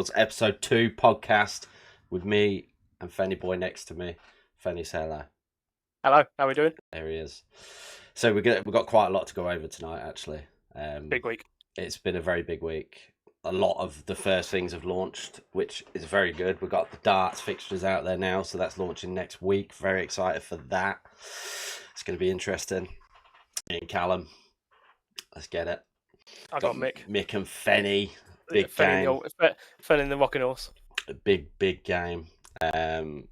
Bankrolls episode 2 podcast with me and Fenny Boy next to me. Fenny, say hello. Hello, how are we doing? There he is. So we've got quite a lot to go over tonight, actually. Big week. It's been a very big week. A lot of the first things have launched, which is very good. We've got the darts fixtures out there now, so that's launching next week. Very excited for that. It's going to be interesting. Me and Callum, let's get it. I got Mick. Mick and Fenny. Big game. Fenny in the Rocking Horse. A big game. And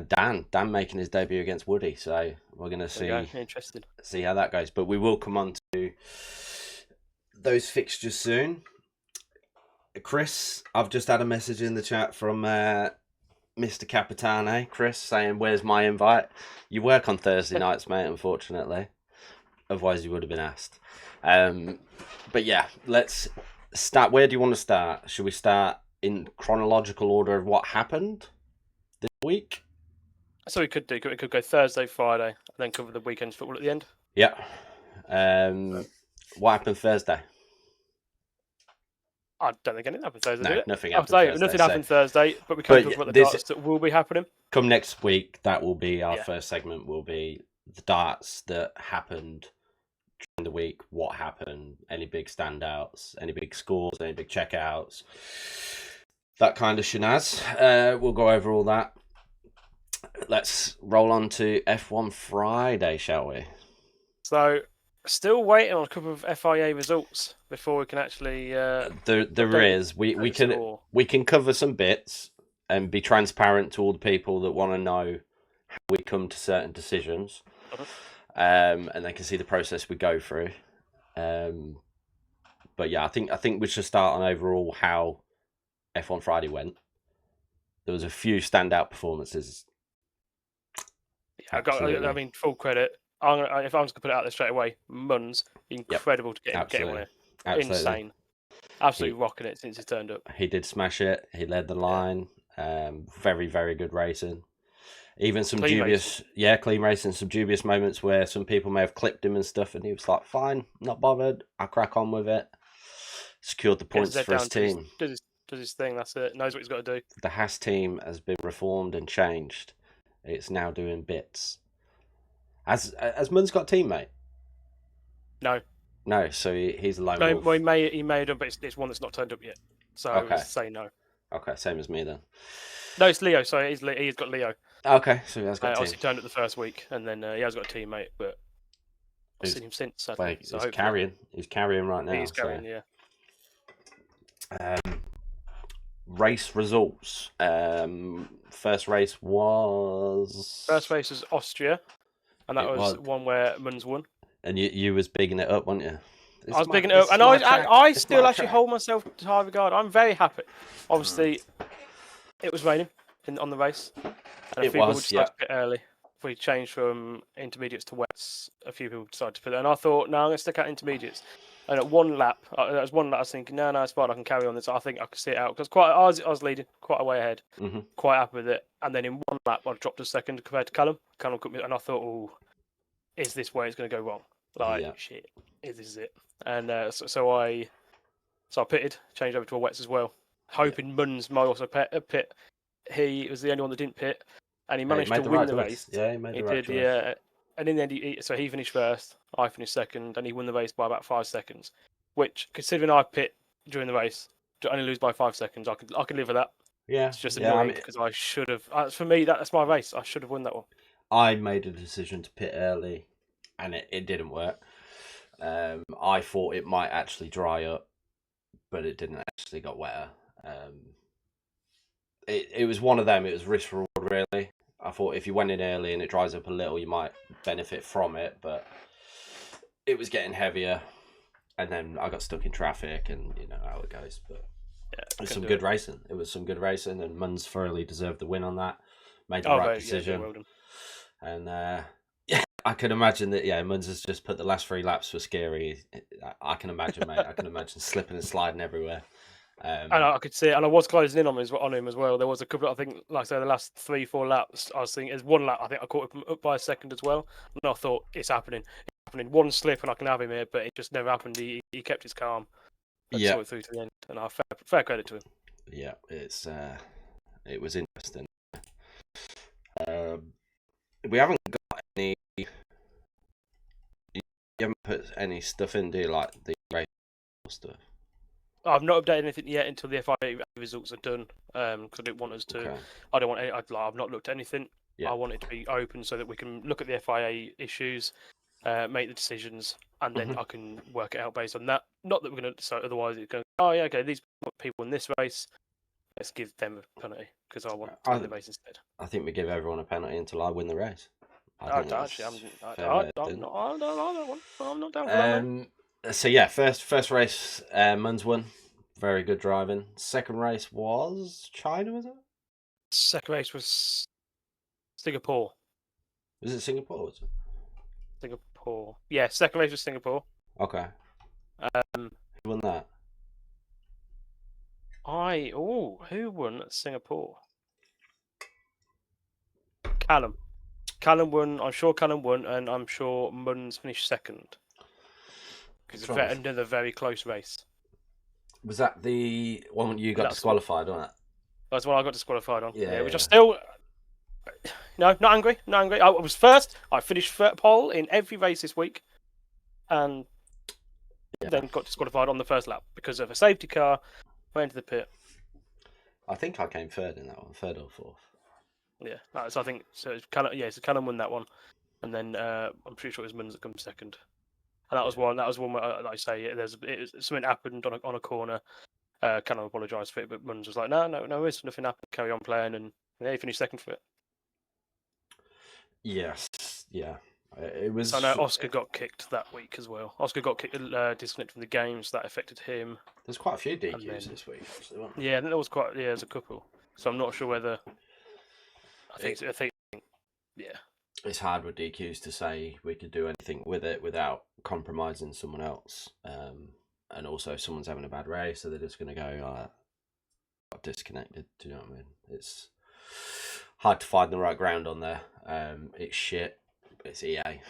Dan making his debut against Woody, so we're going to see how that goes. But we will come on to those fixtures soon. Chris, I've just had a message in the chat from Mr. Capitane, Chris, saying, "Where's my invite?" You work on Thursday nights, mate, unfortunately. Otherwise, you would have been asked. But yeah, let's start. Where do you want to start? Should we start in chronological order of what happened this week? So we could go Thursday, Friday, and then cover the weekend's football at the end. Yeah. What happened Thursday? I don't think anything happened Thursday. No, did it? nothing happened Thursday. Nothing happened Thursday, but we can't talk about the darts that will be happening. Come next week, that will be our first segment. Will be the darts that happened during the week. What happened? Any big standouts? Any big scores? Any big checkouts? That kind of shenaz. We'll go over all that. Let's roll on to F1 Friday, shall we? So, still waiting on a couple of FIA results before we can actually. There is. We can cover some bits and be transparent to all the people that want to know how we come to certain decisions, and they can see the process we go through. But yeah, I think we should start on overall how F1 Friday went. There was a few standout performances. I mean, full credit. If I'm just going to put it out there straight away, Munz, incredible to get him on here. Insane. Absolutely rocking it since he turned up. He did smash it. He led the line. Very, very good racing. Even some clean racing, some dubious moments where some people may have clipped him and stuff, and he was like, fine, not bothered. I'll crack on with it. Secured the points for his team. Does his thing, that's it. Knows what he's got to do. The Haas team has been reformed and changed. It's now doing bits. Has Munz got a teammate? No, so he's a lone wolf. Well, he may have done, but it's one that's not turned up yet. So I say no. Okay, same as me then. No, it's Leo. Sorry, he's got Leo. Okay, so he has got a team. Obviously turned up the first week, and then he has got a teammate, but I've seen him since. He's carrying. He's carrying right now. He's carrying, yeah. Race results. First race was Austria, and that was one where Munz won. And you was bigging it up, weren't you? I was bigging it up, and I still actually hold myself to high regard. I'm very happy. Obviously, it was raining on the race, and a few people decided to pit early. If we changed from intermediates to wets, a few people decided to pit, and I thought, no, I'm going to stick out intermediates. And at one lap, I was thinking, no, it's fine, I can carry on this. I think I could see it out because I was leading quite a way ahead, quite happy with it. And then in one lap, I dropped a second compared to Callum. Callum cut me, and I thought, oh, is this where it's going to go wrong? Shit, is this it? And so I pitted, changed over to a wets as well, hoping Munz might also pit. He was the only one that didn't pit, and he managed to win the race. Yeah, he made the right choice. Yeah. And in the end, he finished first, I finished second, and he won the race by about 5 seconds. Which, considering I pit during the race, to only lose by 5 seconds, I can live with that. Yeah, it's just annoying because I should have. For me, that's my race. I should have won that one. I made a decision to pit early, and it didn't work. I thought it might actually dry up, but it didn't. Actually got wetter. It was one of them. It was risk reward, really. I thought if you went in early and it dries up a little, you might benefit from it, but it was getting heavier, and then I got stuck in traffic, and you know how it goes. But it was some good racing. It was some good racing, and Munz thoroughly deserved the win on that. Made the right decision, well done. And I can imagine that. Yeah, Munz has just put the last 3 laps for scary. I can imagine, mate. I can imagine slipping and sliding everywhere. And I could see it, and I was closing in on him as well. There was a couple, I think, like I say, the last 3-4 laps, I was thinking, there's one lap, I think I caught him up by a second as well, and I thought, it's happening. One slip and I can have him here, but it just never happened. He kept his calm and saw it through to the end, and fair credit to him. Yeah, it was interesting. We haven't got any. You haven't put any stuff in, do you? Like the race stuff. I've not updated anything yet until the FIA results are done. Because I didn't want us to. Okay. I don't want. I've not looked at anything. Yeah. I want it to be open so that we can look at the FIA issues, make the decisions, and then I can work it out based on that. Not that we're going to. So otherwise, it's going. Oh yeah, okay. These people in this race, let's give them a penalty because I want to win the race instead. I think we give everyone a penalty until I win the race. I'm not down for that, man. So yeah, first race, Mun's won. Very good driving. Second race was China, was it? Second race was Singapore. Was it Singapore? Was it? Singapore. Yeah, second race was Singapore. Okay. Who won that? Who won at Singapore? Callum. Callum won. I'm sure Callum won, and I'm sure Mun's finished second. Because it's another very close race. Was that the one you got disqualified on? That's what I got disqualified on. Yeah. Which I still. No, not angry. Not angry. I was first. I finished pole in every race this week, and then got disqualified on the first lap because of a safety car. Went into the pit. I think I came third in that one, third or fourth. Yeah, so I think so. So Callum won that one, and then I'm pretty sure it was Munz that comes second. And that was one. That was one where, like I say, something happened on a corner. Callum apologised for it, but Munz was like, no, nothing happened. Carry on playing, and he finished second for it. Yes, yeah. It was. So I know Oscar got kicked that week as well. Oscar got kicked, disconnected from the game, so that affected him. There's quite a few DQs this week, actually, weren't there? Yeah, there was quite. Yeah, there's a couple. So I'm not sure whether. I think. Yeah. It's hard with DQs to say we could do anything with it without compromising someone else. And also, if someone's having a bad race, so they're just going to go disconnected. Do you know what I mean? It's hard to find the right ground on there. It's shit. It's EA.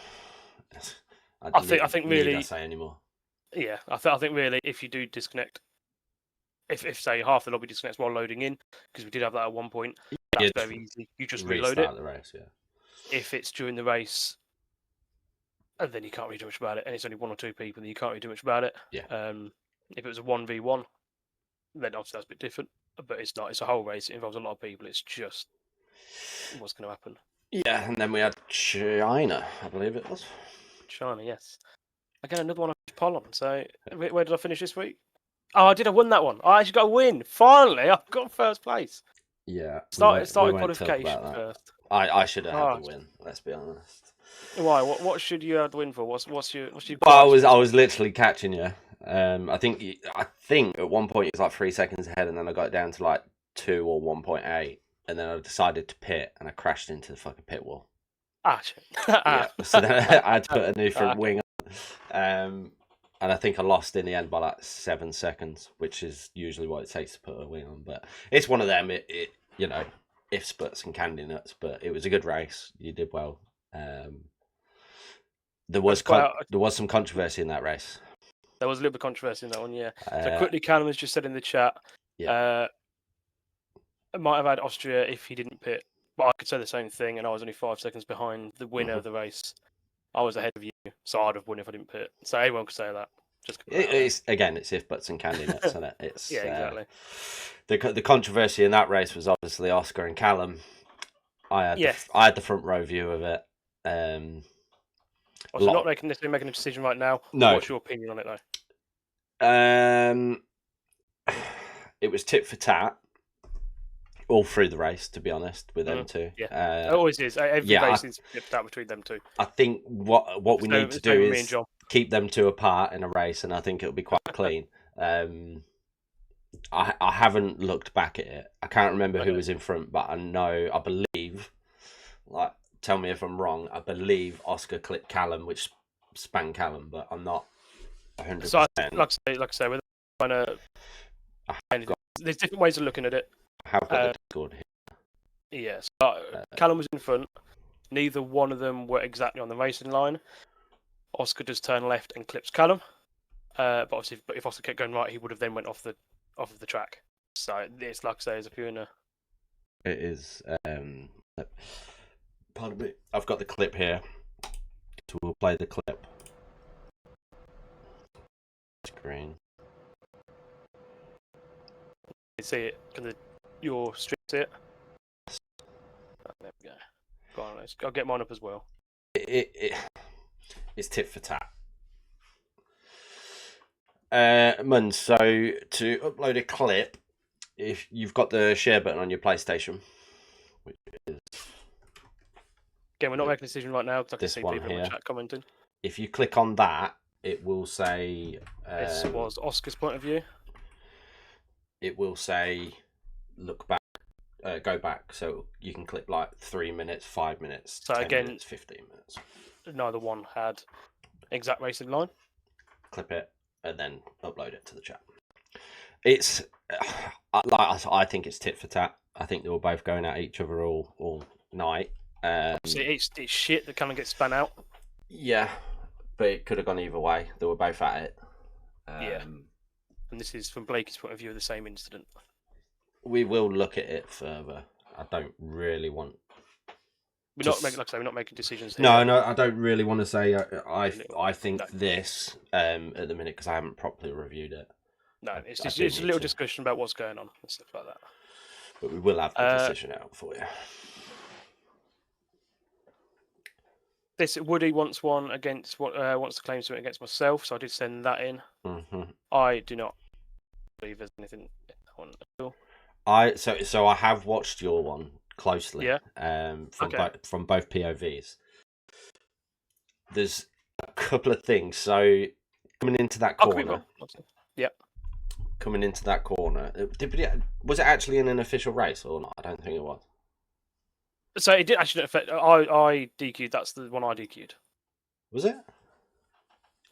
I think really. I say anymore. Yeah, I think really, if you do disconnect, if say half the lobby disconnects while loading in, because we did have that at one point, that's very easy. You just reload it. The race, yeah. If it's during the race, and then you can't really do much about it, and it's only one or two people, then you can't really do much about it. Yeah. If it was a 1v1, then obviously that's a bit different. But it's not. It's a whole race. It involves a lot of people. It's just what's going to happen. Yeah, and then we had China, I believe it was. China, yes. Again, another one I pole on. So, where did I finish this week? Oh, I won that one. I actually got a win. Finally, I've got first place. Yeah. Started qualification first. I should have had the win. Let's be honest. Why? What should you have the win for? What's your? Well, I was literally catching you. I think at one point it was like 3 seconds ahead, and then I got down to like 2 or 1.8, and then I decided to pit, and I crashed into the fucking pit wall. Yeah. So then I had to put a new front wing on. And I think I lost in the end by like 7 seconds, which is usually what it takes to put a wing on. But it's one of them, ifs, buts, and candy nuts. But it was a good race. You did well. There was some controversy in that race. There was a little bit of controversy in that one, yeah. So quickly, Callum has just said in the chat, I might have had Austria if he didn't pit. But I could say the same thing, and I was only 5 seconds behind the winner of the race. I was ahead of you, so I'd have won if I didn't pit. So anyone could say that. It's if buts and candy nuts, isn't it? It's exactly. The controversy in that race was obviously Oscar and Callum. I had the front row view of it. Not making a decision right now. No. What's your opinion on it though? It was tit for tat all through the race, to be honest, with them two. Yeah, it always is. Every race is tit for tat between them two. I think what we need to do is keep them two apart in a race, and I think it'll be quite clean. I haven't looked back at it. I can't remember who was in front, but I believe, tell me if I'm wrong, I believe Oscar clipped Callum, which span Callum, but I'm not 100%. So like I say, we're trying to. There's different ways of looking at it. I have got the Discord here. Yes, Callum was in front. Neither one of them were exactly on the racing line. Oscar does turn left and clips Callum. But obviously, if Oscar kept going right, he would have then went off the track. So it's like I say, if you're in a. It is. Pardon me. I've got the clip here, so we'll play the clip. Screen. You see it? Can your stream see it? Oh, there we go. Go on, I'll get mine up as well. It's tit for tat. Mun, so to upload a clip, if you've got the share button on your PlayStation, which is again, we're not making a decision right now because I can see people here. in the chat commenting. If you click on that, it will say. This was Oscar's point of view. It will say, look back, go back, so you can click like 3 minutes, 5 minutes, so 10 again, minutes, 15 minutes. Neither one had exact racing line. Clip it and then upload it to the chat. It's I think it's tit for tat. I think they were both going at each other all night. See, it's shit that kind of gets spun out. Yeah, but it could have gone either way. They were both at it. Yeah. And this is from Blakey's point of view of the same incident. We will look at it further. I don't really want. We're not making, like I say, we're not making decisions here. No, I don't really want to say. I think this at the minute because I haven't properly reviewed it. No, it's just a little discussion about what's going on and stuff like that. But we will have the decision out for you. This Woody wants one against wants to claim something against myself, so I did send that in. Mm-hmm. I do not believe there's anything in that one at all. So I have watched your one closely. Yeah. From both POVs. There's a couple of things. So coming into that corner. Yeah. Coming into that corner, was it actually in an official race or not? I don't think it was. So it did actually affect. I DQ'd. That's the one I DQ'd. Was it?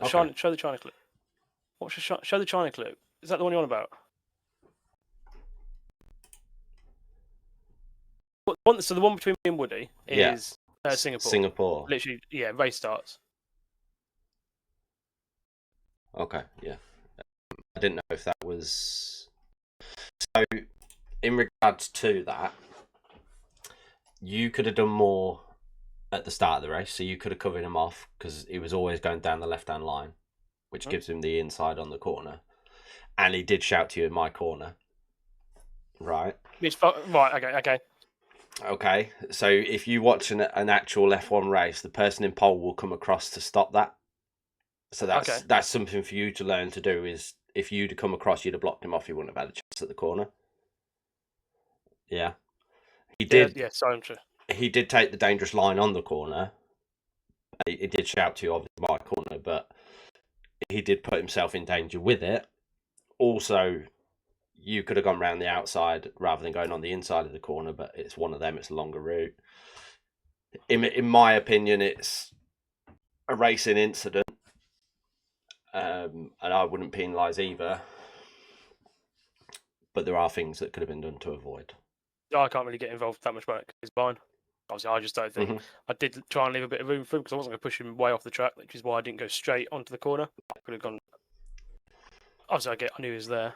Okay. Show the China clip. Show the China clip. Is that the one you're on about? So the one between me and Woody is Singapore. Singapore. Literally, yeah. Race starts. Okay, yeah. I didn't know if that was. So, in regards to that, you could have done more at the start of the race, so you could have covered him off because he was always going down the left-hand line, which gives him the inside on the corner. And he did shout to you in my corner. Right? Right, okay. So if you watch an actual F1 race, the person in pole will come across to stop that. So that's something for you to learn to do is if you'd come across, you'd have blocked him off, you wouldn't have had a chance at the corner. Yeah. He did. Yeah, so true. He did take the dangerous line on the corner. He did shout to you, obviously, my corner, but he did put himself in danger with it. Also, you could have gone round the outside rather than going on the inside of the corner, but it's one of them. It's a longer route. In my opinion, it's a racing incident, and I wouldn't penalise either. But there are things that could have been done to avoid. I can't really get involved that much about it because it's mine. Obviously, I just don't think I did try and leave a bit of room for him because I wasn't going to push him way off the track, which is why I didn't go straight onto the corner. I could have gone. Obviously, I knew he was there.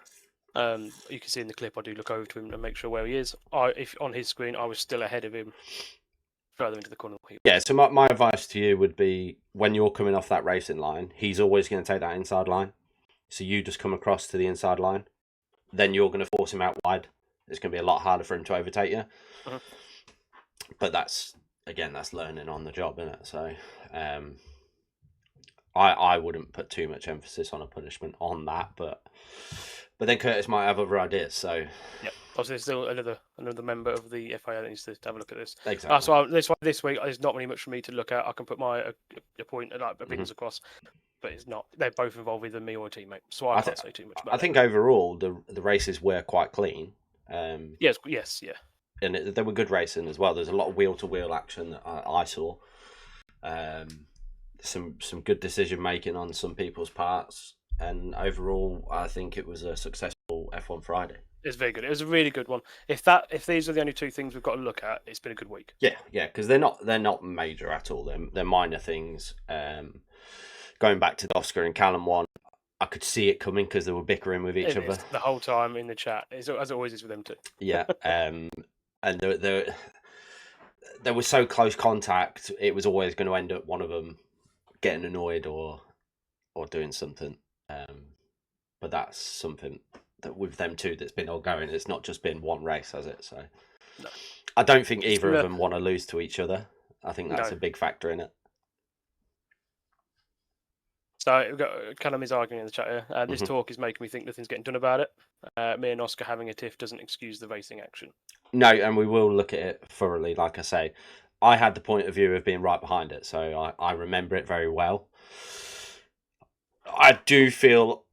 You can see in the clip, I do look over to him and make sure where he is. If on his screen, I was still ahead of him, further into the corner. Yeah. So my advice to you would be when you're coming off that racing line, he's always going to take that inside line. So you just come across to the inside line, then you're going to force him out wide. It's going to be a lot harder for him to overtake you. But that's learning on the job, isn't it? So I wouldn't put too much emphasis on a punishment on that, but then Curtis might have other ideas. So yeah, obviously there's still another member of the FIA that needs to have a look at this. Exactly. So this week there's not really much for me to look at. I can put my opinions across, but it's not. They're both involved either me or a teammate, so I can't say too much about it. I think overall the races were quite clean. Yes. And they were good racing as well. There's a lot of wheel-to-wheel action that I saw. Some good decision making on some people's parts, and overall, I think it was a successful F1 Friday. It's very good. It was a really good one. If these are the only two things we've got to look at, it's been a good week. Yeah, because they're not major at all. They're minor things. Going back to the Oscar and Callum one, I could see it coming because they were bickering with each other the whole time in the chat, as it always is with them too. Yeah, and there was so close contact. It was always going to end up one of them getting annoyed or doing something. But that's something that with them two that's been ongoing. It's not just been one race, has it? So No. I don't think either of them want to lose to each other. I think that's a big factor in it. So we've got Callum is arguing in the chat here. This talk is making me think nothing's getting done about it. Me and Oscar having a tiff doesn't excuse the racing action. No, and we will look at it thoroughly. Like I say, I had the point of view of being right behind it, so I remember it very well. I do feel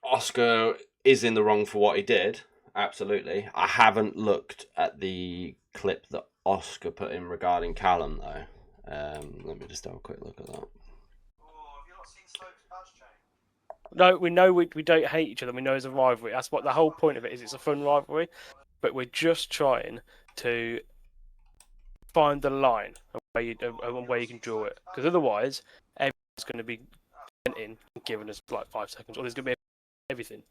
Oscar is in the wrong for what he did. Absolutely. I haven't looked at the clip that Oscar put in regarding Callum, though. Let me just have a quick look at that. No, we know we don't hate each other. We know it's a rivalry. That's what the whole point of it is. It's a fun rivalry, but we're just trying to find the line of where you can draw it. Because otherwise, everyone's going to be in and giving us like 5 seconds, or there's going to be everything.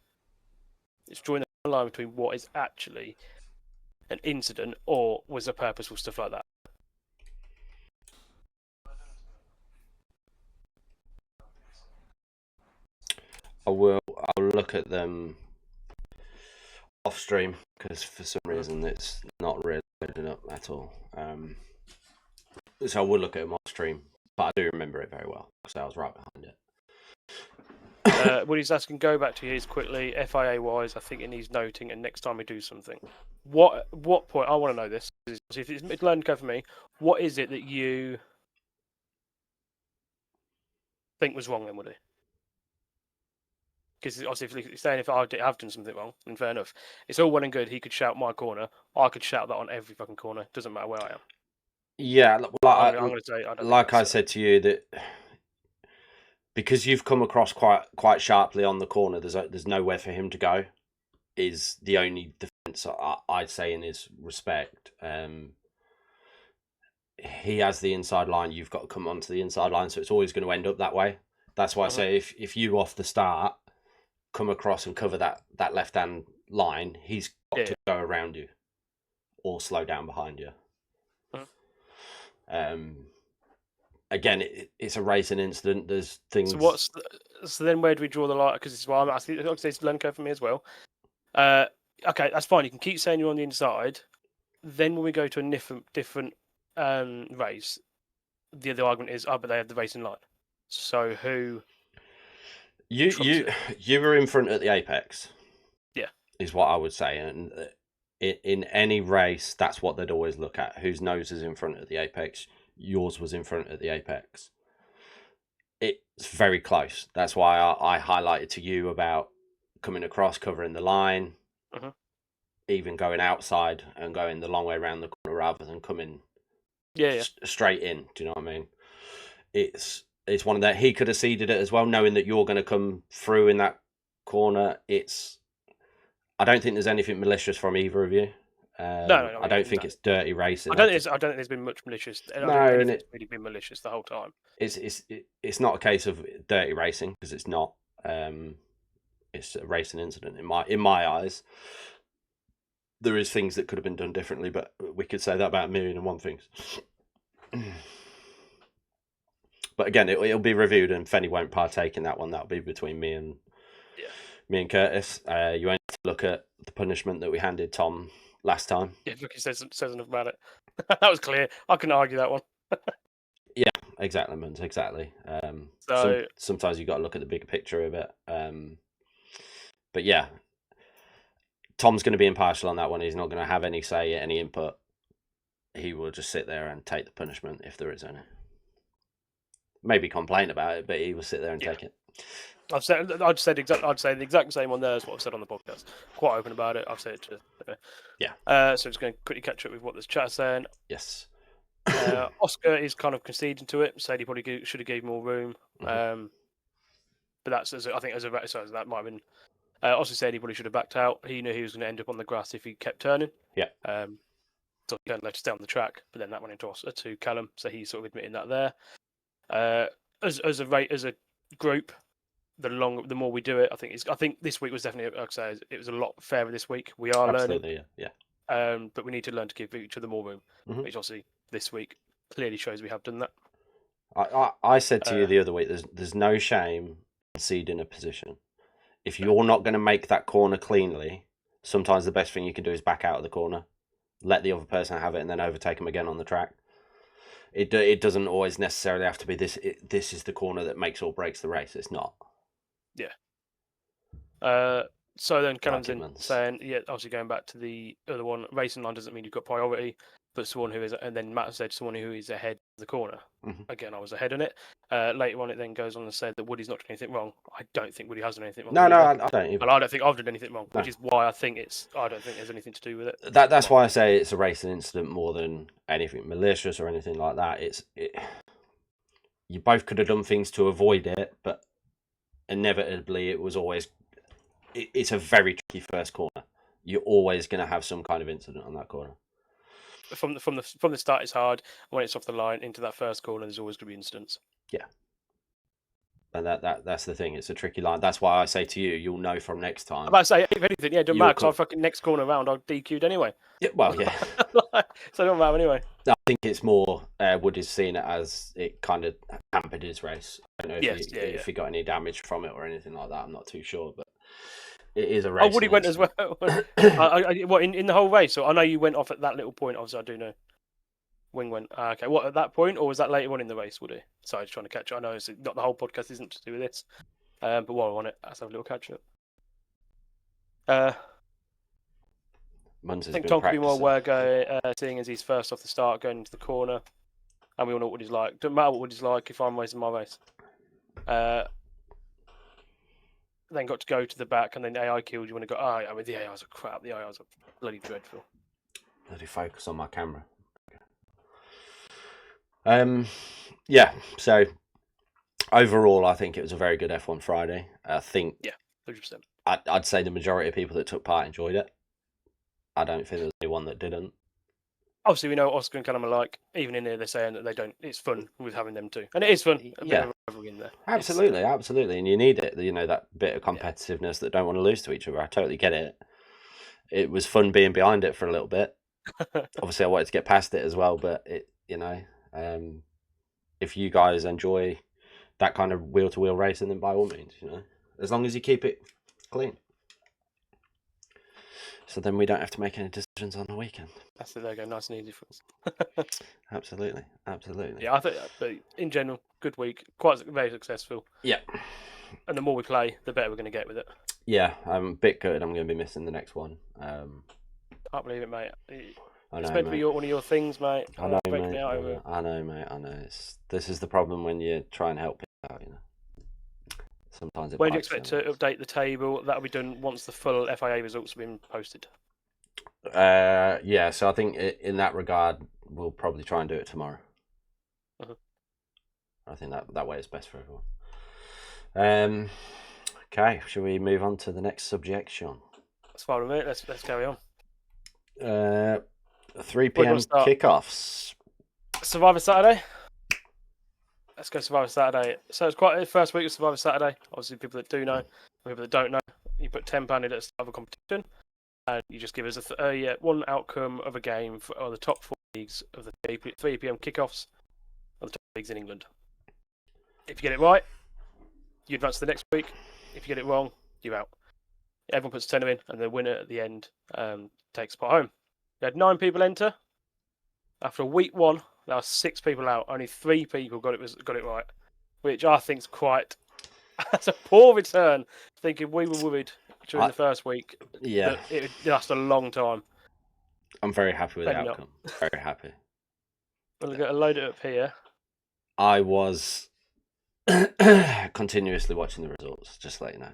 It's drawing the line between what is actually an incident or was a purposeful stuff like that. I'll look at them off stream because for some reason it's not really loading up at all. So I will look at them off stream, but I do remember it very well because I was right behind it. Woody's asking, go back to his quickly. FIA wise, I think it needs noting, and next time we do something. What point? I want to know this. If it's learning curve for me, what is it that you think was wrong then, Woody? Because obviously, if you're saying if I have done something wrong, then fair enough. It's all well and good. He could shout my corner. I could shout that on every fucking corner. Doesn't matter where I am. Yeah, I'm going to say, I said to you that because you've come across quite sharply on the corner, there's nowhere for him to go. Is the only defence I'd say in his respect. He has the inside line. You've got to come onto the inside line, so it's always going to end up that way. That's why I say if you off the start come across and cover that left hand line, he's got to go around you or slow down behind you. Again, it's a racing incident. There's things. So then where do we draw the line? Because this is why I'm asking. It's learn curve for me as well. Okay, that's fine. You can keep saying you're on the inside. Then when we go to a different race, the other argument is, but they have the racing line. So who? You were in front at the apex. Yeah, is what I would say, and in any race, that's what they'd always look at. Whose nose is in front at the apex? Yours was in front at the apex. It's very close. That's why I highlighted to you about coming across, covering the line, even going outside and going the long way around the corner rather than coming straight in. Do you know what I mean? It's one of that. He could have seeded it as well, knowing that you're going to come through in that corner. I don't think there's anything malicious from either of you. No, I don't think it's dirty racing. I don't think there's been much malicious. No, and it's really been malicious the whole time. It's not a case of dirty racing because it's not. It's a racing incident in my eyes. There is things that could have been done differently, but we could say that about a million and one things. But again, it'll be reviewed, and Fenny won't partake in that one. That'll be between me and Curtis. You won't look at the punishment that we handed Tom last time. Yeah, look, he says enough about it. That was clear. I can argue that one. Yeah, exactly, man. Exactly. Sometimes you got to look at the bigger picture of it. But yeah, Tom's going to be impartial on that one. He's not going to have any say, any input. He will just sit there and take the punishment if there is any. Maybe complain about it, but he will sit there and take it. I'd say the exact same one there as what I've said on the podcast. Quite open about it. I've said it to. Yeah. So I'm just going to quickly catch up with what this chat's saying. Yes. Oscar is kind of conceding to it. Said he probably should have gave more room. But that's that might have been. Oscar said he probably should have backed out. He knew he was going to end up on the grass if he kept turning. Yeah. So he let us stay on the track, but then that went to Callum. So he's sort of admitting that there. As a group, the more we do it, I think this week was definitely, like I say, it was a lot fairer this week. We are Absolutely, learning, yeah. but we need to learn to give each other more room, which obviously this week clearly shows we have done that. I said to you the other week, there's no shame in conceding a position. If you're not going to make that corner cleanly, sometimes the best thing you can do is back out of the corner, let the other person have it, and then overtake them again on the track. It doesn't always necessarily have to be this. This is the corner that makes or breaks the race. It's not. Yeah. So then Callum's in saying, yeah, obviously going back to the other one, racing line doesn't mean you've got priority, but someone who is, and then Matt said someone who is ahead of the corner. Again, I was ahead on it. Later on, it then goes on to say that Woody's not doing anything wrong. I don't think Woody has done anything wrong. No, I don't either. And I don't think I've done anything wrong, which is why I don't think there's anything to do with it. That's why I say it's a racing incident more than anything malicious or anything like that. You both could have done things to avoid it, but inevitably it was always. It's a very tricky first corner. You're always going to have some kind of incident on that corner. From the start, it's hard. When it's off the line into that first corner, there's always going to be incidents. Yeah, and that's the thing. It's a tricky line. That's why I say to you, you'll know from next time. I'm about to say, if anything, yeah, don't matter because I fucking next corner round, I'll DQ'd anyway. Yeah, well, yeah. So it don't matter anyway. I think it's more Woody's seen it as it kind of hampered his race. I don't know if he got any damage from it or anything like that. I'm not too sure, but. It is a race. Oh, Woody went as well. What in the whole race? So I know you went off at that little point. Obviously, I do know. Wing went. Okay, what at that point, or was that later on in the race, Woody? Sorry, I was trying to catch up. I know it's not the whole podcast isn't to do with this, but while we're on it, let's have a little catch up. I think Tom could be more aware seeing as he's first off the start, going into the corner, and we all know what Woody's like. Doesn't matter what Woody's like if I'm racing my race. Then got to go to the back, and then AI killed you when it got. Oh, yeah, I mean, the AIs are crap. The AIs are bloody dreadful. Bloody focus on my camera. Yeah. So overall, I think it was a very good F1 Friday. I think. Yeah, 100%. I'd say the majority of people that took part enjoyed it. I don't think there's anyone that didn't. Obviously, we know what Oscar and Callum are like. Even in there, they're saying that they don't. It's fun with having them too, and it is fun. Yeah, in there. Absolutely, and you need it. You know, that bit of competitiveness that don't want to lose to each other. I totally get it. It was fun being behind it for a little bit. Obviously, I wanted to get past it as well, but if you guys enjoy that kind of wheel-to-wheel racing, then by all means, as long as you keep it clean. So then we don't have to make any decisions on the weekend. That's it. There you go. Nice and easy for us. Absolutely. Yeah, I think in general, good week. Quite very successful. Yeah. And the more we play, the better we're going to get with it. Yeah, I'm a bit gutted. I'm going to be missing the next one. Can't believe it, mate. It's meant to be one of your things, mate. I know, mate. I know, mate. I know. This is the problem when you try and help people out, Sometimes it. When do you expect to update the table? That'll be done once the full FIA results have been posted. Yeah. So I think in that regard, we'll probably try and do it tomorrow. I think that way is best for everyone. Okay. Shall we move on to the next subject, Sean? That's fine with me. Let's carry on. 3 p.m. kickoffs. Survivor Saturday. Let's go Survivor Saturday. So it's quite the first week of Survivor Saturday. Obviously, people that do know, people that don't know, you put £10 in at the start of a competition, and you just give us one outcome of a game for the top 4 leagues of the 3 p.m. kickoffs of the top leagues in England. If you get it right, you advance to the next week. If you get it wrong, you're out. Everyone puts a tenner in, and the winner at the end takes part home. We had 9 people enter. After week 1, there were 6 people out. Only 3 people got it right, which I think is quite. That's a poor return. Thinking we were worried during the first week. Yeah, it would last a long time. I'm very happy with the outcome. Very happy. We'll load it up here. I was continuously watching the results, just to let you know.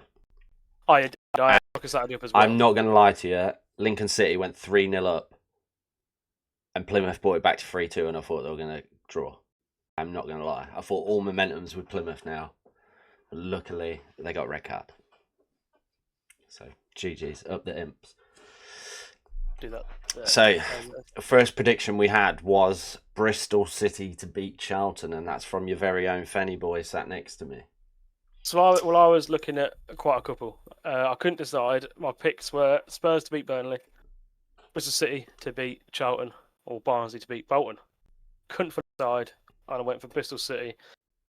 I focused that up as well. I'm not going to lie to you. Lincoln City went 3-0 up, and Plymouth brought it back to 3-2, and I thought they were going to draw. I'm not going to lie. I thought all momentum's with Plymouth now. But luckily, they got red card. So, GG's, up the imps. Do that. So, first prediction we had was Bristol City to beat Charlton, and that's from your very own Fenny boy sat next to me. So I was looking at quite a couple. I couldn't decide. My picks were Spurs to beat Burnley, Bristol City to beat Charlton, or Barnsley to beat Bolton. Couldn't decide, and I went for Bristol City.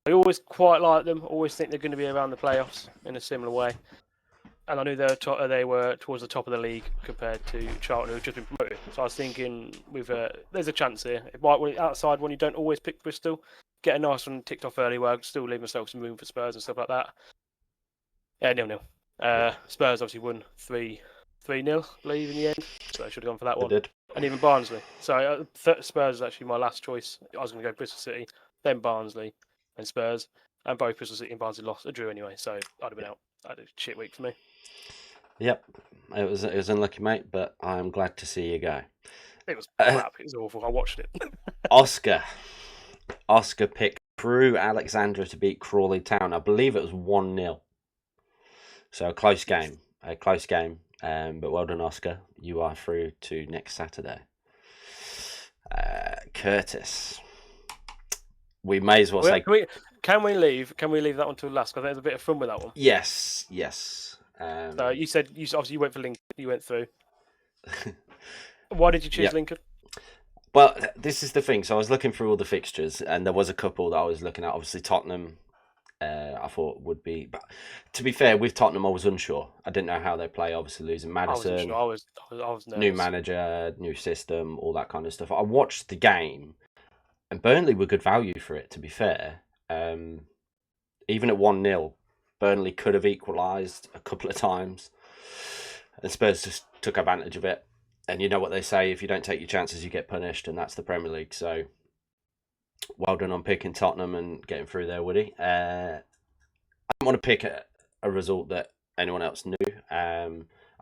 I always quite like them. Always think they're going to be around the playoffs in a similar way. And I knew they were towards the top of the league compared to Charlton, who had just been promoted. So I was thinking, there's a chance here. It might when outside when you don't always pick Bristol, get a nice one ticked off early, where I could still leave myself some room for Spurs and stuff like that. Yeah, 0-0. Spurs obviously won 3-0, I believe, in the end. So I should have gone for that one. They did. And even Barnsley. So Spurs is actually my last choice. I was going to go Bristol City, then Barnsley, and Spurs. And both Bristol City and Barnsley lost a drew anyway, so I'd have been out. That was a shit week for me. Yep, it was unlucky, mate. But I'm glad to see you go. It was crap. It was awful. I watched it. Oscar picked Crewe Alexandra to beat Crawley Town. I believe it was 1-0. So a close game. But well done, Oscar. You are through to next Saturday. Curtis. We may as well say. Can we leave that one till last? Because there's a bit of fun with that one. Yes. So you said obviously you went for Lincoln. You went through. Why did you choose Lincoln? Well, this is the thing. So I was looking through all the fixtures, and there was a couple that I was looking at. Obviously, Tottenham. I thought would be, but to be fair, with Tottenham, I was unsure. I didn't know how they play. Obviously, losing Maddison, I was nervous. New manager, new system, all that kind of stuff. I watched the game, and Burnley were good value for it. To be fair, even at 1-0, Burnley could have equalised a couple of times, and Spurs just took advantage of it. And you know what they say: if you don't take your chances, you get punished, and that's the Premier League. So. Well done on picking Tottenham and getting through there, Woody. I didn't want to pick a result that anyone else knew. I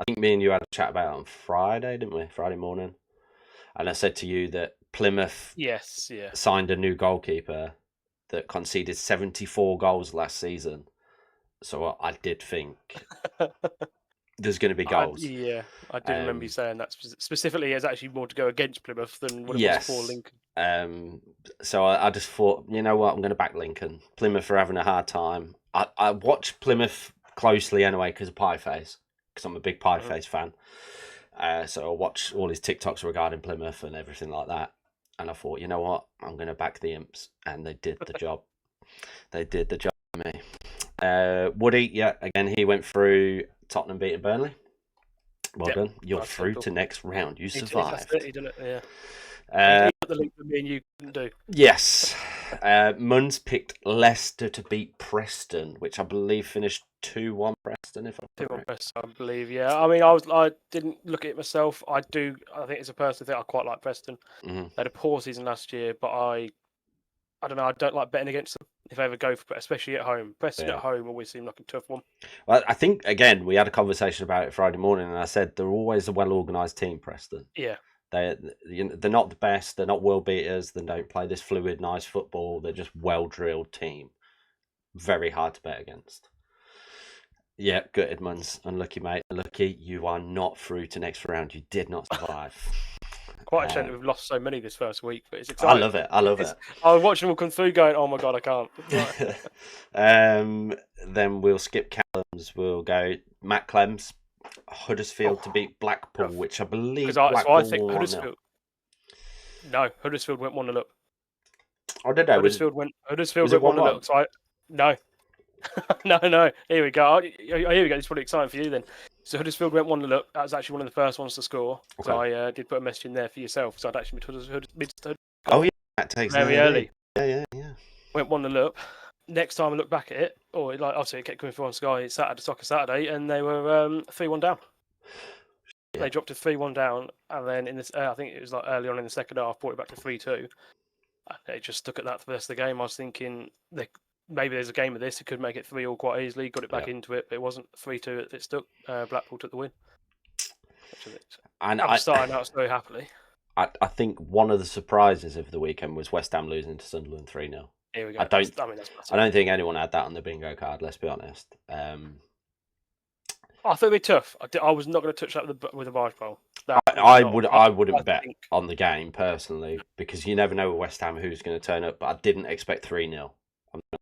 think me and you had a chat about it on Friday, didn't we? Friday morning. And I said to you that Plymouth signed a new goalkeeper that conceded 74 goals last season. So I did think there's going to be goals. I did remember you saying that specifically. It's actually more to go against Plymouth than what it was for Lincoln. So I just thought, you know what, I'm going to back Lincoln. Plymouth are having a hard time. I watch Plymouth closely anyway because of Pieface, because I'm a big Pieface fan. So I watch all his TikToks regarding Plymouth and everything like that. And I thought, you know what, I'm going to back the Imps. And they did the job. They did the job for me. Woody, again, he went through Tottenham beating Burnley. Well done. You're through to next round. You survived. He did it, yeah. He got the link that me and you couldn't do. Yes. Munns picked Leicester to beat Preston, which I believe finished 2-1 Preston, if I'm right. 2-1 Preston, I believe, yeah. I mean, I didn't look at it myself. I think it's a personal thing. I quite like Preston. Mm-hmm. They had a poor season last year, but I don't know. I don't like betting against them if I ever go for, especially at home. Preston at home always seem like a tough one. Well, I think again we had a conversation about it Friday morning, and I said they're always a well-organised team. Preston. Yeah. They're not the best. They're not world beaters. They don't play this fluid, nice football. They're just well-drilled team. Very hard to bet against. Yeah, good Edmunds. Unlucky, mate. Unlucky. You are not through to next round. You did not survive. Quite a shame that we've lost so many this first week, but it's exciting. I love it. I was watching them all come through going, oh my God, I can't. Then we'll skip Callum's. We'll go Matt Clem's Huddersfield to beat Blackpool, which I believe Blackpool I think Huddersfield. No, Huddersfield went 1-0 up. Oh, did they? Huddersfield went 1-0 up. So no. No. Here we go. Here we go. It's pretty exciting for you then. So Huddersfield went 1-0 up. That was actually one of the first ones to score. Okay. So I did put a message in there for yourself. So I'd actually Huddersfield. Oh yeah, that takes very early. Yeah. Went 1-0 up. Next time I look back at it, obviously it kept coming through on Sky Soccer Saturday, and they were 3-1 down. Yeah. They dropped to 3-1 down, and then in this, I think it was like early on in the second half, brought it back to 3-2. They just stuck at that for the rest of the game. I was thinking maybe there's a game of this. It could make it 3-3 quite easily. Got it back into it, but it wasn't 3-2. It stuck. Blackpool took the win. And I'm starting out so happily. I think one of the surprises of the weekend was West Ham losing to Sunderland 3-0. Here we go. I don't think anyone had that on the bingo card. Let's be honest. I thought it'd be tough. I was not going to touch that with a barge pole. I wouldn't bet on the game personally because you never know with West Ham who's going to turn up. But I didn't expect 3-0.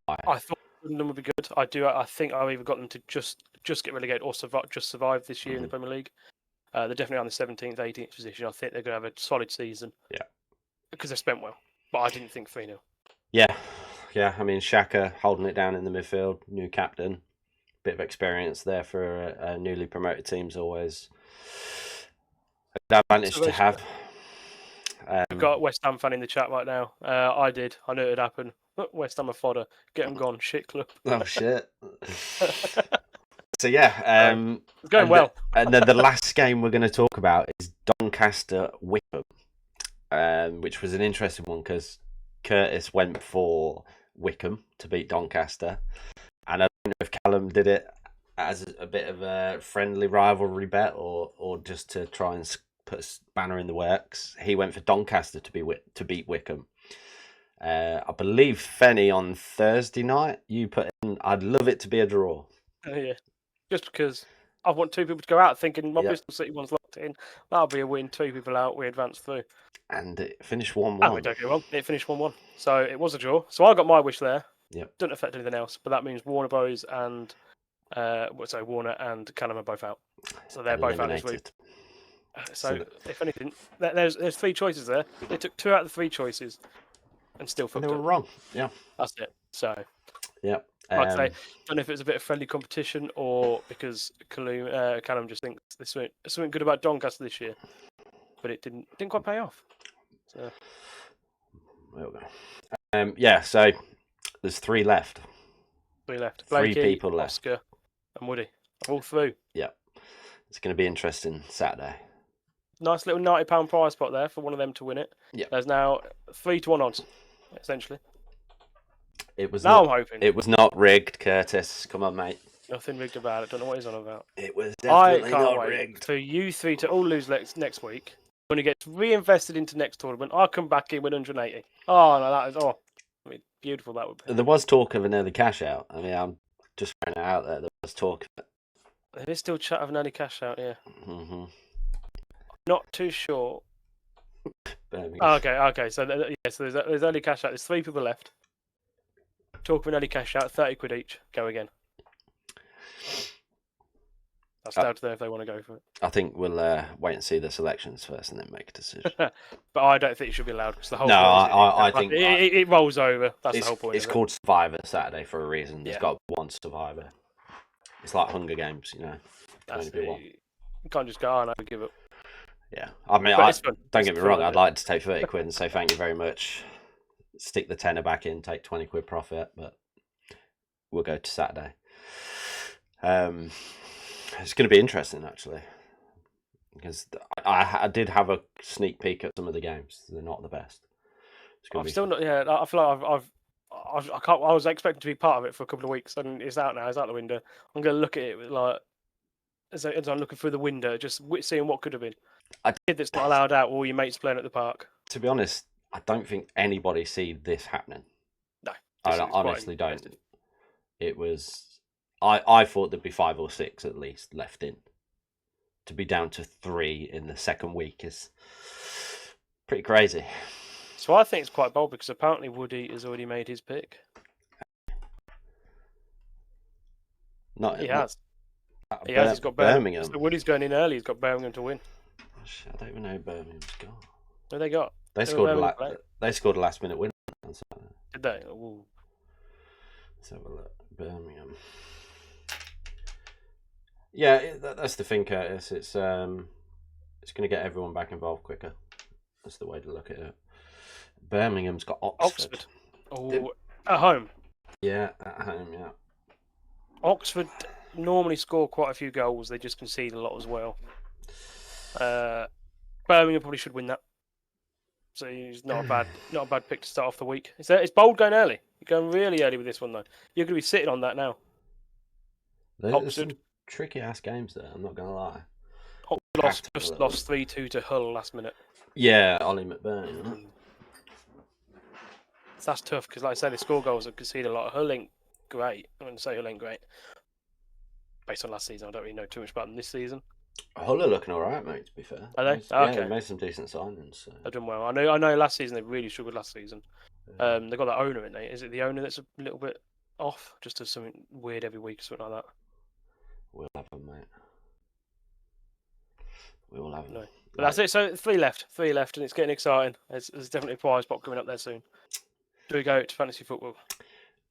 I thought them would be good. I think I've either got them to just get relegated or survive this year in the Premier League. They're definitely on the 17th, 18th position. I think they're going to have a solid season. Yeah. Because they spent well. But I didn't think 3-0. Yeah. I mean, Xhaka holding it down in the midfield, new captain, bit of experience there for a newly promoted team's always an advantage to have. We've got a West Ham fan in the chat right now. I did. I knew it'd happen. West Ham are fodder. Get them gone. Shit club. Oh, shit. So, yeah. It's going well. And then the last game we're going to talk about is Doncaster-Wickham, which was an interesting one because Curtis went for Wickham to beat Doncaster. And I don't know if Callum did it as a bit of a friendly rivalry bet or just to try and put a banner in the works. He went for Doncaster to beat Wickham. I believe Fenny on Thursday night, you put in, I'd love it to be a draw. Yeah. Just because I want two people to go out thinking my Bristol City one's locked in. That'll be a win. Two people out, we advance through. And it finished 1-1. Oh, don't get wrong. It finished 1-1. So it was a draw. So I got my wish there. Yep. Doesn't affect anything else, but that means Warner Bros and Warner and Callum are both out. So they're both out this week. So if anything, there's 3 choices there. They took 2 out of the 3 choices and still fucked up. They were wrong. Yeah. That's it. So yeah. Like I say, don't know if it was a bit of friendly competition or because Callum just thinks there's something good about Doncaster this year, but it didn't quite pay off. So there we go. Yeah. So there's 3 left. 3 left. 3 people left. Oscar and Woody. All through. Yeah. It's going to be interesting Saturday. Nice little £90 prize pot there for one of them to win it. Yeah. There's now 3-1 odds, essentially. I'm hoping. It was not rigged, Curtis. Come on, mate. Nothing rigged about it. Don't know what he's on about. It was definitely not wait rigged. For you 3 to all lose next week. When it gets reinvested into next tournament, I'll come back in with 180. Oh, no, that is beautiful that would be. There was talk of an early cash out. I mean, I'm just throwing it out there. There was talk of it. There is still chat of an early cash out, yeah. Mm-hmm. Not too sure. Okay. So there's early cash out. There's 3 people left. Talk of an early cash out, 30 quid each. Go again. That's down to them if they want to go for it. I think we'll wait and see the selections first and then make a decision. But I don't think it should be allowed because the whole. No, I think it rolls over. That's the whole point. It's called Survivor Saturday for a reason. There's got one survivor. It's like Hunger Games, you know. You can't just go, oh no, give up. Yeah, I mean, don't get me wrong. I'd like to take 30 quid and say thank you very much. Stick the tenner back in, take 20 quid profit, but we'll go to Saturday. It's going to be interesting actually, because I did have a sneak peek at some of the games. They're not the best. Still not. Yeah, I feel like I was expecting to be part of it for a couple of weeks, and it's out now. It's out the window. I'm going to look at it with as I'm looking through the window, just seeing what could have been. A kid that's not allowed out, all your mates playing at the park. To be honest, I don't think anybody see this happening. No, I honestly don't. It was. I thought there'd be 5 or 6 at least left in. To be down to 3 in the second week is pretty crazy. So I think it's quite bold because apparently Woody has already made his pick. He has. He's got Birmingham. So Woody's going in early. He's got Birmingham to win. I don't even know who Birmingham's got. What they got? They scored a last minute win. Did they? Ooh. Let's have a look. Birmingham. Yeah, that's the thing, Curtis. It's going to get everyone back involved quicker. That's the way to look at it. Birmingham's got Oxford. Oh, at home. Yeah, at home. Yeah. Oxford normally score quite a few goals. They just concede a lot as well. Birmingham probably should win that. So it's not a bad pick to start off the week. It's bold going early. You're going really early with this one though. You're going to be sitting on that now. There's some tricky ass games there. I'm not going to lie. Oxford lost 3-2 to Hull last minute. Yeah, Ollie McBurn. That's tough because, like I said, they score goals and concede a lot. Hull ain't great. I'm going to say Hull ain't great. Based on last season, I don't really know too much about them this season. Hull are looking all right, mate. To be fair, are they? Yeah, they made some decent signings. So. They've done well. I know. Last season they really struggled. Last season, they got that owner in there. Is it the owner that's a little bit off, just does something weird every week or something like that. We'll have them, mate. We will have them. No. But that's it. So 3 left, and it's getting exciting. There's definitely a prize pot coming up there soon. Do we go to fantasy football?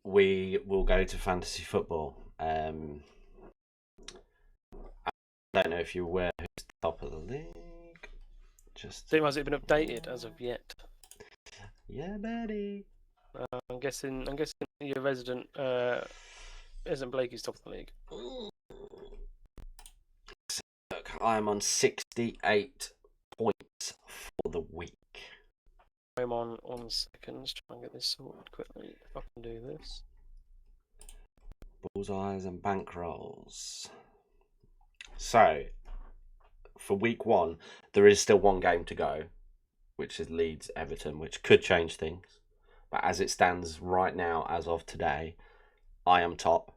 We will go to fantasy football. I don't know if you're aware who's top of the league. Just has it been updated as of yet? Yeah, buddy. I'm guessing your resident isn't Blakey's top of the league. Look, I'm on 68 points for the week. I'm on 1 second. Let's try and get this sorted quickly. If I can do this. Bullseyes and Bankrolls. So, for week 1, there is still one game to go, which is Leeds Everton, which could change things. But as it stands right now, as of today, I am top.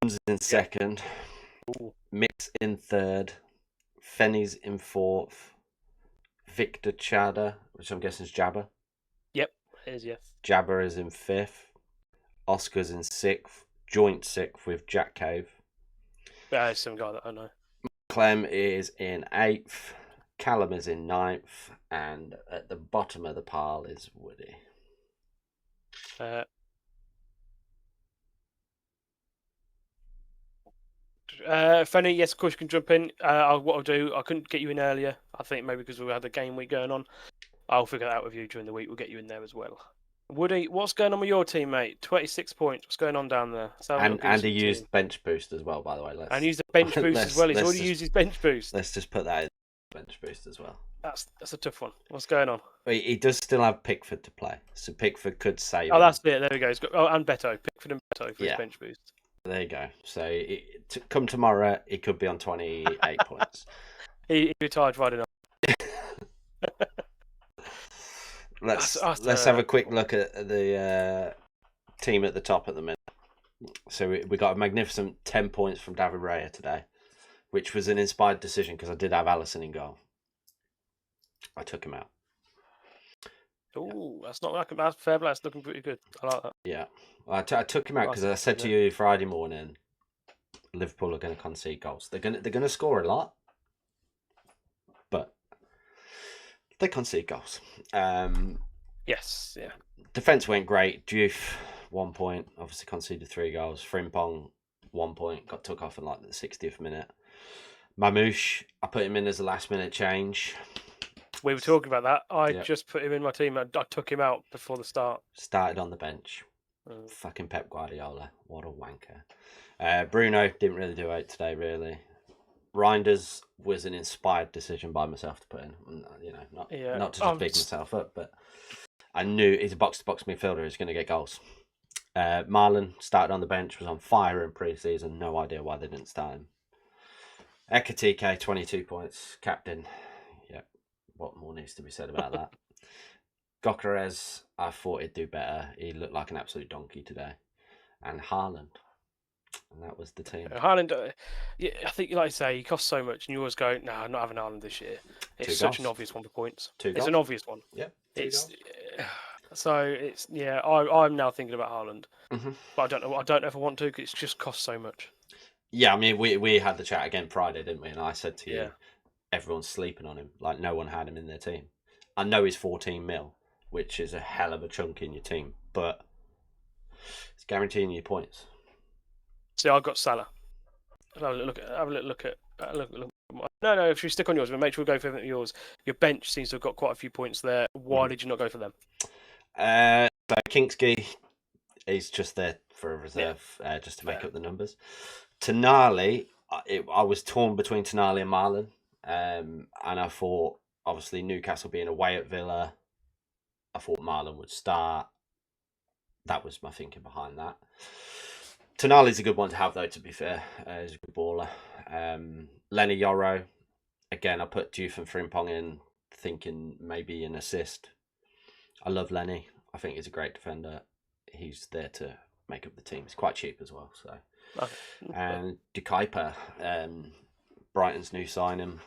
Mum's in second. Ooh. Mick's in third. Fenny's in fourth. Victor Chada, which I'm guessing is Jabba. Yep, it is, yes. Jabba is in fifth. Oscar's in sixth. Joint sixth with Jack Cave. Some guy that I know. Clem is in eighth. Callum is in ninth. And at the bottom of the pile is Woody. Fanny, yes, of course you can jump in. What I'll do, I couldn't get you in earlier. I think maybe because we had a game week going on. I'll figure that out with you during the week. We'll get you in there as well. Woody, what's going on with your team, mate? 26 points. What's going on down there? And he used bench boost as well, by the way. And he used a bench boost as well. He's already used his bench boost. Let's just put that in bench boost as well. That's a tough one. What's going on? He does still have Pickford to play, so Pickford could save. Oh, that's it. There we go. He's got, and Beto. Pickford and Beto for his bench boost. There you go. So come tomorrow, he could be on 28 points. He retired Friday night. Let's have a quick look at the team at the top at the minute. So we got a magnificent 10 points from David Raya today, which was an inspired decision because I did have Allison in goal. I took him out. Oh, that's fair play. That's looking pretty good. I like that. Yeah, I took him out because I said to you Friday morning, Liverpool are going to concede goals. They're going to score a lot, but they concede goals. Yes, yeah. Defense went great. Diouf 1 point, obviously conceded 3 goals. Frimpong 1 point, got took off in like the 60th minute. Mamouche, I put him in as a last minute change. We were talking about that. I just put him in my team. I took him out before the start. Started on the bench. Fucking Pep Guardiola. What a wanker. Bruno didn't really do it today, really. Reinders was an inspired decision by myself to put in. You know, not to just big myself up, but I knew he's a box-to-box midfielder who's going to get goals. Marlon started on the bench, was on fire in pre-season. No idea why they didn't start him. Ekatike, 22 points. Captain. What more needs to be said about that? Gokeres, I thought he'd do better. He looked like an absolute donkey today. And Haaland. And that was the team. Haaland, I think, like I say, he costs so much, and you always go, no, I'm not having Haaland this year. It's such an obvious one for points. It's an obvious one. Yeah. I'm now thinking about Haaland. Mm-hmm. But I don't know if I want to, because it just costs so much. Yeah, I mean, we had the chat again Friday, didn't we? And I said to you, everyone's sleeping on him. Like, no one had him in their team. I know he's 14 mil, which is a hell of a chunk in your team, but it's guaranteeing you points. See, I've got Salah. Have a little look at. No, if you stick on yours, but make sure we go for yours. Your bench seems to have got quite a few points there. Why did you not go for them? So Kingsky, he's just there for a reserve, just to make up the numbers. Tonali, I was torn between Tonali and Marlon. And I thought, obviously, Newcastle being away at Villa, I thought Marlon would start. That was my thinking behind that. Tonali's a good one to have, though, to be fair. He's a good baller. Lenny Yoro, again, I put Diouf and Frimpong in, thinking maybe an assist. I love Lenny. I think he's a great defender. He's there to make up the team. He's quite cheap as well. So, and De Kuyper, Brighton's new signing,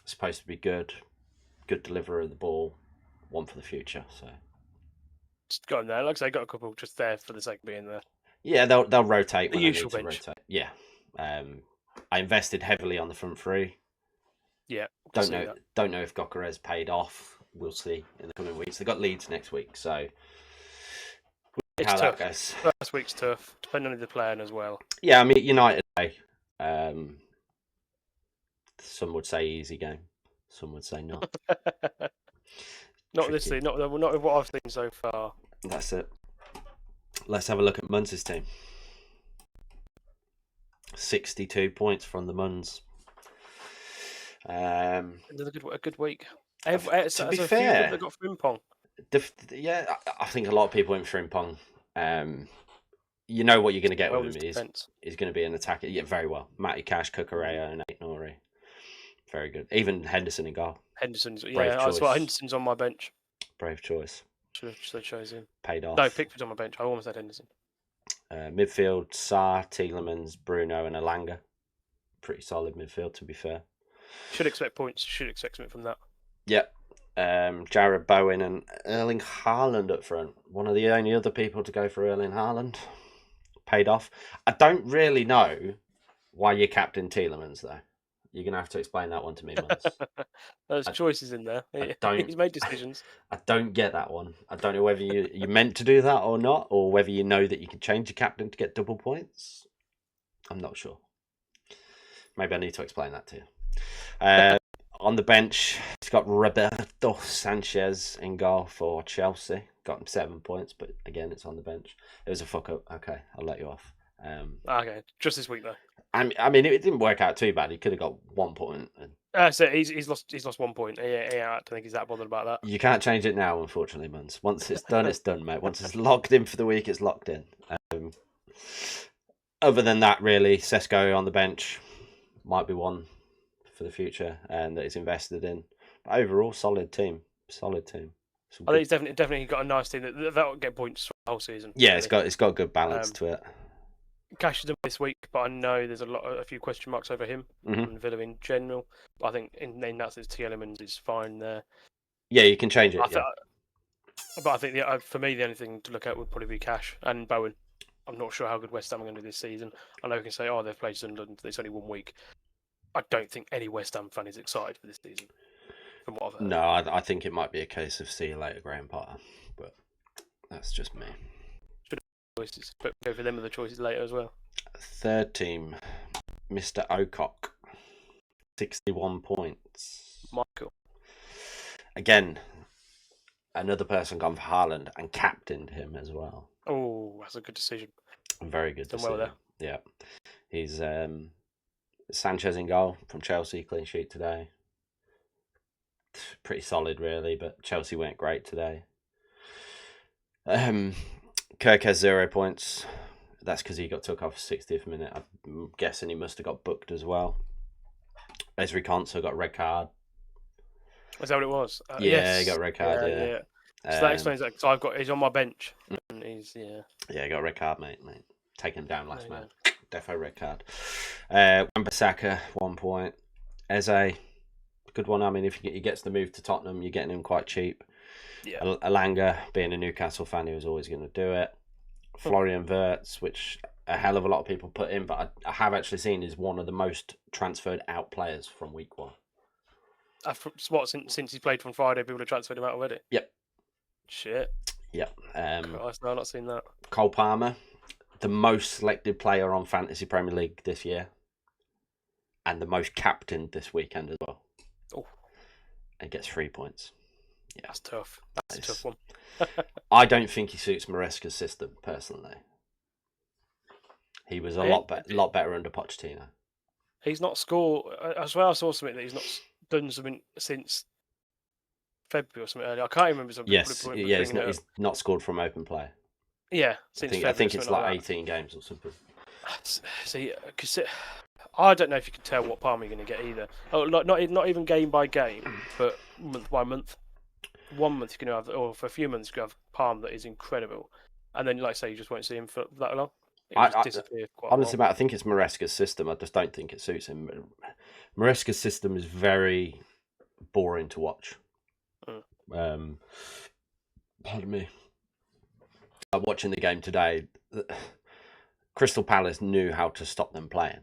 supposed to be good deliverer of the ball, one for the future. So Just got him there. Like I say, got a couple just there for the sake of being there. Yeah, they'll rotate when The they need usual to bench. rotate. Yeah. I invested heavily on the front three. Yeah, Don't know if Gokares paid off. We'll see in the coming weeks. They've got Leeds next week, so it's how tough. that goes. First week's tough, depending on who they're playing as well. Yeah, I mean United. Some would say easy game. Some would say not. Not this season. Not with what I've seen so far. That's it. Let's have a look at Muns' team. 62 points from the Muns. Another good week. To be fair, they got Frimpong. Yeah, I think a lot of people in Frimpong. You know what you're going to get with him is going to be an attacker. Yeah, very well. Matty Cash, Cucurella, and Aït-Nouri. Very good. Even Henderson in goal. Henderson's that's why Henderson's on my bench. Brave choice. Should have chosen him. Paid off. No, Pickford's on my bench. I almost had Henderson. Midfield: Sarr, Tielemans, Bruno, and Alanga. Pretty solid midfield, to be fair. Should expect points. Should expect something from that. Yep. Jared Bowen and Erling Haaland up front. One of the only other people to go for Erling Haaland. Paid off. I don't really know why you captain Tielemans, though. You're going to have to explain that one to me, Muns. There's choices in there. He's made decisions. I don't get that one. I don't know whether you meant to do that or not, or whether you know that you can change your captain to get double points. I'm not sure. Maybe I need to explain that to you. On the bench, he's got Roberto Sanchez in goal for Chelsea. Got him 7 points, but again, it's on the bench. It was a fuck up. Okay, I'll let you off. Okay, just this week though. I mean, it didn't work out too bad. He could have got 1 point. So he's lost 1 point. Yeah, I don't think he's that bothered about that. You can't change it now, unfortunately, Muns. Once it's done, it's done, mate. Once it's logged in for the week, it's locked in. Other than that, really, Sesko on the bench might be one for the future and that he's invested in. But overall, solid team. Solid team. I think he's definitely got a nice team that'll get points for the whole season. Yeah, really. It's got a good balance to it. Cash is done this week, but I know there's a few question marks over him and Villa in general. But I think in that sense, Tielemans is fine there. Yeah, you can change it. But I think for me, the only thing to look at would probably be Cash and Bowen. I'm not sure how good West Ham are going to do this season. I know we can say, they've played Sunderland, it's only 1 week. I don't think any West Ham fan is excited for this season, from what I've heard. No, I think it might be a case of see you later, Graham Potter. But that's just me. Choices, but go for them with the choices later as well. Third team, Mr. Ocock, 61 points. Michael. Again, another person gone for Haaland and captained him as well. Oh, that's a good decision. Very good decision. Well there. Yeah. He's Sanchez in goal from Chelsea, clean sheet today. Pretty solid, really, but Chelsea weren't great today. Kirk has 0 points. That's because he got took off 60th minute. I'm guessing he must have got booked as well. Ezri Konsa got a red card. Is that what it was? Yes. He got a red card, yeah. So that explains that, because he's on my bench. And he's, Yeah, he got a red card, mate. Taking him down last man. Defo red card. Wan-Bissaka, 1 point. Eze, good one. I mean, if he gets the move to Tottenham, you're getting him quite cheap. Yeah. Alanga, being a Newcastle fan, he was always going to do it. Florian Wirtz, which a hell of a lot of people put in, but I have actually seen is one of the most transferred out players from week 1. Since he played from Friday, people have transferred him out already? Yep. Shit. Yep. Christ, no, I've not seen that. Cole Palmer, the most selected player on Fantasy Premier League this year, and the most captained this weekend as well. Oh. And gets 3 points. Yeah, that's tough. That's a tough one. I don't think he suits Maresca's system personally. He was a lot better under Pochettino. He's not scored. I swear I saw something that he's not done something since February or something earlier. I can't remember something. Yes, he's not scored from open play. Yeah, since I think it's like 18 games or something. See, because I don't know if you can tell what Palmer you're going to get either. Oh, not even game by game, but month by month. 1 month you can have, or for a few months you can have Palm that is incredible, and then like I say, you just won't see him for that long. Honestly, I think it's Maresca's system. I just don't think it suits him. Maresca's system is very boring to watch. Pardon me. watching the game today, Crystal Palace knew how to stop them playing.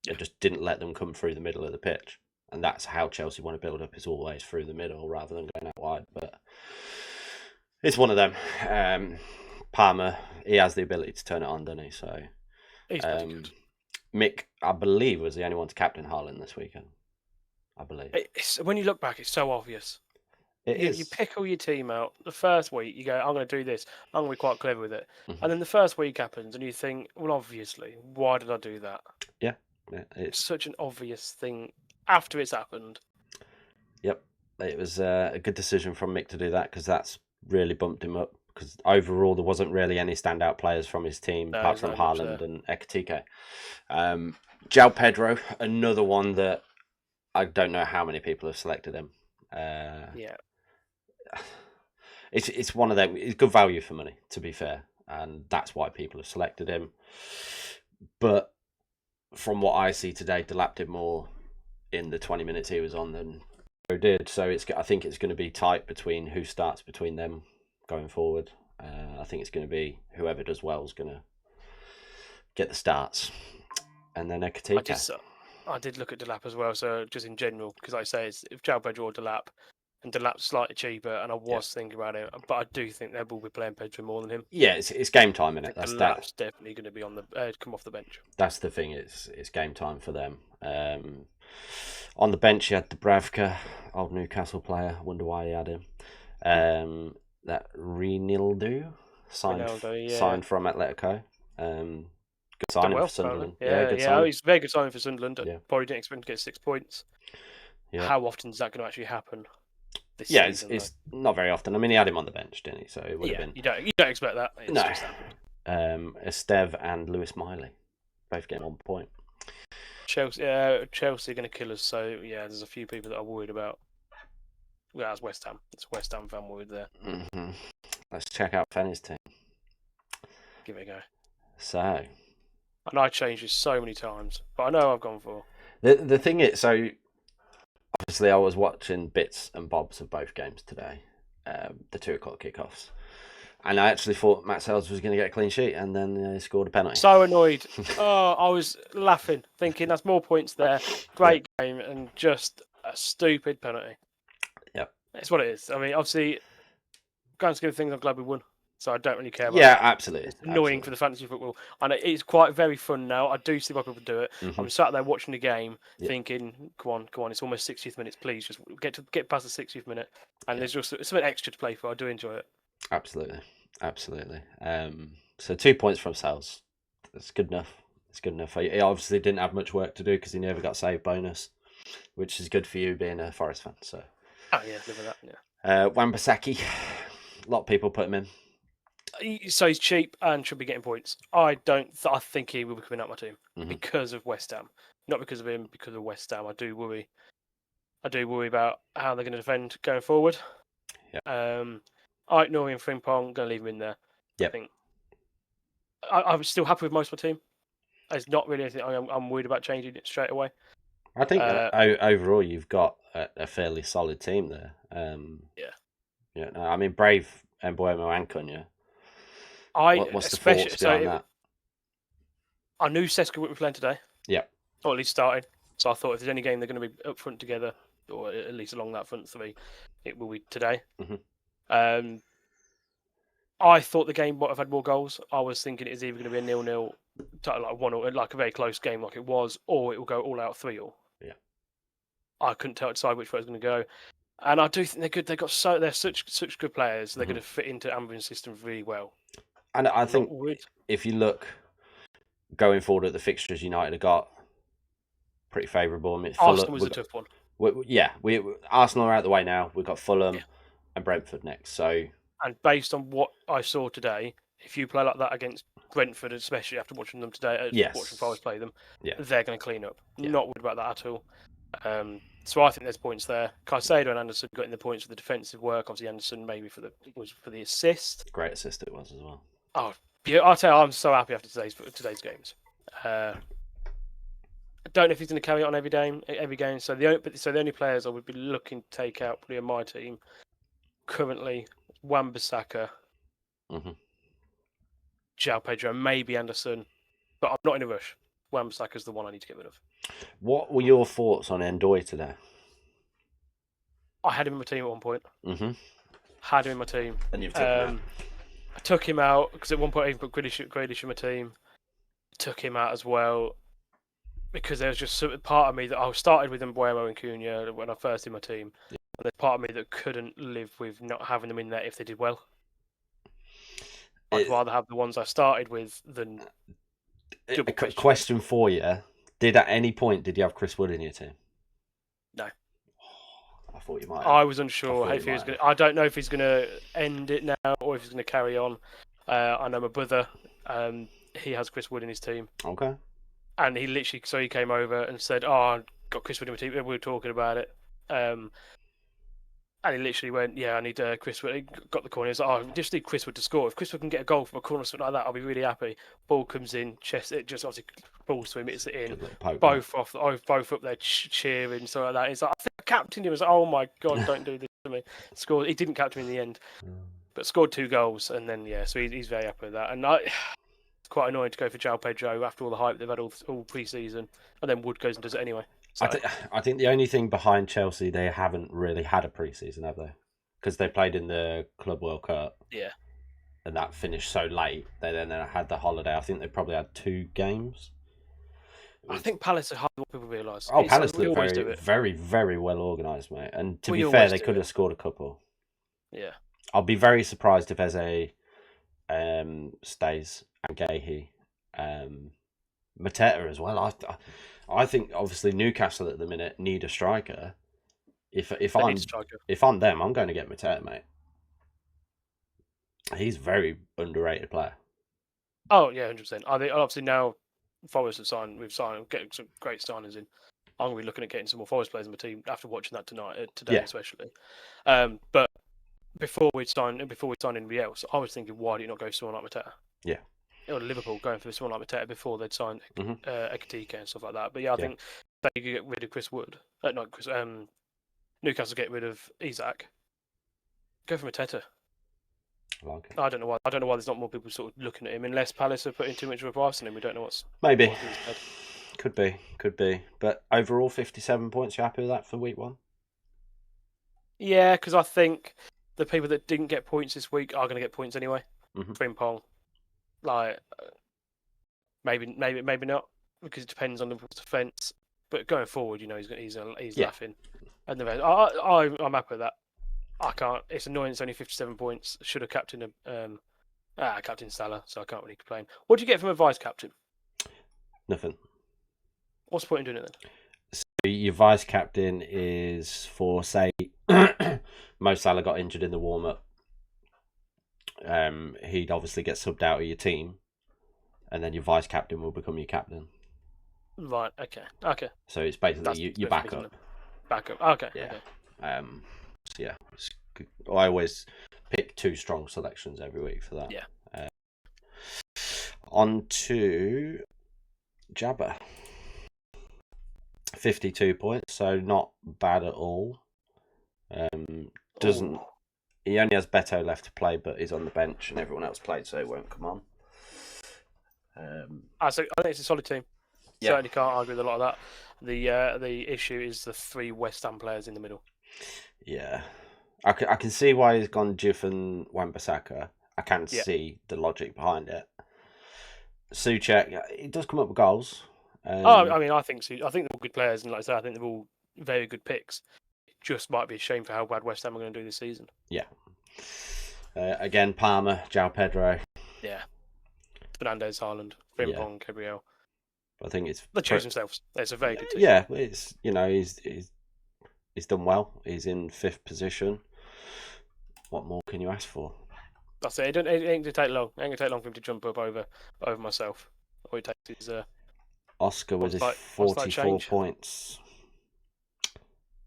They just didn't let them come through the middle of the pitch. And that's how Chelsea want to build up, is always through the middle rather than going out wide. But it's one of them. Palmer, he has the ability to turn it on, doesn't he? So he's pretty good. Mick, I believe, was the only one to captain Haaland this weekend. I believe. When you look back, it's so obvious. You pick all your team out. The first week, you go, I'm going to do this. I'm going to be quite clever with it. Mm-hmm. And then the first week happens, and you think, well, obviously, why did I do that? Yeah. It's such an obvious thing after it's happened. Yep. It was a good decision from Mick to do that, because that's really bumped him up. Because overall, there wasn't really any standout players from his team, apart from Haaland and Ekitike. João Pedro, another one that I don't know how many people have selected him. It's one of them. It's good value for money, to be fair, and that's why people have selected him. But from what I see today, Delap did more in the 20 minutes he was on than Pedro did. So I think it's going to be tight between who starts between them going forward. I think it's going to be whoever does well is going to get the starts, and then Ekitike. I did look at Delap as well. So just in general, because I say it's if João Pedro or Delap. And Delap's slightly cheaper, and I was thinking about it, but I do think they will be playing Pedro more than him. Yeah, it's game time, isn't it? Delap's definitely going to be on the come off the bench. That's the thing. It's game time for them. On the bench, you had Dubravka, old Newcastle player. I wonder why he had him. That Reinildo signed from Atletico. Good signing for Sunderland. Yeah, he's a very good signing for Sunderland. Probably didn't expect to get 6 points. Yeah. How often is that going to actually happen? It's not very often. I mean, he had him on the bench, didn't he? So it would have been. You don't expect that. It's just happened. Esteve and Lewis Miley, both getting 1 point. Chelsea are going to kill us. So there's a few people that are worried about. Well, that's West Ham. It's a West Ham fan worried there. Mm-hmm. Let's check out Fenny's team. Give it a go. So. And I changed it so many times, but I know I've gone for. The thing is, so. Obviously, I was watching bits and bobs of both games today, the 2 o'clock kickoffs, and I actually thought Matt Sells was going to get a clean sheet, and then he scored a penalty. So annoyed. I was laughing, thinking that's more points there. Great game, and just a stupid penalty. Yep. It's what it is. I mean, obviously, grand scheme of things, I'm glad we won. So I don't really care about it. Absolutely. It's annoying for the fantasy football. And it's quite very fun now. I do see why people do it. Mm-hmm. I'm sat there watching the game thinking, come on, it's almost 60th minutes, please just get past the 60th minute. And there's just something extra to play for. I do enjoy it. Absolutely. So 2 points from Sales. That's good enough. He obviously didn't have much work to do because he never got save bonus, which is good for you being a Forest fan. So. Oh yeah, live with that. Yeah. Wan-Bissaka, a lot of people put him in. So he's cheap and should be getting points. I think he will be coming out my team because of West Ham, not because of him. Because of West Ham, I do worry about how they're going to defend going forward. Yeah. Aït-Nouri and Frimpong, going to leave him in there. Yeah. I think I'm still happy with most of my team. It's not really anything I'm worried about changing it straight away. I think overall you've got a fairly solid team there. Yeah. I mean, Brave, Mbuemo and Cunha. What's the thoughts behind that? I knew Seska would be playing today. Yeah. Or at least starting. So I thought if there's any game they're going to be up front together, or at least along that front three, it will be today. Mm-hmm. I thought the game might have had more goals. I was thinking it was either going to be a 0-0, like 1-0, like a very close game like it was, or it will go all out 3-3. Yeah. I couldn't decide which way it was going to go. And I do think they're good. They're such good players. They're going to fit into Ambrin's system really well. And I think if you look going forward at the fixtures United have got, pretty favourable. I mean, Arsenal was a tough one. Arsenal are out the way now. We've got Fulham and Brentford next. So, and based on what I saw today, if you play like that against Brentford, especially after watching them today, watching Forest play them, they're going to clean up. Not worried about that at all. So I think there's points there. Caicedo and Anderson got in the points for the defensive work. Obviously, Anderson maybe for the assist. Great assist it was as well. Oh, yeah, I'll tell you, I'm so happy after today's games. I don't know if he's going to carry it on every game. So the only players I would be looking to take out probably on my team currently, Wan-Bissaka, João Pedro, maybe Anderson, but I'm not in a rush. Wan-Bissaka's the one I need to get rid of. What were your thoughts on Endoy today? I had him in my team at one point. Mm-hmm. Had him in my team. And you've taken him out. I took him out because at one point I even put Grealish in my team. Took him out as well because there was just part of me that I started with Mbeumo and Cunha when I first did my team. Yeah. And there's part of me that couldn't live with not having them in there if they did well. I'd rather have the ones I started with than. A question for you: at any point did you have Chris Wood in your team? No. I thought you might. I was unsure if he was going. I don't know if he's going to end it now or if he's going to carry on. I know my brother. He has Chris Wood in his team. Okay. And he literally, so he came over and said, "Oh, I got Chris Wood in my team." We were talking about it. And he literally went, "Yeah, I need Chris Wood." He got the corner. He was like, "Oh, I just need Chris Wood to score. If Chris Wood can get a goal from a corner or something like that, I'll be really happy." Ball comes in, chest it just obviously balls to him, hits it in. Both up there cheering, so like that. He's like, "I think I captained him." I was like, "Oh my god, don't do this to me." Scored. He didn't captain him in the end, but scored 2 goals, and then so he's very happy with that. And it's quite annoying to go for João Pedro after all the hype they've had all pre-season, and then Wood goes and does it anyway. So. I think the only thing behind Chelsea, they haven't really had a pre-season, have they? Because they played in the Club World Cup. Yeah. And that finished so late. They then had the holiday. I think they probably had 2 games. I think Palace are harder than what people realise. Oh, Palace look very, very well organised, mate. And to be fair, they could have scored a couple. Yeah. I'll be very surprised if Eze stays and Gahey. Mateta as well. I think obviously Newcastle at the minute need a striker. If I'm them, I'm going to get Mateta, mate. He's a very underrated player. Oh yeah, 100%. I think obviously now Forest have signed. We've signed, getting some great signings in. I'm going to be looking at getting some more Forest players in my team after watching that today especially. But before we signed anybody else, I was thinking, why do you not go for someone like Mateta? Yeah. Or Liverpool going for someone like Mateta before they'd signed Ekitike and stuff like that. But I think they could get rid of Chris Wood. Newcastle get rid of Isak. Go for Mateta. I don't know why. There's not more people sort of looking at him, unless Palace are putting too much of a price on him. We don't know what's maybe. Could be. But overall, 57 points. You happy with that for week 1? Yeah, because I think the people that didn't get points this week are going to get points anyway. Frimpong, like maybe not, because it depends on the defence. But going forward, he's laughing. And the rest, I'm happy with that. I can't. It's annoying. It's only 57 points. Should have captained Captain Salah, so I can't really complain. What do you get from a vice captain? Nothing. What's the point in doing it then? So your vice captain is for, say, Mo Salah got injured in the warm up. He'd obviously get subbed out of your team, and then your vice captain will become your captain. Right. Okay. So it's basically your backup. Backup. Okay. Yeah. Okay. So yeah, I always pick 2 strong selections every week for that. Yeah. On to Jabba. 52 points, so not bad at all. He only has Beto left to play, but he's on the bench and everyone else played, so he won't come on. I think it's a solid team. Yeah. Certainly can't argue with a lot of that. The issue is the 3 West Ham players in the middle. Yeah. I can see why he's gone Jif and Wan-Bissaka. I can see the logic behind it. Souček, he does come up with goals. I think so. I think they're all good players, and like I said, I think they're all very good picks. It just might be a shame for how bad West Ham are going to do this season. Yeah. Again, Palmer, João Pedro. Yeah. Fernandes, Haaland, Frimpong, Gabriel. I think they choose themselves. It's a very good team. Yeah, it's he's done well. He's in 5th position. What more can you ask for? That's it. It ain't going to take long. It ain't going to take long for him to jump up over myself. All it takes is Oscar with his 44 points.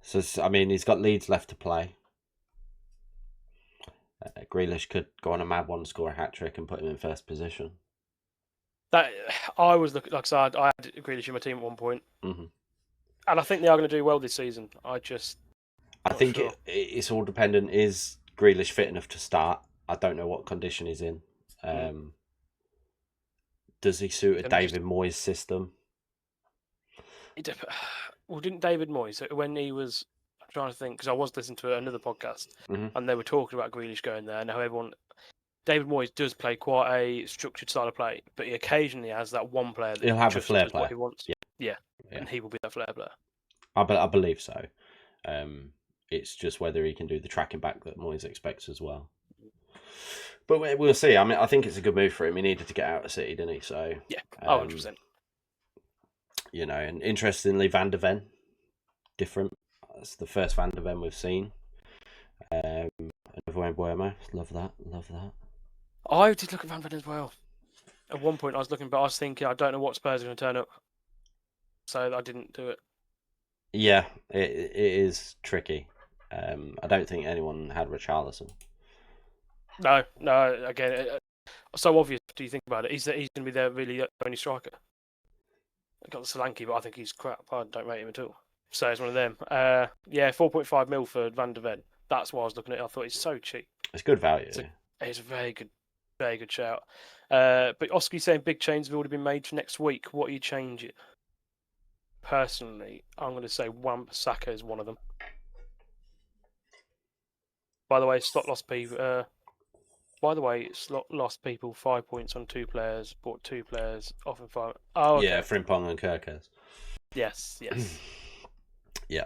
So he's got Leeds left to play. Grealish could go on a mad one, score a hat trick, and put him in 1st position. That I was looking, like I said, I had Grealish in my team at one point, and I think they are going to do well this season. I think sure. It's all dependent. Is Grealish fit enough to start? I don't know what condition he's in. Does he suit a David Moyes system? Well, didn't David Moyes, when he was, I'm trying to think, because I was listening to another podcast, and they were talking about Grealish going there, and how David Moyes does play quite a structured style of play, but he occasionally has that one player that he'll have just a flair does player. What he wants. Yeah, and he will be that flair player. I believe so. It's just whether he can do the tracking back that Moyes expects as well. But we'll see. I mean, I think it's a good move for him. He needed to get out of City, didn't he? So yeah, 100%. You know, and interestingly, Van der Ven, different. That's the first Van der Ven we've seen. Another Bueno. Love that. I did look at Van der Ven as well. At one point, I was looking, but I was thinking, I don't know what Spurs are going to turn up, so I didn't do it. Yeah, it is tricky. I don't think anyone had Richarlison. No. Again, so obvious. Do you think about it? He's going to be their really only striker. I got the Solanke, but I think he's crap. I don't rate him at all. So it's one of them. 4.5 mil for Van der Ven. That's why I was looking at it. I thought he's so cheap. It's good value. It's a very good shout. But Oski's saying big changes have already been made for next week. What are you changing? Personally, I'm going to say Wan-Bissaka is one of them. By the way, Slot lost people. Slot lost people 5 points on 2 players. Bought 2 players off and 5. Oh, okay. Yeah, Frimpong and Kirkers. Yes. Yeah,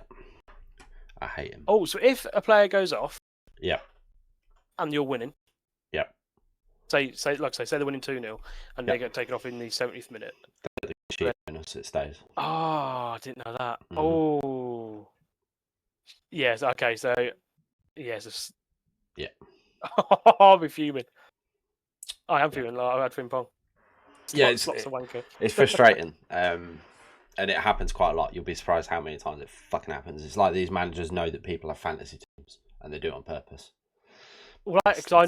I hate him. Oh, so if a player goes off, yeah, and you're winning, yeah. Say they're winning 2-0, and they get taken off in the 70th minute. It stays. Oh, I didn't know that. Mm-hmm. Oh, yes. Okay, so yes, yeah. I'll be fuming. I am fuming. Like, I had Frimpong. It's lots of wanker. It's frustrating. And it happens quite a lot. You'll be surprised how many times it fucking happens. It's like these managers know that people have fantasy teams, and they do it on purpose. Well, because I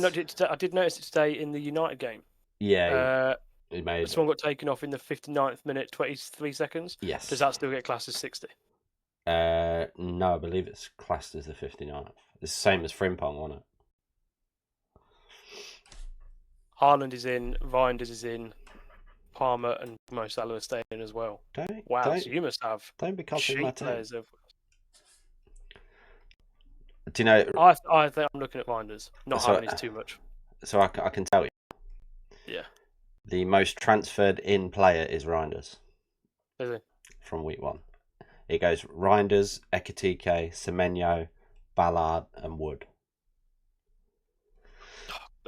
did notice it today in the United game. Yeah. Someone got taken off in the 59th minute, 23 seconds. Yes. Does that still get classed as 60? No, I believe it's classed as the 59th. It's the same as Frimpong, wasn't it? Haaland is in, Reinders is in, Palmer and Mo Salah are staying in as well. So you must have don't be copying my team. Players. Do you know? I think I'm looking at Reinders. Not having is too much. So I can tell you. Yeah. The most transferred in player is Reinders. Is it? From week 1. It goes Reinders, Ekitike, Semenyo, Ballard, and Wood.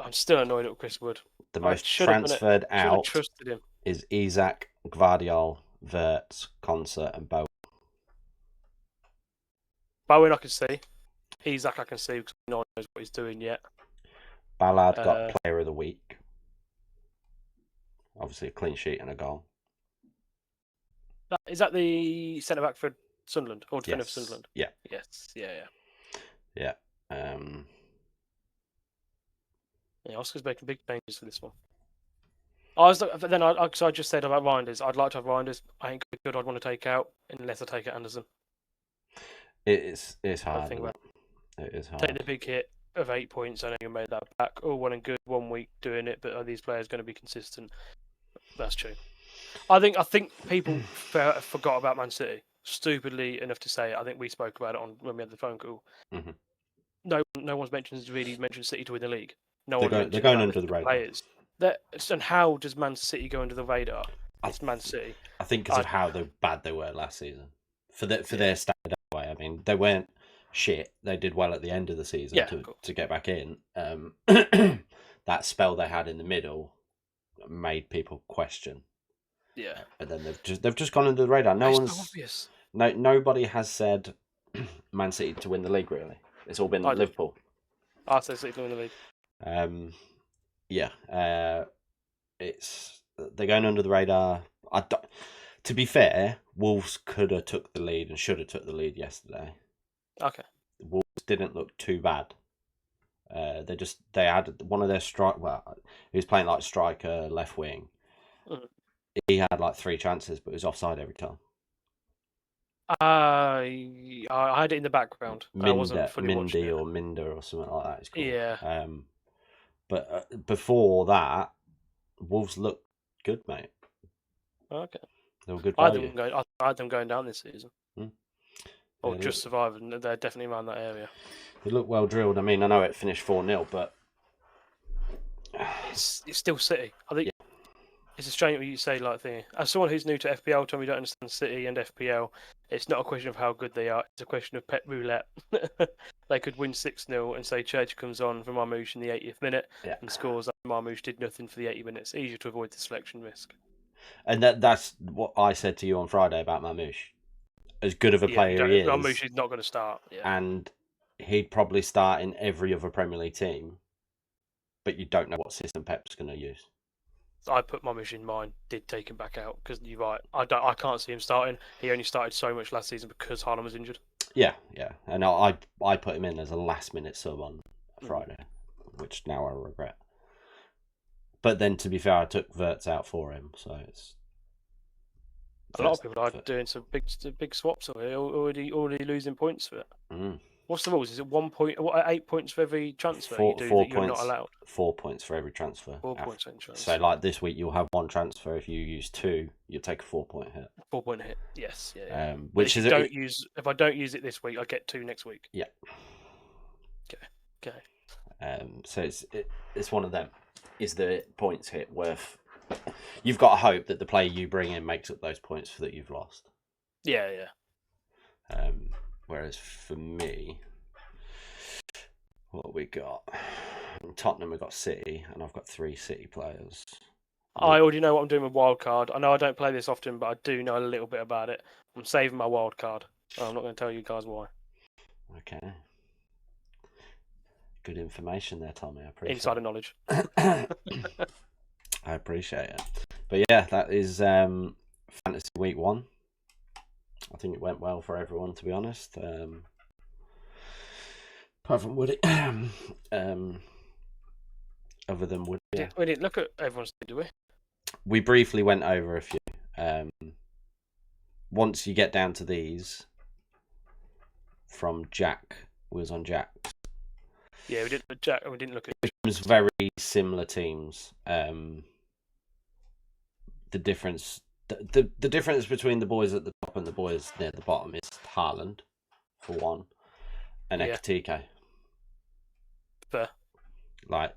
I'm still annoyed at Chris Wood. The most transferred out trusted him. Is Isak, Gvardiol, Wirtz, Concert, and Bowen. Bowen I can see. Isak I can see because no one knows what he's doing yet. Ballard got Player of the Week. Obviously a clean sheet and a goal. Is that the centre back for Sunderland or defender for Sunderland? Yeah. Yes. Yeah. Yeah. Oscar's making big changes for this one. I just said about Reinders. I'd like to have Reinders. I ain't good. I'd want to take out unless I take out Anderson. It's hard. It is hard. Take the big hit of 8 points. I know you made that back. All well and good 1 week doing it, but are these players going to be consistent? That's true. I think people forgot about Man City. Stupidly enough to say it. I think we spoke about it when we had the phone call. Mm-hmm. No one's mentioned City to win the league. They're going under the radar. Players. And how does Man City go under the radar? It's Man City. I think because of how bad they were last season. For their standard anyway. I mean, they weren't shit. They did well at the end of the season to get back in. That spell they had in the middle made people question. Yeah. And then they've just gone under the radar. Obvious. Nobody has said Man City to win the league really. It's all been Liverpool. I said City to win the league. They're going under the radar. To be fair, Wolves could have took the lead and should have took the lead yesterday. Okay. Wolves didn't look too bad. They had one of their strike. Well, he was playing like striker, left wing. Mm. He had like 3 chances, but it was offside every time. I had it in the background. I wasn't fully watching it. Minder or something like that. It's called. Yeah. But before that, Wolves looked good, mate. Okay. They were good I value. had them going down this season. Or Yeah, just surviving. They're definitely around that area. They look well drilled. I mean, I know it finished 4-0, but it's still City. I think yeah. it's a strange what you say like thing. As someone who's new to FPL, Tom, you don't understand City and FPL. It's not a question of how good they are. It's a question of pet roulette. They could win 6-0 and say Church comes on for Marmoush in the 80th minute and scores. Marmoush did nothing for the 80 minutes. Easier to avoid the selection risk. And that's what I said to you on Friday about Marmoush. As good of a player he is, Marmoush is not going to start. Yeah. And he'd probably start in every other Premier League team, but you don't know what system Pep's going to use. I put Marmoush in mine. Did take him back out because you're right. I can't see him starting. He only started so much last season because Haaland was injured. Yeah, and I put him in as a last-minute sub on Friday, which now I regret. But then, to be fair, I took Wirtz out for him, so it's a lot of people are doing some big swaps over here, already losing points for it. What's the rules? Is it 1 point? What, 8 points for every transfer you do that you're not allowed? 4 points for every transfer. 4 points for every transfer. So, like this week, you'll have one transfer. If you use 2, you'll take a 4-point hit. 4-point hit, yes. Yeah. Which if I don't use it this week, I get 2 next week. Yeah. Okay. So it's one of them. Is the points hit worth? You've got to hope that the player you bring in makes up those points that you've lost. Yeah. Whereas for me, what we got? In Tottenham, we've got City, and I've got 3 City players. I already know what I'm doing with wildcard. I know I don't play this often, but I do know a little bit about it. I'm saving my wildcard. I'm not going to tell you guys why. Okay. Good information there, Tommy. I appreciate Insider knowledge. I appreciate it. But yeah, that is Fantasy Week 1. I think it went well for everyone, to be honest. Apart from Woody. Other than Woody. Yeah. We didn't look at everyone's, did we? We briefly went over a few. Once you get down to these, from Jack, was on Jack. Yeah, we didn't look at Jack. We didn't look at. It was very similar teams. The difference, the difference between the boys at the top and the boys near the bottom is Haaland, for one, and Ekitike. Fair. Like,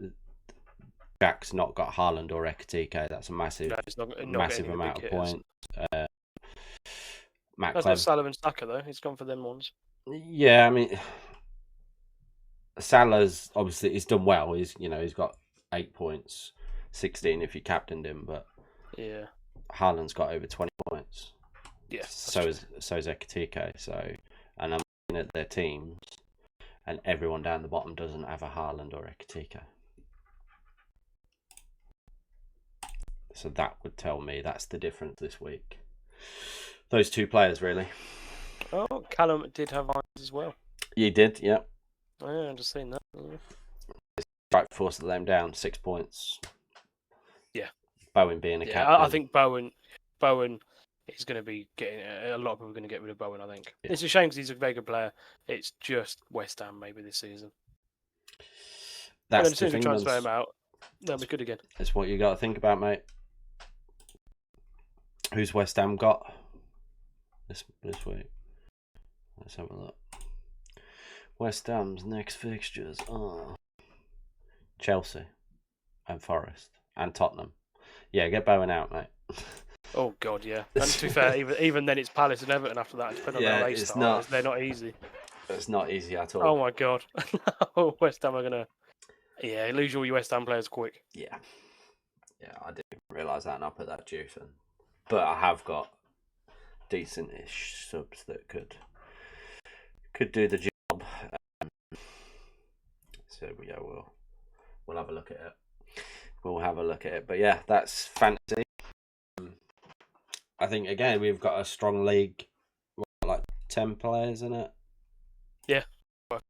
Jack's not got Haaland or Ekitike. That's a massive, massive amount of points. Matt That's not Salah and Saka though. He's gone for them ones. Yeah, I mean, Salah's obviously he's done well. He's got 8 points, 16 if you captained him, but yeah, Haaland's got over 20 points. Yeah, so is Ekitike. So, and I'm looking at their teams, and everyone down the bottom doesn't have a Haaland or Ekitike. So that would tell me that's the difference this week. Those 2 players, really. Oh, Callum did have eyes as well. You did, yeah. Yeah, I'm just saying that. Yeah. Right, force them down 6 points. Yeah. Bowen being a captain. I think Bowen is going to be getting a lot of people are going to get rid of Bowen. I think it's a shame because he's a very good player. It's just West Ham maybe this season. That's as soon as we transfer him out, they'll be good again. That's what you got to think about, mate. Who's West Ham got this week? Let's have a look. West Ham's next fixtures are Chelsea and Forest and Tottenham. Yeah, get Bowen out, mate. Oh God, yeah. And to be fair, even then it's Palace and Everton after that. Depending on how they start, they're not easy. It's not easy at all. Oh my God, West Ham are gonna lose all your West Ham players quick. Yeah, I didn't realise that, and I put that juice in. But I have got decent-ish subs that could do the job. So yeah, we'll have a look at it. We'll have a look at it. But yeah, that's fantasy. I think again we've got a strong league. Like 10 players in it. Yeah. 1,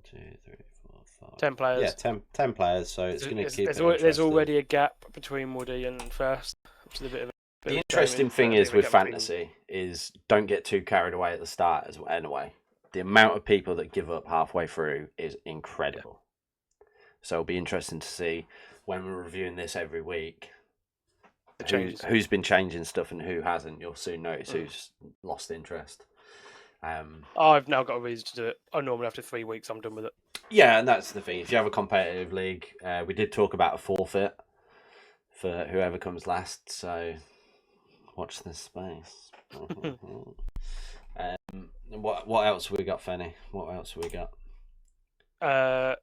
2, 3, 4, 5. 10 players. Yeah, 10 players. So it's going to keep. There's already a gap between Woody and first, which is a bit of. The interesting thing is with fantasy is don't get too carried away at the start anyway. The amount of people that give up halfway through is incredible. So it'll be interesting to see when we're reviewing this every week who's been changing stuff and who hasn't. You'll soon notice who's lost interest. I've now got a reason to do it. I normally after 3 weeks I'm done with it. Yeah, and that's the thing. If you have a competitive league, we did talk about a forfeit for whoever comes last. So watch this space. What else have we got, Fenny? What else have we got? I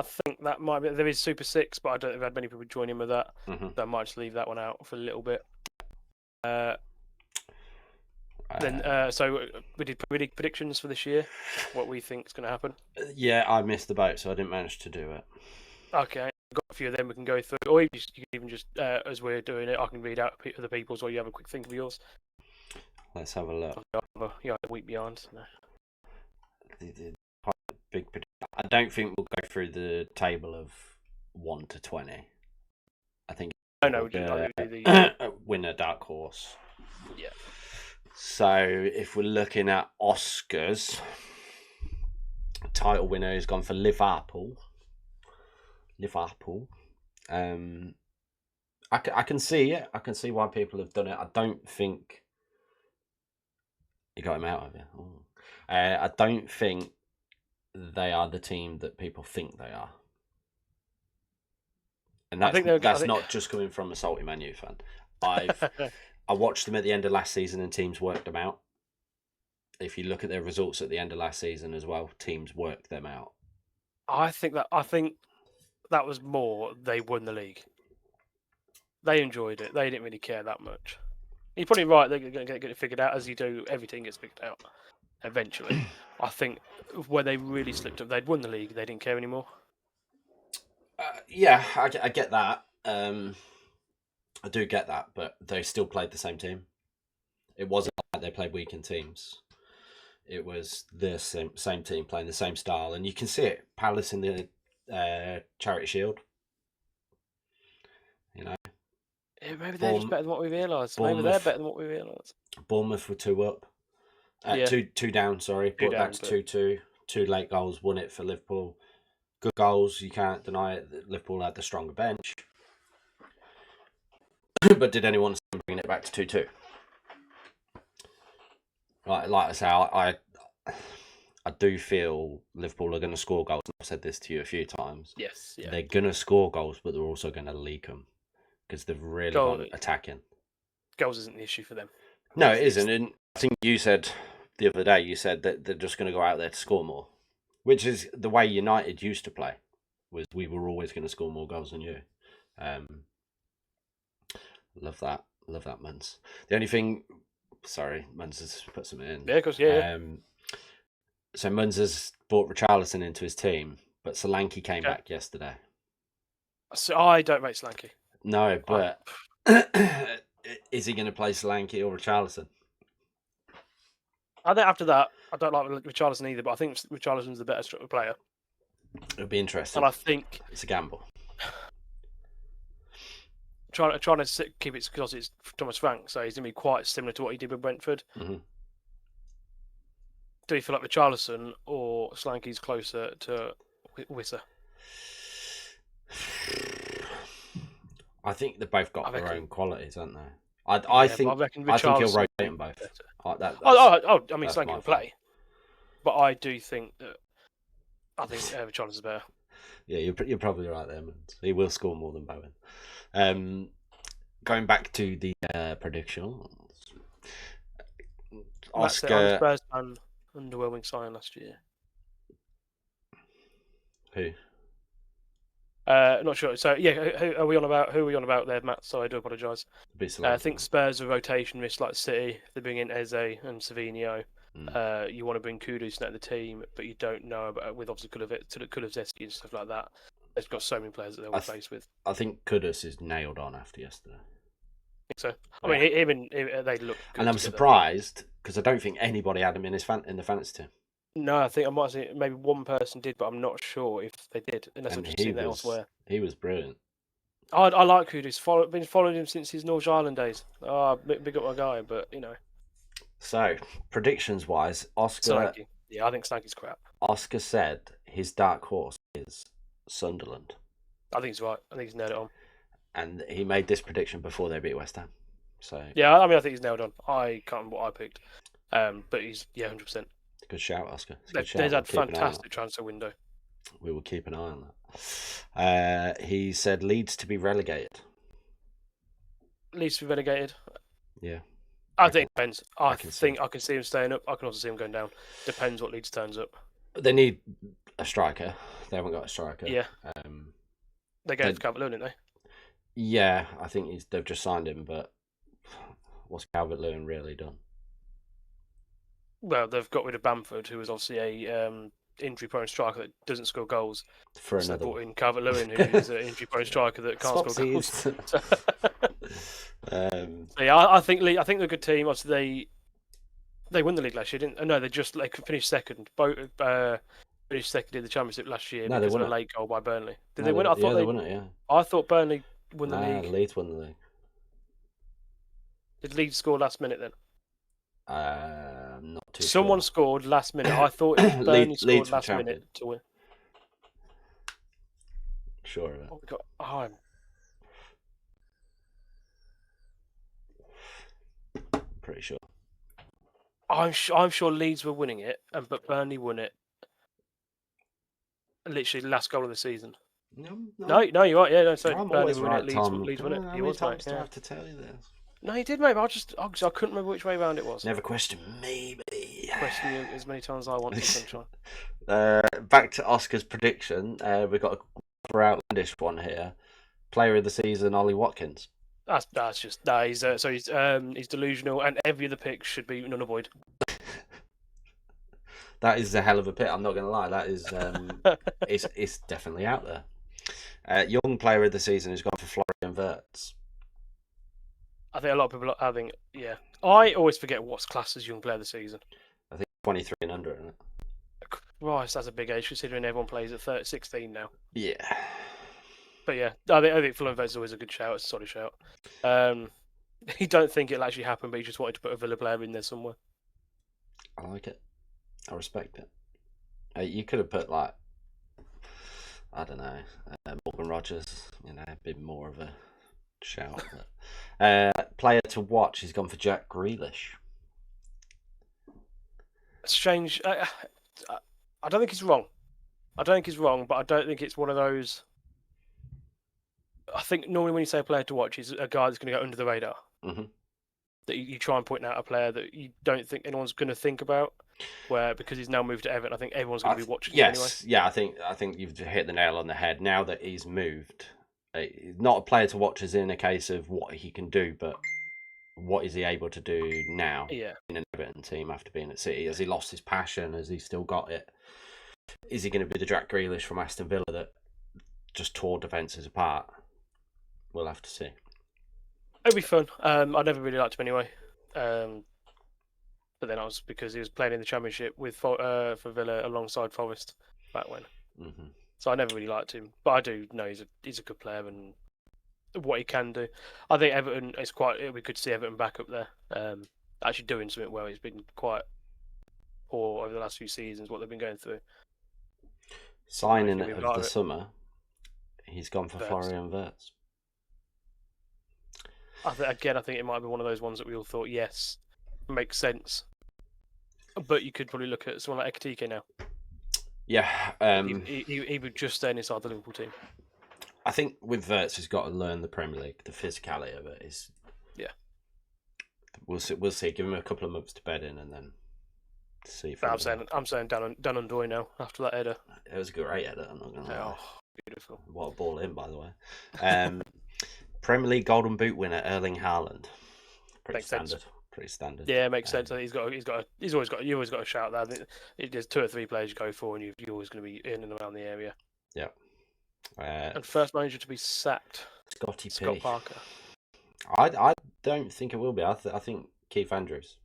think that might be. There is Super Six, but I don't think I've had many people join in with that. So I might just leave that one out for a little bit. So we did predictions for this year. What we think is going to happen. Yeah, I missed the boat, so I didn't manage to do it. Okay, I've got a few of them we can go through, or you can even just as we're doing it, I can read out other people's, or you have a quick think of yours. Let's have a look. You're a week behind. No. Big. I don't think we'll go through the table of 1 to 20. I think. No, we'll do the winner dark horse. Yeah. So if we're looking at Oscars, title winner has gone for Liverpool. I can see it. I can see why people have done it. I don't think you got him out of it. I don't think they are the team that people think they are, and that's not just coming from a salty Man U fan. I watched them at the end of last season, and teams worked them out. If you look at their results at the end of last season as well, teams worked them out. I think that was more they won the league. They enjoyed it. They didn't really care that much. You're probably right. They're going to get it figured out as you do. Everything gets figured out eventually. I think where they really slipped up, they'd won the league. They didn't care anymore. Yeah, I get that. I do get that, but they still played the same team. It wasn't like they played weakened teams. It was the same team playing the same style, and you can see it. Palace in the Charity Shield. You know, maybe they're just better than what we realised. Maybe they're better than what we realised. Bournemouth were 2 up, two down. Sorry, brought back to 2-2. 2 late goals won it for Liverpool. Good goals, you can't deny it. Liverpool had the stronger bench, but did anyone see them bringing it back to 2-2? Like I say, I do feel Liverpool are going to score goals. I've said this to you a few times. Yes, yeah. They're going to score goals, but they're also going to leak them because they've really gone attacking. Goals isn't the issue for them. No, it isn't. And I think you said the other day, you said that they're just going to go out there to score more, which is the way United used to play. Was we were always going to score more goals than you. Love that, Muns. The only thing. Sorry, Muns has put something in. Yeah, of course, yeah. So Muns has brought Richarlison into his team, but Solanke came back yesterday. So I don't rate Solanke. No, but is he going to play Solanke or Richarlison? I think after that, I don't like Richarlison either, but I think Richarlison's the better structured player. It'll be interesting. And I think it's a gamble. Trying to keep it because it's Thomas Frank, so he's going to be quite similar to what he did with Brentford. Mm-hmm. Do you feel like Richarlison or Solanke's closer to Wissa? I think they've both got their own qualities, haven't they? I think he'll rotate them both. I mean, Solanke will play, but I do think that Richarlison's better. Yeah, you're probably right there, man. He will score more than Bowen. Going back to the predictions, Oscar Spurs fan underwhelming sign last year. Who? Not sure. So yeah, who are we on about? Who are we on about there, Matt? So I do apologise. I think Spurs are rotation risk like City. They bring in Eze and Savinho. You want to bring Kudus into the team, but you don't know about with obviously Kulusevski and stuff like that. They've got so many players that they'll replace with. I think Kudus is nailed on after yesterday. I think so. I mean, even they look. Good and I'm surprised because I don't think anybody had him in the fantasy team. No, I think I might say maybe one person did, but I'm not sure if they did, unless I've just seen that elsewhere. He was brilliant. I like Kudus. Been following him since his North Island days. Big up my guy, but you know. So predictions-wise, Oscar. Solanke. Yeah, I think Solanke's crap. Oscar said his dark horse is Sunderland. I think he's right. I think he's nailed it on. And he made this prediction before they beat West Ham. So yeah, I mean, I think he's nailed on. I can't remember what I picked, but he's 100%. Good shout, Oscar. They've had fantastic transfer window. We will keep an eye on that. He said Leeds to be relegated. Leeds to be relegated. Yeah. I think it depends. I think I can see him staying up. I can also see him going down. Depends what Leeds turns up. They need a striker. They haven't got a striker. Yeah. They gave Calvert-Lewin, didn't they? Yeah, I think they've just signed him, but what's Calvert-Lewin really done? Well, they've got rid of Bamford, who was obviously a injury-prone striker that doesn't score goals. So they brought in Calvert-Lewin, who is an injury-prone striker that can't score goals. I think they're a good team. Obviously, they won the league last year, didn't? No, they finished second. Finished second in the Championship last year because of a late goal by Burnley. Did they win it? They won it. Yeah. I thought Burnley won the league. Leeds won the league. Did Leeds score last minute then? Not too. Someone scored last minute. I thought it was Burnley scored last minute to win. Sure of it. Oh, God. Pretty sure. I'm sure Leeds were winning it, but Burnley won it. Literally last goal of the season. No, you're right. Yeah, no, so Burnley won it. Leeds won it. How many times do I have to tell you this? No, he did, mate. I couldn't remember which way round it was. Never question me, baby. Question you as many times as I want to, sunshine. Back to Oscar's prediction. We've got a rather outlandish one here. Player of the season, Ollie Watkins. That's just he's delusional, and every other pick should be null and void. That is a hell of a pick. I'm not going to lie. That is it's definitely out there. Young player of the season has gone for Florian Wirtz. I think a lot of people are having. Yeah, I always forget what's classed as young player of the season. I think 23 and under, isn't it? Christ, that's a big age considering everyone plays at 16 now. Yeah. But yeah, I think Florian Wirtz is always a good shout. It's a solid shout. You don't think it'll actually happen, but you just wanted to put a Villa player in there somewhere. I like it. I respect it. You could have put I don't know, Morgan Rogers. A bit more of a shout. But, player to watch. He's gone for Jack Grealish. Strange. I don't think he's wrong. But I don't think it's one of those. I think normally when you say a player to watch, he's a guy that's going to go under the radar. Mm-hmm. That you try and point out a player that you don't think anyone's going to think about. Where because he's now moved to Everton, I think everyone's going to be watching him anyway. Yeah, I think you've hit the nail on the head. Now that he's moved, not a player to watch as in a case of what he can do, but what is he able to do now in an Everton team after being at City? Has he lost his passion? Has he still got it? Is he going to be the Jack Grealish from Aston Villa that just tore defences apart? We'll have to see. It'll be fun. I never really liked him anyway. But then I was because he was playing in the Championship for Villa alongside Forest back when. Mm-hmm. So I never really liked him, but I do know he's a good player and what he can do. I think Everton is we could see Everton back up there, actually doing something well. He's been quite poor over the last few seasons. What they've been going through. Signing of the summer, he's gone for Florian Wirtz. I think it might be one of those ones that we all thought yes, makes sense. But you could probably look at someone like Ekitike now. Yeah. He would just stay inside the Liverpool team. I think with Wirtz, he's got to learn the Premier League. The physicality of it is... Yeah. We'll see. Give him a couple of months to bed in and then see. I'm saying done and doy now after that header. It was a great header, I'm not going to lie. Oh, beautiful. What a ball in, by the way. Premier League Golden Boot winner, Erling Haaland. Pretty standard. Yeah, it makes sense. You always got a shout there. There's 2 or 3 players you go for, and you're always going to be in and around the area. Yeah. And first manager to be sacked, Scott Parker. I don't think it will be. I think Keith Andrews.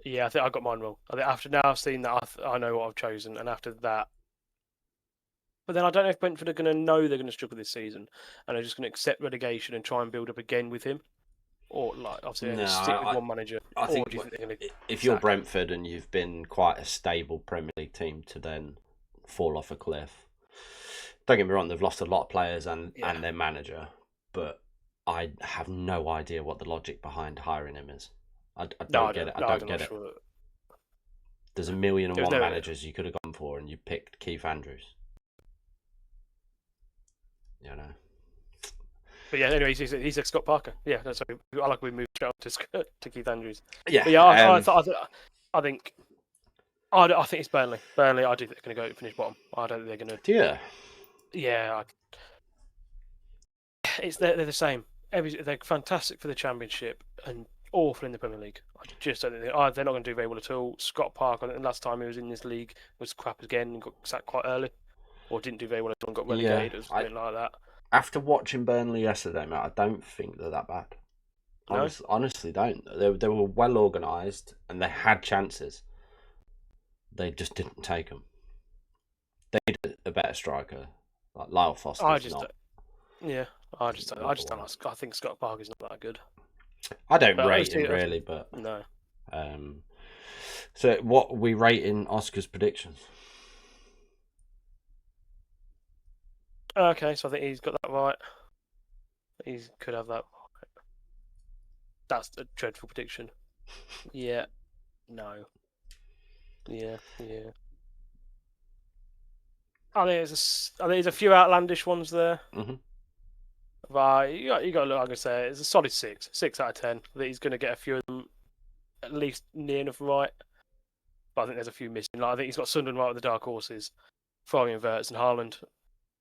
Yeah, I think I got mine wrong. I think after now I've seen that, I know what I've chosen, and after that. But then I don't know if Brentford are going to know they're going to struggle this season, and are just going to accept relegation and try and build up again with him. Or obviously stick with one manager. I think if you're Brentford and you've been quite a stable Premier League team to then fall off a cliff. Don't get me wrong; they've lost a lot of players and their manager, but I have no idea what the logic behind hiring him is. I don't get it. I don't get it. Sure. There's a million and one managers you could have gone for, and you picked Keith Andrews. You know. But yeah, anyway, he's like Scott Parker. Yeah, that's I like we moved out to Keith Andrews. Yeah, but yeah. I think it's Burnley. Burnley, I do think they're going to go finish bottom. I don't think they're going to. Yeah. Yeah. They're the same. They're fantastic for the Championship and awful in the Premier League. I just don't think they're not going to do very well at all. Scott Parker, I think the last time he was in this league was crap again and got sacked quite early, or didn't do very well at all and got relegated or something like that. After watching Burnley yesterday, mate, I don't think they're that bad. Honestly, don't. They were well organised and they had chances. They just didn't take them. They need a better striker, like Lyle Foster. I just don't. I think Scott Parker's not that good. I don't rate him really, but no. So, what are we rating Oscar's predictions? Okay, so I think he's got that right. He could have that right. That's a dreadful prediction. Yeah. No. Yeah. I think there's a few outlandish ones there. Mm-hmm. Right, you got to look. I'm gonna say it's a solid 6 out of 10. I think he's gonna get a few of them at least near enough right. But I think there's a few missing. Like I think he's got Sunderland right with the dark horses, Florian Wirtz and Haaland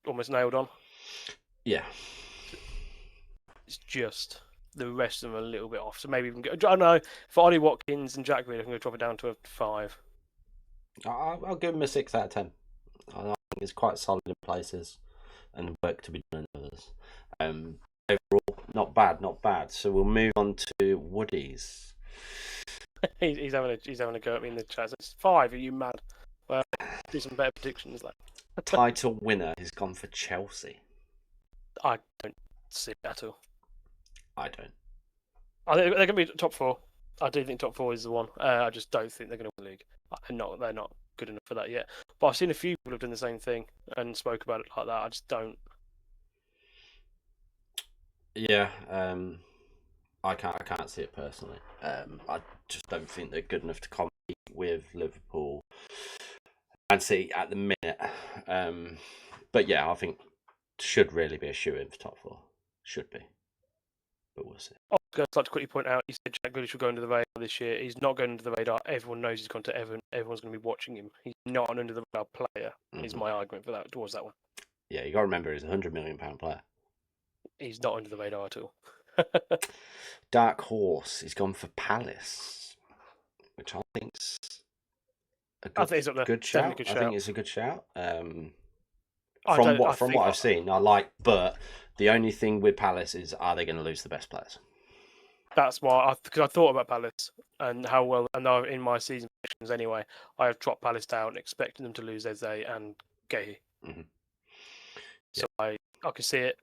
almost nailed on. Yeah. It's just the rest of them are a little bit off. So maybe even I don't know. For Ollie Watkins and Jack Grealish, I'm going to drop it down to a 5. I'll give him a 6 out of 10. I think it's quite solid in places and work to be done in others. Overall, not bad. So we'll move on to Woody's. he's having a go at me in the chat. It's 5. Are you mad? Well, do some better predictions. Like title winner has gone for Chelsea. I don't see it at all. I don't. I think they're going to be top 4. I do think top 4 is the one. I just don't think they're going to win the league. They're not good enough for that yet. But I've seen a few people have done the same thing and spoke about it like that. I just don't. Yeah, I can't see it personally. I just don't think they're good enough to compete with Liverpool and City at the minute. But yeah, I think should really be a shoe-in for top 4. Should be. But we'll see. I'd like to quickly point out, you said Jack Grealish will go under the radar this year. He's not going under the radar. Everyone knows he's gone to Everton. Everyone's going to be watching him. He's not an under the radar player. Mm-hmm. Is my argument for that towards that one. Yeah, you got to remember he's a £100 million player. He's not under the radar at all. Dark horse. He's gone for Palace, which I think's I think it's up there. Good shout. I think it's a good shout. From what I've seen, I like. But the only thing with Palace is, are they going to lose the best players? That's why, because I thought about Palace and how well, and in my season predictions anyway, I have dropped Palace down, expecting them to lose Eze and Gay. Mm-hmm. So I can see it.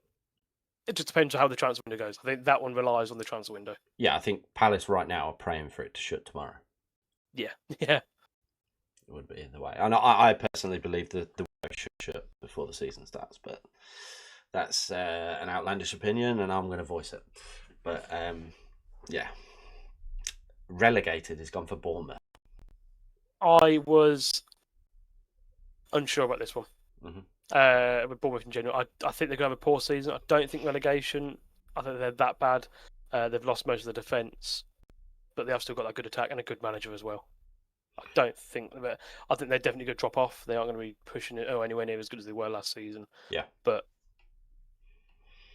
It just depends on how the transfer window goes. I think that one relies on the transfer window. Yeah, I think Palace right now are praying for it to shut tomorrow. Yeah. It would be the way. And I personally believe that the window should shut before the season starts, but that's an outlandish opinion, and I'm going to voice it. But yeah, relegated has gone for Bournemouth. I was unsure about this one. Mm-hmm. With Bournemouth in general, I think they're going to have a poor season. I don't think relegation. I think they're that bad. They've lost most of the defence, but they have still got that good attack and a good manager as well. I think they're definitely going to drop off. They aren't going to be pushing it anywhere near as good as they were last season. Yeah, but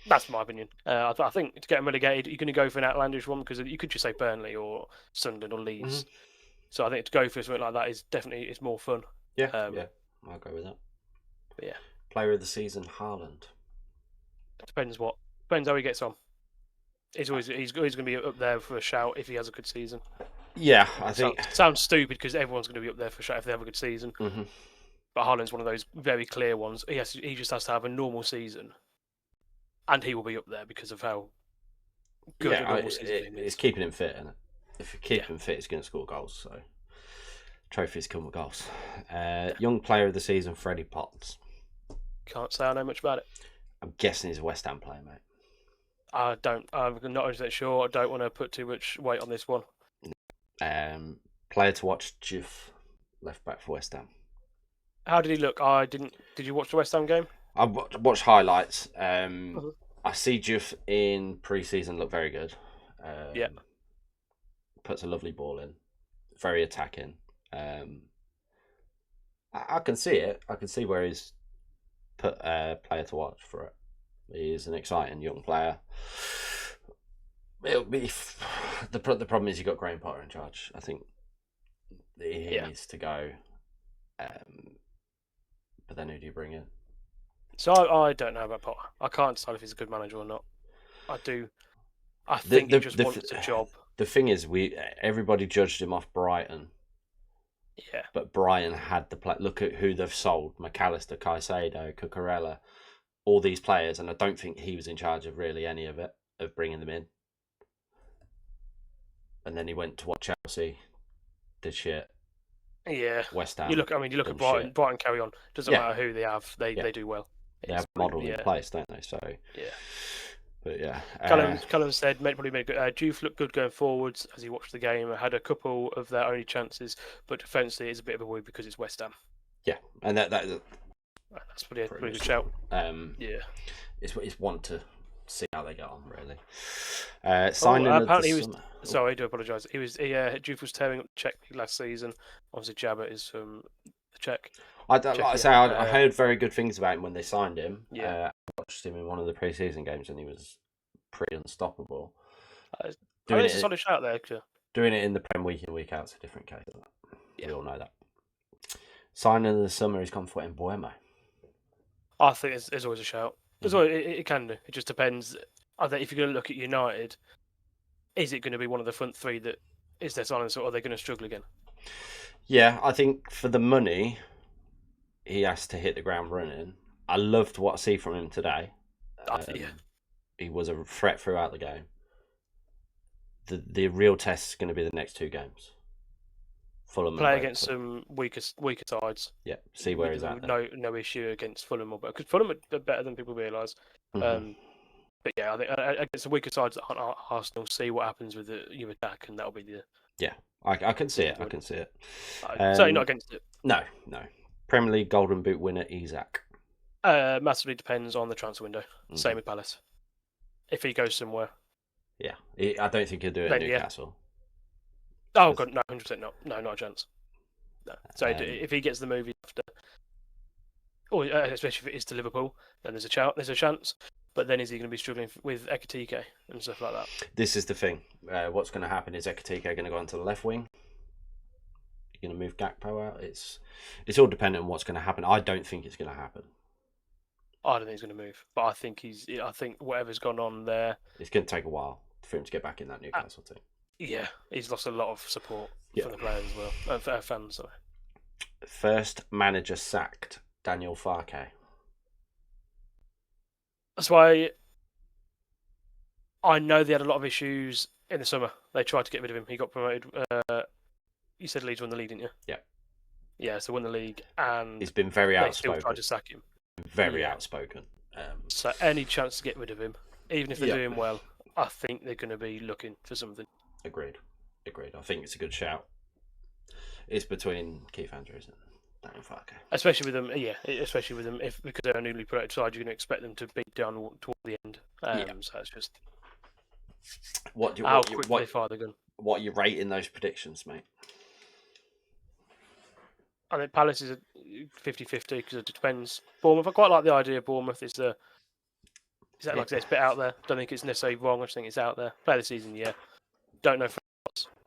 that's my opinion. I think to get them relegated, you're going to go for an outlandish one because you could just say Burnley or Sunderland or Leeds. Mm-hmm. So I think to go for something like that is definitely more fun. Yeah, I'll go with that. But yeah. Player of the season, Haaland. Depends how he gets on. He's going to be up there for a shout if he has a good season. Yeah, I think sounds stupid because everyone's going to be up there for a shout if they have a good season. Mm-hmm. But Haaland's one of those very clear ones. He just has to have a normal season, and he will be up there because of how good a normal season is. It's keeping him fit, isn't it? If you keep him fit, he's going to score goals. So Trophies come with goals. Young player of the season, Freddie Potts. Can't say I know much about it. I'm guessing he's a West Ham player, mate. I don't. I'm not 100% sure. I don't want to put too much weight on this one. Player to watch, Juve, left back for West Ham. How did he look? I didn't. Did you watch the West Ham game? I watched highlights. I see Juve in pre-season look very good. Yeah. Puts a lovely ball in. Very attacking. I can see it. I can see where he's put a player to watch for it. He's an exciting young player. It'll be the problem is you got Graham Potter in charge. I think he needs to go. But then who do you bring in? So I don't know about Potter. I can't decide if he's a good manager or not. I do. I think he just wants a job. The thing is, everybody judged him off Brighton. Yeah. But Brighton had the play. Look at who they've sold: McAllister, Caicedo, Cucurella, all these players, and I don't think he was in charge of really any of it, of bringing them in. And then he went to watch Chelsea, did shit. Yeah. West Ham. You look at Brighton. Shit. Brighton carry on. Doesn't matter who they have. They do well. They have model in place, don't they? So yeah. But yeah. Callum said probably made good. Juve looked good going forwards as he watched the game. Had a couple of their only chances, but defensively it's a bit of a worry because it's West Ham. Yeah, and that's pretty good shout. Yeah, it's one to see how they get on really. Apparently he was. Sorry, I do apologise. Juve was tearing up the Czech league last season. Obviously, Jabba is from the Czech. I heard very good things about him when they signed him. Yeah, I watched him in one of the pre-season games, and he was pretty unstoppable. It's a solid shout there. Doing it in the Prem week in week out is a different case. Yeah. We all know that. Signing in the summer, he's gone for Mbuemo. I think there's always a shout. It can do. It just depends. I think if you're going to look at United, is it going to be one of the front three that is their silence, or are they going to struggle again? Yeah, I think for the money, he has to hit the ground running. I loved what I see from him today. He was a threat throughout the game. The real test is going to be the next two games. Fulham play against some weaker sides. Yeah, see where he's at. No issue against Fulham, because Fulham are better than people realise. Mm-hmm. But yeah, I think against the weaker sides that aren't Arsenal, see what happens with your attack, and that'll be the. Yeah, I can see it. I can see it. Certainly not against it. No. Premier League Golden Boot winner Isak. Massively depends on the transfer window. Mm-hmm. Same with Palace. If he goes somewhere. Yeah, I don't think he'll do it at Newcastle. Yeah. Oh god, no, 100% not. No, not a chance. No. So if he gets the movie after, or especially if it is to Liverpool, then there's a chance. But then is he going to be struggling with Ekitike and stuff like that? This is the thing. What's going to happen is Ekitike going to go onto the left wing. You're going to move Gakpo out. It's all dependent on what's going to happen. I don't think it's going to happen. I don't think he's going to move, but I think whatever's gone on there, it's going to take a while for him to get back in that Newcastle team. Yeah, he's lost a lot of support from the players as well, fans. Sorry. First manager sacked, Daniel Farke. That's why I know they had a lot of issues in the summer. They tried to get rid of him. He got promoted. You said Leeds won the league, didn't you? Yeah. Yeah, so won the league, and he's been very outspoken. They still tried to sack him. Very outspoken. So any chance to get rid of him, even if they're doing well, I think they're going to be looking for something. Agreed. I think it's a good shout. It's between Keith Andrews and Daniel Farke. Especially with them, because they're a newly promoted side, you're going to expect them to be down toward the end. So it's just how quickly they fire the gun. What are you rating those predictions, mate? I think Palace is a 50-50 because it depends. Bournemouth, I quite like the idea of Bournemouth. Is that like I say, it's a bit out there. Don't think it's necessarily wrong. I just think it's out there. Play the season, yeah. Don't know for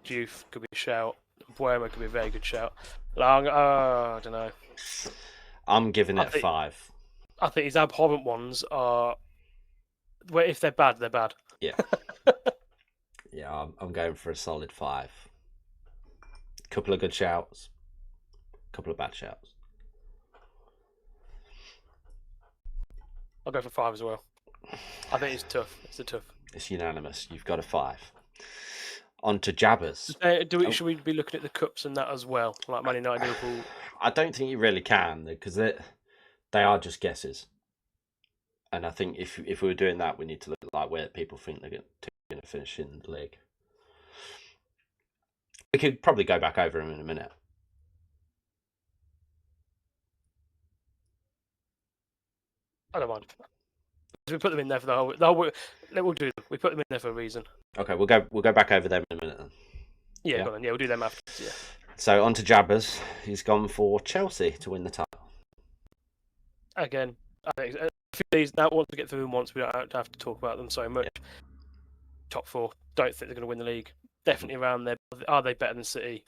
Youth could be a shout. Buemo could be a very good shout. I don't know. I'm giving it 5. I think his abhorrent ones are. Well, if they're bad, they're bad. Yeah. Yeah, I'm going for a solid 5. Couple of good shouts. Couple of bad shouts. I'll go for 5 as well. I think it's tough. It's unanimous. You've got a 5. On to Jabbers. Should we be looking at the cups and that as well, like Man United, Liverpool? I don't think you really can, because they are just guesses. And I think if we were doing that, we need to look at like where people think they're going to finish in the league. We could probably go back over them in a minute. I don't mind. We put them in there for the whole. We'll do them. We put them in there for a reason. Okay, we'll go back over them in a minute then. Yeah, go on then. Yeah, we'll do them afterwards. Yeah. So on to Jabbers. He's gone for Chelsea to win the title. Again, I think these now once we get through them once, we don't have to talk about them so much. Yeah. Top 4. Don't think they're going to win the league. Definitely around there. Are they better than City?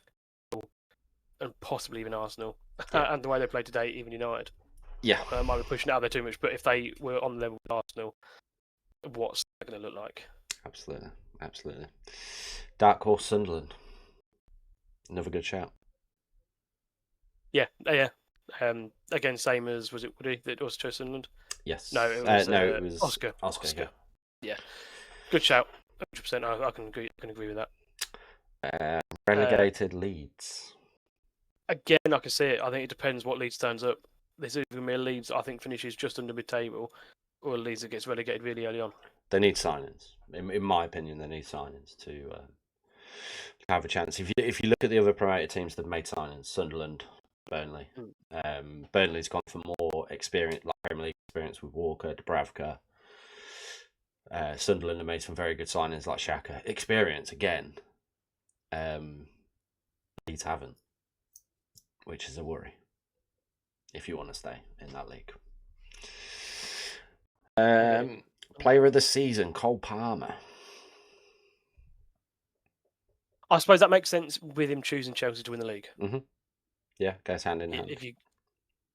And possibly even Arsenal. Yeah. And the way they play today, even United. Yeah. Might be pushing it out there too much, but if they were on the level with Arsenal, what's that going to look like? Absolutely. Dark Horse Sunderland. Another good shout. Yeah. Again, same as was it Woody that also chose Sunderland? Yes. No, it was Oscar. Yeah. Good shout. 100%. I can agree with that. Relegated Leeds. Again, I can see it. I think it depends what Leeds turns up. There's either going to be a Leeds I think finishes just under mid-table, or a Leeds that gets relegated really early on. They need signings. In my opinion, they need signings to have a chance. If you look at the other promoted teams that have made signings, Sunderland, Burnley. Burnley's gone for more experience, like Premier League experience with Walker, Dubravka. Sunderland have made some very good signings like Xhaka. Experience again. Leeds haven't, which is a worry if you want to stay in that league. Player of the season, Cole Palmer. I suppose that makes sense with him choosing Chelsea to win the league. Mm-hmm. Yeah, goes hand in hand.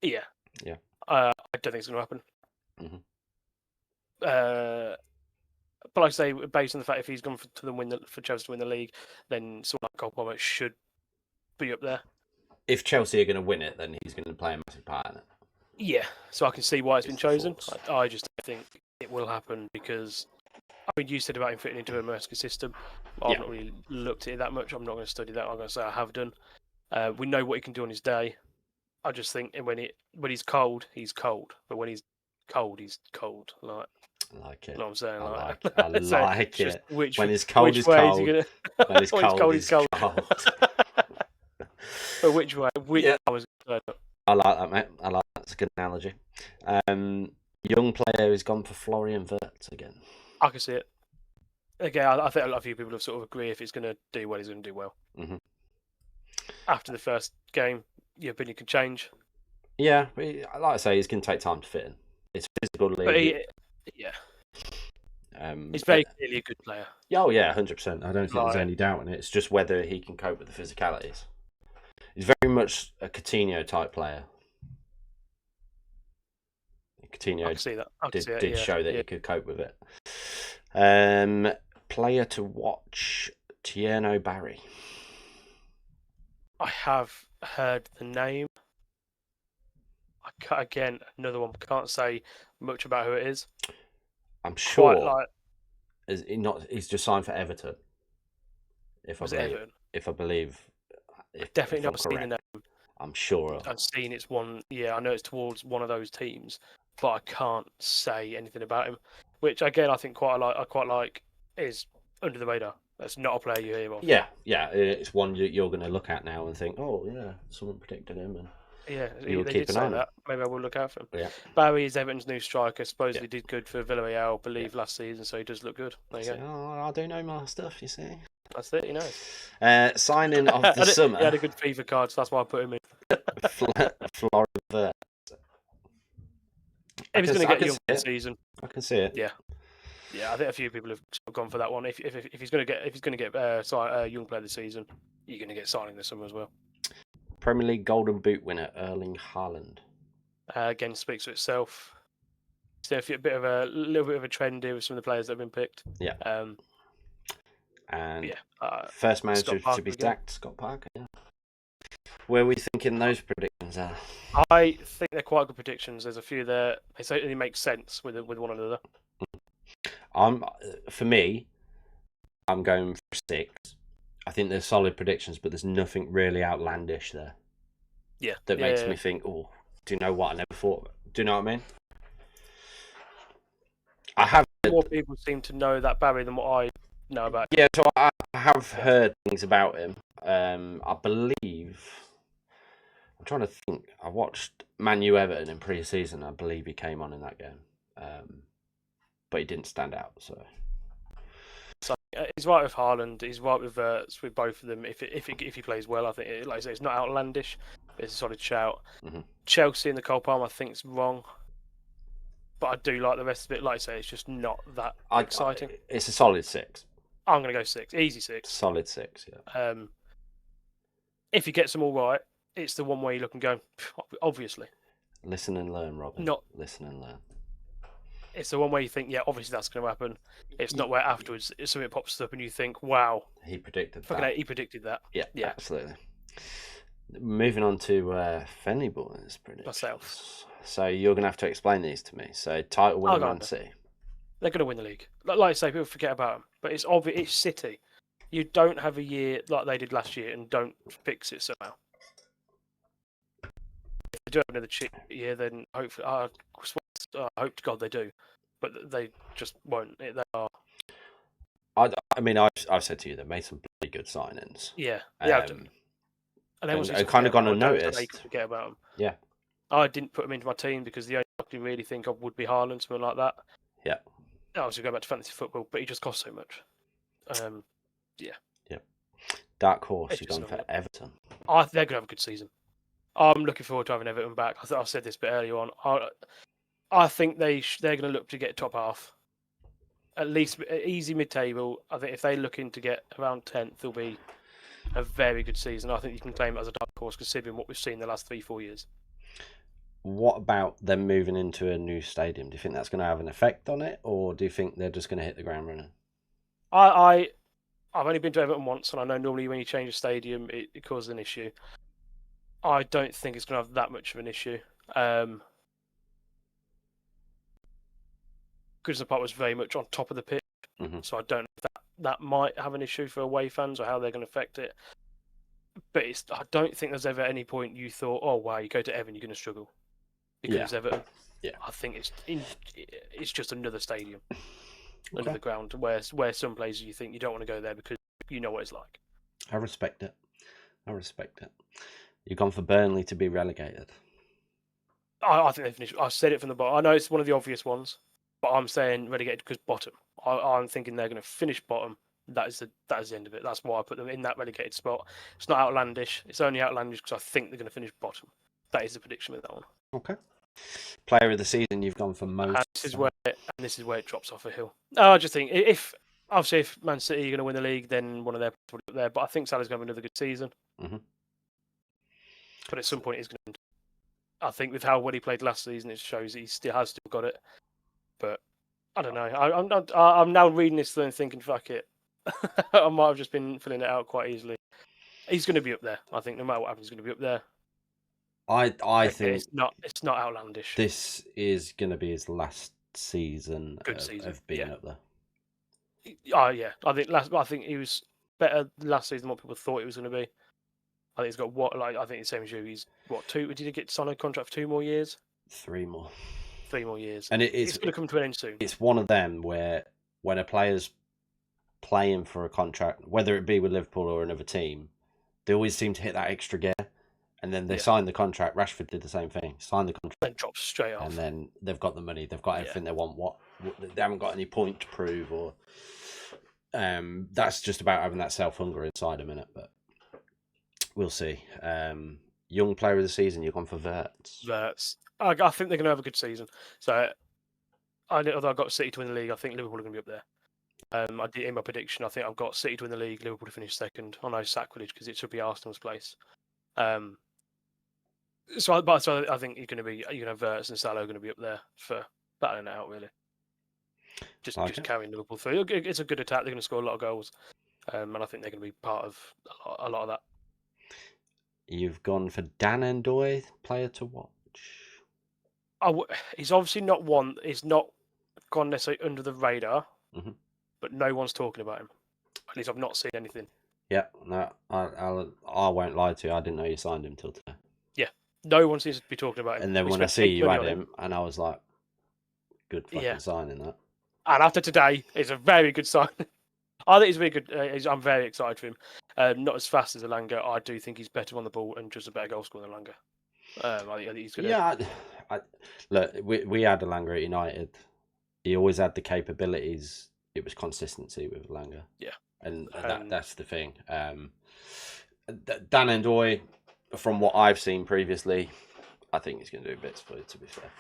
Yeah. I don't think it's going to happen. Mm-hmm. But like I say, based on the fact if he's gone for Chelsea to win the league, then someone like Cole Palmer should be up there. If Chelsea are going to win it, then he's going to play a massive part in it. Yeah, so I can see why it's been chosen. I just think it will happen because you said about him fitting into a Mercer system. I've not really looked at it that much. I'm not going to study that. I'm going to say I have done. We know what he can do on his day. I just think when he's cold, he's cold. But when he's cold, he's cold. Like it. You know what I'm saying? I like it. When he's cold, he's cold. When he's cold, he's cold. But which way? I like that, mate. I like that. That's a good analogy. Young player has gone for Florian Wirtz again. I can see it. Again, I think a lot of you people have sort of agree if he's going to do well, he's going to do well. Mm-hmm. After the first game, your opinion can change. Yeah, like I say, he's going to take time to fit in. It's physical league. He's very clearly a good player. Oh yeah, 100%. I don't think there's any doubt in it. It's just whether he can cope with the physicalities. He's very much a Coutinho type player. Coutinho did show that he could cope with it. Player to watch, Tierno Barry. I have heard the name. Again, another one. Can't say much about who it is. I'm sure. He's just signed for Everton. If I believe. Definitely not seen the name. I'm sure. I've seen it's one. Yeah, I know it's towards one of those teams, but I can't say anything about him. Which again, I think I quite like is under the radar. That's not a player you hear of. Yeah. It's one you're going to look at now and think, oh yeah, someone predicted him, and you'll keep an eye on that. Maybe I will look out for him. Yeah. Barry is Everton's new striker. Supposedly did good for Villarreal, I believe, last season, so he does look good. There you go. Oh, I do know my stuff. You see. That's it, you know. Signing of the summer. He had a good FIFA card, so that's why I put him in. Florida. If he's going to get young this season, I can see it. Yeah. I think a few people have gone for that one. If he's going to get young player this season, you're going to get signing this summer as well. Premier League Golden Boot winner Erling Haaland. Again, speaks for itself. So a little bit of a trend here with some of the players that have been picked. Yeah. First manager to be sacked, Scott Parker. Yeah. Where are we thinking those predictions are? I think they're quite good predictions. There's a few there. They certainly make sense with one another. For me, I'm going for 6, I think there's solid predictions, but there's nothing really outlandish there. Yeah. That makes me think, oh, do you know what? I never thought. Do you know what I mean? I have more people seem to know that Barry than what I know about him. Yeah, so I have heard things about him. I believe. I'm trying to think. I watched Man U Everton in pre-season. I believe he came on in that game, but he didn't stand out. So he's right with Haaland. He's right with both of them. If he plays well, I think, like I say, it's not outlandish. It's a solid shout. Mm-hmm. Chelsea and the Cole Palmer, I think, is wrong. But I do like the rest of it. Like I say, it's just not that exciting. It's a solid 6. I'm going to go 6. Easy 6. Solid 6, yeah. If he gets them all right, it's the one where you look and go, obviously. Listen and learn, Robin. Listen and learn. It's the one where you think, yeah, obviously that's going to happen. It's not where afterwards something pops up and you think, wow. He predicted that. He predicted that. Yeah, absolutely. Moving on to Fenley Boys predictions. Myself. So you're going to have to explain these to me. So title winner Man City. They're going to win the league. Like I say, people forget about them. But it's obvious. It's City. You don't have a year like they did last year and don't fix it somehow. If they do have another shit year, then hopefully, I hope to God they do. But they just won't. They are. I mean, I've said to you, they made some pretty good signings. Yeah. And kind of gone unnoticed. They forget about them. Yeah. I didn't put them into my team because the only I can really think of would be Haaland, something like that. Yeah. I was going to go back to fantasy football, but he just costs so much. Yeah. Dark horse, you've gone for Everton. They're going to have a good season. I'm looking forward to having Everton back. I said this a bit earlier on. I think they're going to look to get top half. At least easy mid-table. I think if they look in to get around 10th, it'll be a very good season. I think you can claim it as a dark horse considering what we've seen the last 3-4 years. What about them moving into a new stadium? Do you think that's going to have an effect on it, or do you think they're just going to hit the ground running? I've only been to Everton once, and I know normally when you change a stadium, it causes an issue. I don't think it's going to have that much of an issue. Goodison Park was very much on top of the pitch, so I don't know if that might have an issue for away fans or how they're going to affect it. But I don't think there's ever any point you thought, oh wow, you go to Everton, you're going to struggle because it's Everton. Yeah, I think it's just another stadium, another ground where some places you think you don't want to go there because you know what it's like. I respect it. You've gone for Burnley to be relegated. I think they finished. I said it from the bottom. I know it's one of the obvious ones, but I'm saying relegated because bottom. I'm thinking they're going to finish bottom. That is the end of it. That's why I put them in that relegated spot. It's not outlandish. It's only outlandish because I think they're going to finish bottom. That is the prediction with that one. Okay. Player of the season, you've gone for most. And this is where it drops off a hill. I just think if Man City are going to win the league, then one of their players will be up there. But I think Salah's going to have another good season. Mm-hmm. But at some point, he's going to. I think with how well he played last season, it shows he still got it. But I don't know. I'm now reading this and thinking, fuck it. I might have just been filling it out quite easily. He's going to be up there. I think no matter what happens, he's going to be up there. I think it's not outlandish. This is going to be his last season of being up there. Oh yeah, I think he was better last season than what people thought he was going to be. I think he's got I think the same as you. He's 2? Did he get signed a contract for 2 more years? 3 more. 3 more years. And it's going to come to an end soon. It's one of them where when a player's playing for a contract, whether it be with Liverpool or another team, they always seem to hit that extra gear. And then they sign the contract. Rashford did the same thing. Signed the contract. Then drops straight off. And then they've got the money. They've got everything they want. They haven't got any point to prove. Or that's just about having that self-hunger inside a minute. But we'll see. Young player of the season, you've gone for Wirtz. I think they're going to have a good season. So, although I've got City to win the league, I think Liverpool are going to be up there. I did in my prediction. I think I've got City to win the league, Liverpool to finish second. I know sacrilege because it should be Arsenal's place. So I think you're going to have Wirtz and Salah are going to be up there for battling it out, really. Just carrying Liverpool through. It's a good attack. They're going to score a lot of goals, and I think they're going to be part of a lot of that. You've gone for Dan Ndoye, player to watch. He's obviously not one. He's not gone necessarily under the radar, but no one's talking about him. At least I've not seen anything. Yeah, no, I won't lie to you. I didn't know you signed him till today. Yeah, no one seems to be talking about him. And then when I see you had him, and I was like, good fucking signing that. And after today, it's a very good sign. I think he's really good. I'm very excited for him. Not as fast as Elanga. I do think he's better on the ball and just a better goal scorer than Elanga. I think he's going to. Yeah, look, we had Elanga at United. He always had the capabilities. It was consistency with Elanga. Yeah, and that's the thing. Dan Ndoye, from what I've seen previously, I think he's going to do bits for it. To be fair.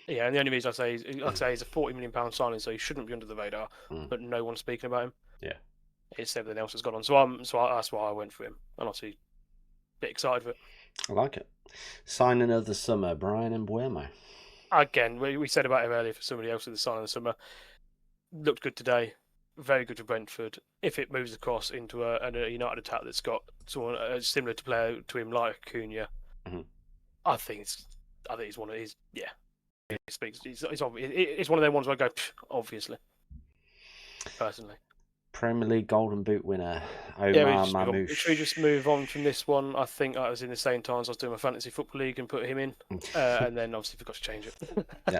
Yeah, and the only reason I say, he's a £40 million signing, so he shouldn't be under the radar. But no one's speaking about him. Yeah, it's everything else has gone on. So that's why I went for him, and obviously, a bit excited for it. I like it. Signing of the summer, Brian Mbeumo. Again, we said about him earlier for somebody else with the sign of the summer. Looked good today. Very good for Brentford. If it moves across into a United attack that's got someone similar to player to him like Cunha, I think he's one of his. Yeah, he speaks. It's one of them ones where I go obviously. Personally. Premier League Golden Boot winner, Omar Mamouche. Should we just move on from this one? I think I was in the same times I was doing my fantasy football league and put him in, and then obviously forgot to change it. Yeah,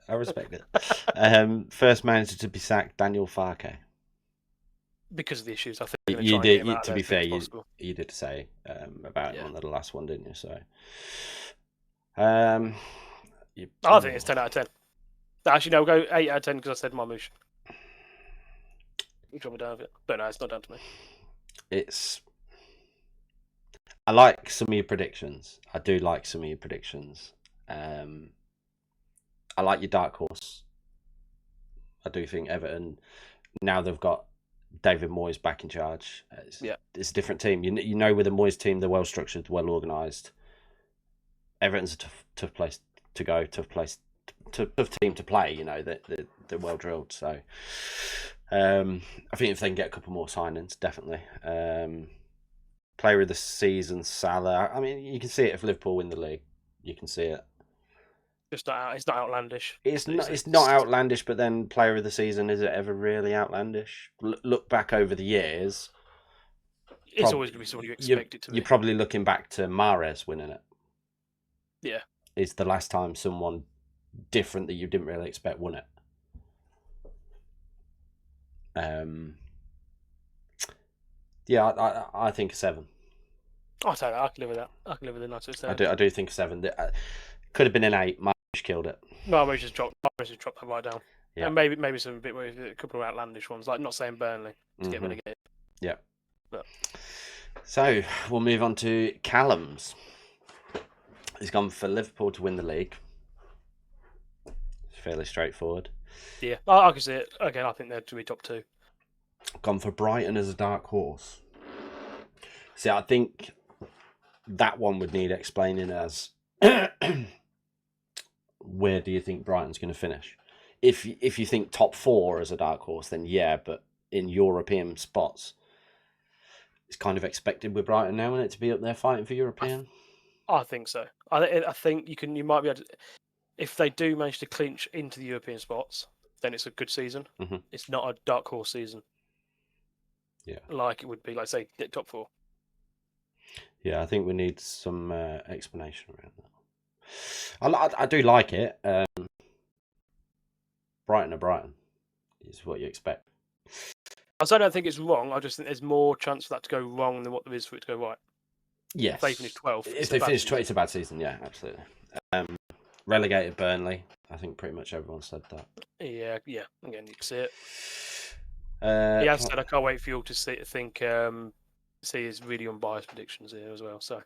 I respect it. First manager to be sacked, Daniel Farke. Because of the issues, I think you did. To be fair, you did say about him on the last one, didn't you? So, I think it's 10 out of 10. Actually, no, we'll go 8 out of 10 because I said Mamouche. You drop me down a bit, but no, it's not down to me. I like some of your predictions. I do like some of your predictions. I like your dark horse. I do think Everton, now they've got David Moyes back in charge. It's a different team. You know, with the Moyes team, they're well structured, well organised. Everton's a tough place to go, tough team to play. You know, they're well drilled. So. I think if they can get a couple more signings, definitely. Player of the season, Salah. I mean, you can see it if Liverpool win the league. You can see it. It's not outlandish. It's not outlandish, but then player of the season, is it ever really outlandish? Look back over the years. It's always going to be someone you expect it to be. You're probably looking back to Mahrez winning it. Yeah. It's the last time someone different that you didn't really expect won it. I think a 7. I'll say that. I can live with that. I can live with a nice 7. I do think a 7. Could have been an 8. Marsh killed it. Marsh just dropped that right down. Yeah. And maybe some a couple of outlandish ones, like not saying Burnley to get relegated. Yeah. But. So we'll move on to Callum's. He's gone for Liverpool to win the league. It's fairly straightforward. Yeah, I can see it. Again, I think they're to be top 2. Gone for Brighton as a dark horse. See, I think that one would need explaining as where do you think Brighton's going to finish? If you think top 4 as a dark horse, then yeah, but in European spots, it's kind of expected with Brighton now, isn't it, to be up there fighting for European? I think so. I think you might be able to, if they do manage to clinch into the European spots, then it's a good season. Mm-hmm. It's not a dark horse season. Yeah. Like it would be, like say, top 4. Yeah, I think we need some explanation around that. I do like it. Brighton is what you expect. I don't think it's wrong. I just think there's more chance for that to go wrong than what there is for it to go right. Yes. If they finish 12th. If they finish 12th, it's a bad season. Yeah, absolutely. Relegated Burnley. I think pretty much everyone said that. Yeah. Again, you can see it. He has said, I can't wait for you all to see his really unbiased predictions here as well. So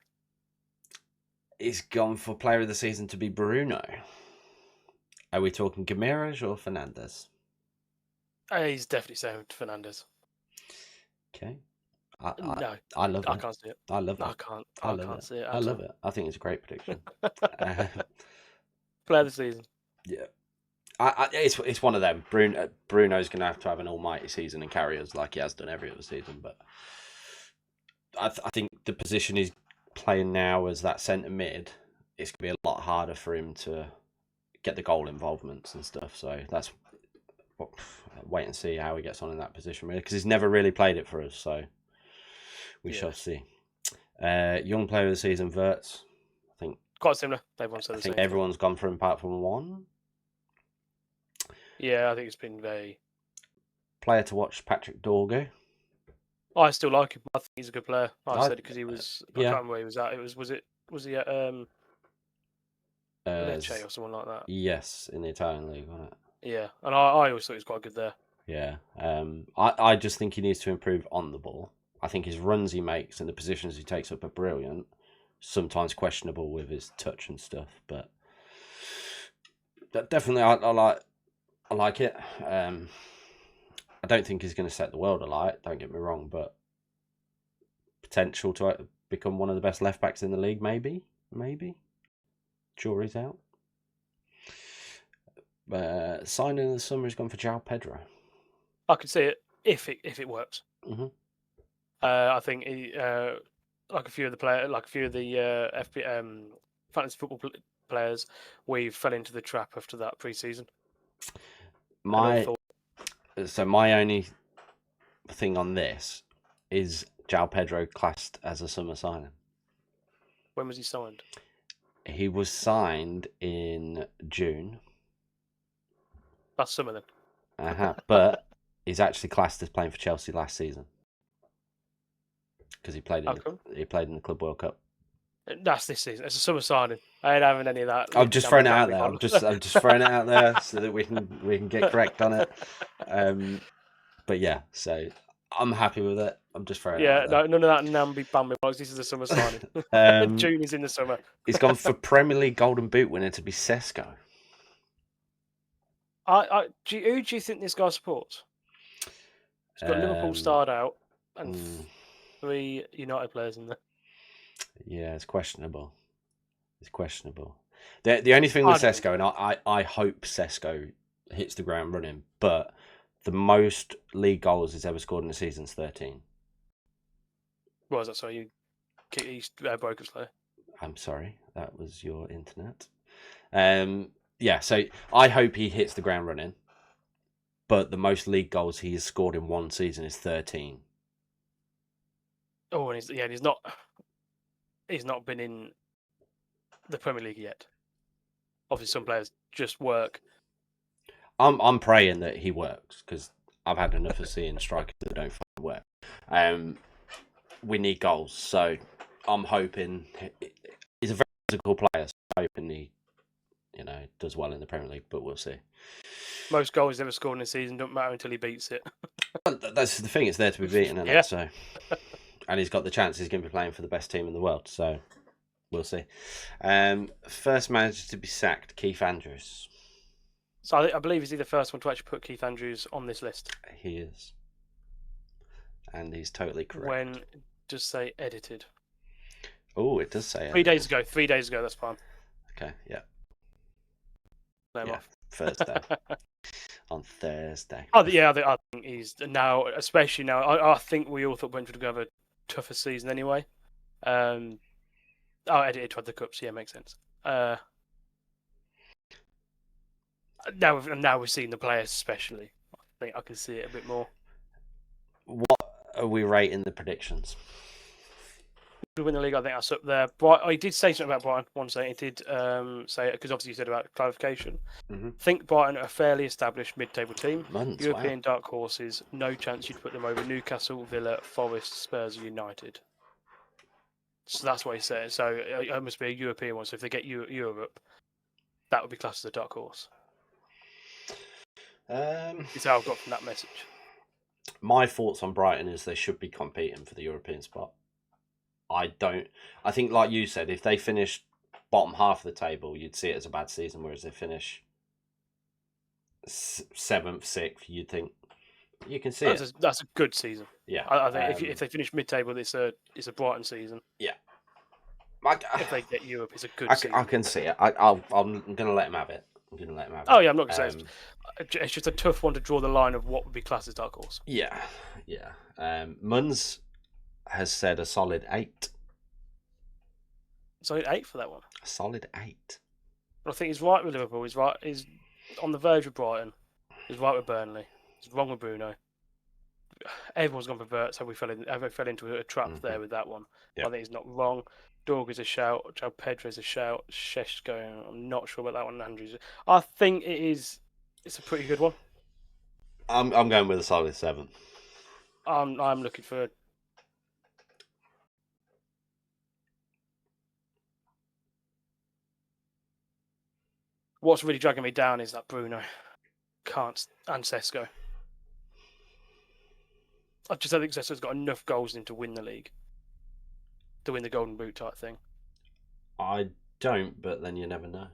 he's gone for player of the season to be Bruno. Are we talking Guimaraes or Fernandes? He's definitely saying Fernandes. Okay. No, I love it. I can't see it. I love it. I can't see it. I love it. I think it's a great prediction. Player of the season. Yeah. It's one of them. Bruno's going to have an almighty season and carry us like he has done every other season. But I think the position he's playing now as that centre mid, it's going to be a lot harder for him to get the goal involvements and stuff. So that's wait and see how he gets on in that position, really, because he's never really played it for us. So We shall see. Young player of the season, Wirtz. I think quite similar. Everyone said I the think same everyone's gone for him apart from one. Yeah, I think it's been very. Player to watch, Patrick Dorgu. I still like him. I think he's a good player. I said it because he was. I can't remember where he was at. It was. Was he at Lecce or someone like that? Yes, in the Italian league, wasn't it? Yeah, and I always thought he was quite good there. Yeah. I just think he needs to improve on the ball. I think his runs he makes and the positions he takes up are brilliant. Sometimes questionable with his touch and stuff, but definitely I like it. I don't think he's going to set the world alight. Don't get me wrong, but potential to become one of the best left backs in the league, maybe. Jury's out. Signing in the summer has gone for João Pedro. I could see it if it works. Mm-hmm. I think he, like a few of the fantasy football players, we fell into the trap after that pre-season. My only thing on this is João Pedro classed as a summer signing. When was he signed? He was signed in June. Last summer then. But he's actually classed as playing for Chelsea last season because he played in the Club World Cup. That's this season. It's a summer signing. I ain't having any of that. I'm just throwing it out there. I'm just throwing it out there so that we can get correct on it. But yeah, so I'm happy with it. I'm just throwing it out there. None of that namby-bamby box. This is a summer signing. June is in the summer. He's gone for Premier League Golden Boot winner to be Sesko. Who do you think this guy supports? He's got Liverpool starred out and 3 United players in there. Yeah, it's questionable. The only thing with Sesko, and I hope Sesko hits the ground running, but the most league goals he's ever scored in a season is 13. What was that? Sorry, you broke us there. I'm sorry, that was your internet. Yeah, so I hope he hits the ground running, but the most league goals he has scored in one season is 13. Oh, and he's not been in the Premier League yet. Obviously, some players just work. I'm praying that he works because I've had enough of seeing strikers that don't work. We need goals, so I'm hoping he's a very physical player. So I'm hoping he, does well in the Premier League, but we'll see. Most goals he's ever scored in a season don't matter until he beats it. That's the thing; it's there to be beaten, isn't it? So, and he's got the chance. He's going to be playing for the best team in the world, so we'll see. First manager to be sacked, Keith Andrews. So I believe he's the first one to actually put Keith Andrews on this list. He is, and he's totally correct. When just say edited. Oh, it does say 3 days ago. 3 days ago. That's fine. Okay. Yeah. Off. Thursday. On Thursday. Oh yeah, I think he's now, especially now. I think we all thought Brentford would have a tougher season anyway. Edited tried the cups. Yeah, makes sense. Now we're seeing the players, especially. I think I can see it a bit more. What are we rating the predictions? To win the league, I think that's up there. He did say something about Brighton. One second, he did say it because obviously you said about clarification. Mm-hmm. Think Brighton are a fairly established mid-table team. European dark horses. No chance you'd put them over Newcastle, Villa, Forest, Spurs, United. So that's what he said. So it must be a European one. So if they get Europe, that would be classed as a dark horse. It's how I've got from that message. My thoughts on Brighton is they should be competing for the European spot. I think, like you said, if they finish bottom half of the table, you'd see it as a bad season. Whereas they finish 7th, 6th, you'd think you can see it. That's a good season. Yeah, I think if they finish mid-table, it's a Brighton season. Yeah. If they get Europe, it's a good season. I can see it. I'm going to let them have it. Oh yeah, I'm not going to say it's just a tough one to draw the line of what would be classed as dark horse. Yeah. Munz has said a solid 8. Solid 8 for that one. A solid 8. But I think he's right with Liverpool. He's right. He's on the verge with Brighton. He's right with Burnley. He's wrong with Bruno. everyone's gone for Vert, so we fell into a trap there with that one. Yep. I think he's not wrong. Dorg is a shout. João Pedro is a shout. Shesh going. I'm not sure about that one. Andrews. I think it is. It's a pretty good one. I'm going with a solid 7. I'm looking for. What's really dragging me down is that Bruno and Sesko. I just don't think Sesko's got enough goals in to win the league, to win the Golden Boot type thing. I don't, but then you never know.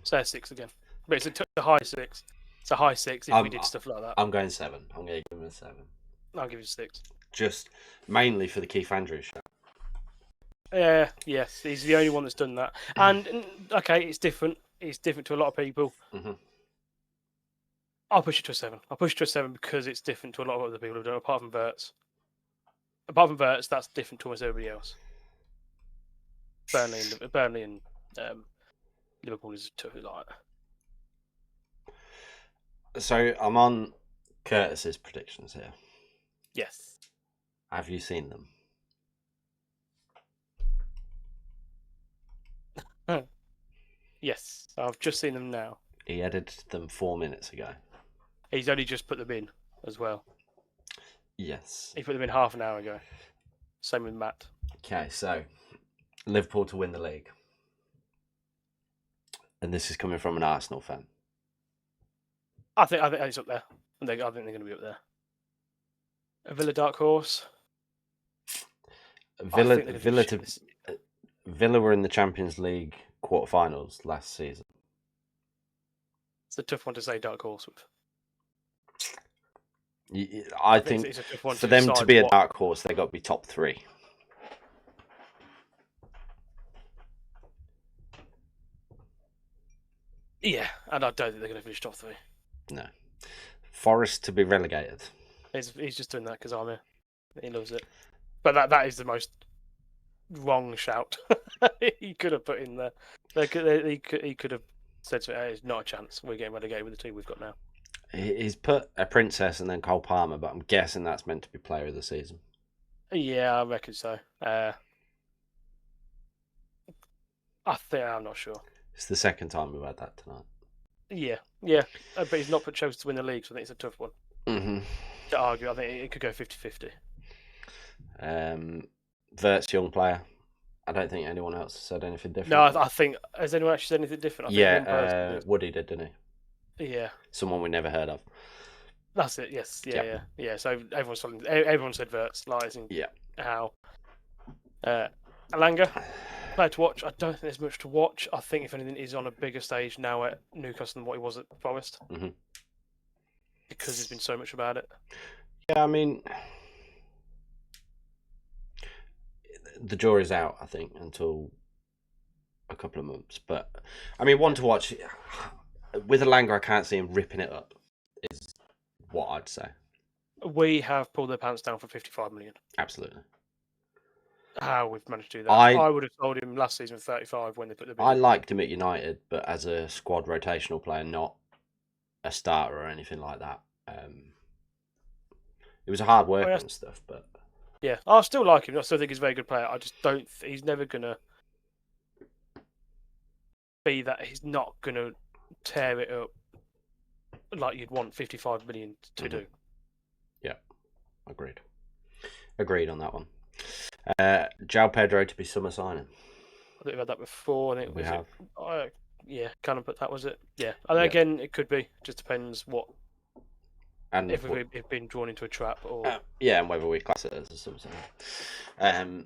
Say a 6 again, but it's a high 6. It's a high 6 if we did stuff like that. I'm going 7. I'm going to give him a 7. I'll give you a 6. Just mainly for the Keith Andrews show. Yes, he's the only one that's done that. And okay, it's different. It's different to a lot of people. Mm-hmm. I'll push it to a 7. I'll push it to a 7 because it's different to a lot of other people who've done it, apart from Verts. Apart from Verts, that's different to almost everybody else. Burnley and Liverpool is tough like that. So I'm on Curtis's predictions here. Yes. Have you seen them? Yes, I've just seen them now. He edited them 4 minutes ago. He's only just put them in as well. Yes. He put them in half an hour ago. Same with Matt. Okay, so Liverpool to win the league. And this is coming from an Arsenal fan. I think it's up there. I think they're going to be up there. A Villa dark horse. Villa were in the Champions League quarterfinals last season. It's a tough one to say dark horse with. I think it's a tough one for them to be a dark horse, they got to be top 3. Yeah, and I don't think they're going to finish top 3. No. Forest to be relegated. He's just doing that because I'm here. He loves it. But that is the most wrong shout he could have put in there. He could have said to me, "Hey, it's not a chance. We're getting relegated with the team we've got now." He's put a Princess and then Cole Palmer, but I'm guessing that's meant to be player of the season. Yeah, I reckon so. I'm not sure. It's the second time we've had that tonight. Yeah. But he's not put Chelsea to win the league, so I think it's a tough one. Mm-hmm. To argue, I think it could go 50-50. Vert's young player. I don't think anyone else has said anything different. No, I think... Has anyone actually said anything different? Woody did, didn't he? Yeah. Someone we never heard of. That's it, yes. Yeah. So everyone said Verts, lies, how. Alanga, player to watch. I don't think there's much to watch. I think, if anything, he's on a bigger stage now at Newcastle than what he was at Forest. Mm-hmm. Because there's been so much about it. Yeah, I mean... The jury's out, I think, until a couple of months. But, I mean, one to watch... With Alanga, I can't see him ripping it up, is what I'd say. We have pulled their pants down for 55 million. Absolutely. How we've managed to do that. I would have told him last season 35 when they put the bid. I liked him at United, but as a squad rotational player, not a starter or anything like that. It was a hard worker and stuff, but... Yeah, I still like him. I still think he's a very good player. I just don't... He's never going to be that. He's not going to tear it up like you'd want 55 million to do. Yeah, agreed on that one. João Pedro to be summer signing. I think we've had that before. I think we have. Yeah, kind of, but that was it. Yeah, and again, it could be. Just depends what. And if we've been drawn into a trap, or and whether we class it as a summer signing.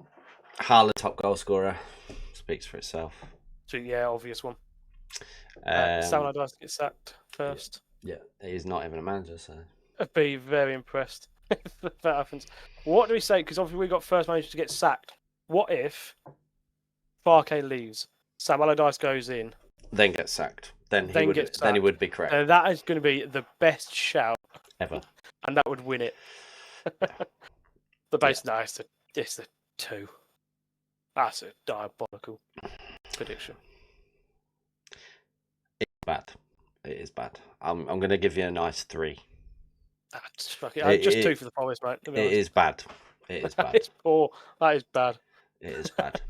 Haaland, top goal scorer, speaks for itself. So obvious one. Sam Allardyce gets sacked first. Yeah, he's not even a manager, so I'd be very impressed if that happens. What do we say? Because obviously we got first manager to get sacked. What if Farke leaves, Sam Allardyce goes in, then gets sacked? Then he would be correct. And that is going to be the best shout ever, and that would win it. The base it's the 2. That's a diabolical prediction. It's bad. It is bad. I'm going to give you a nice 3. Just 2 for the promise, mate. To be honest. It is bad. It is bad. It's poor. That is bad. It is bad.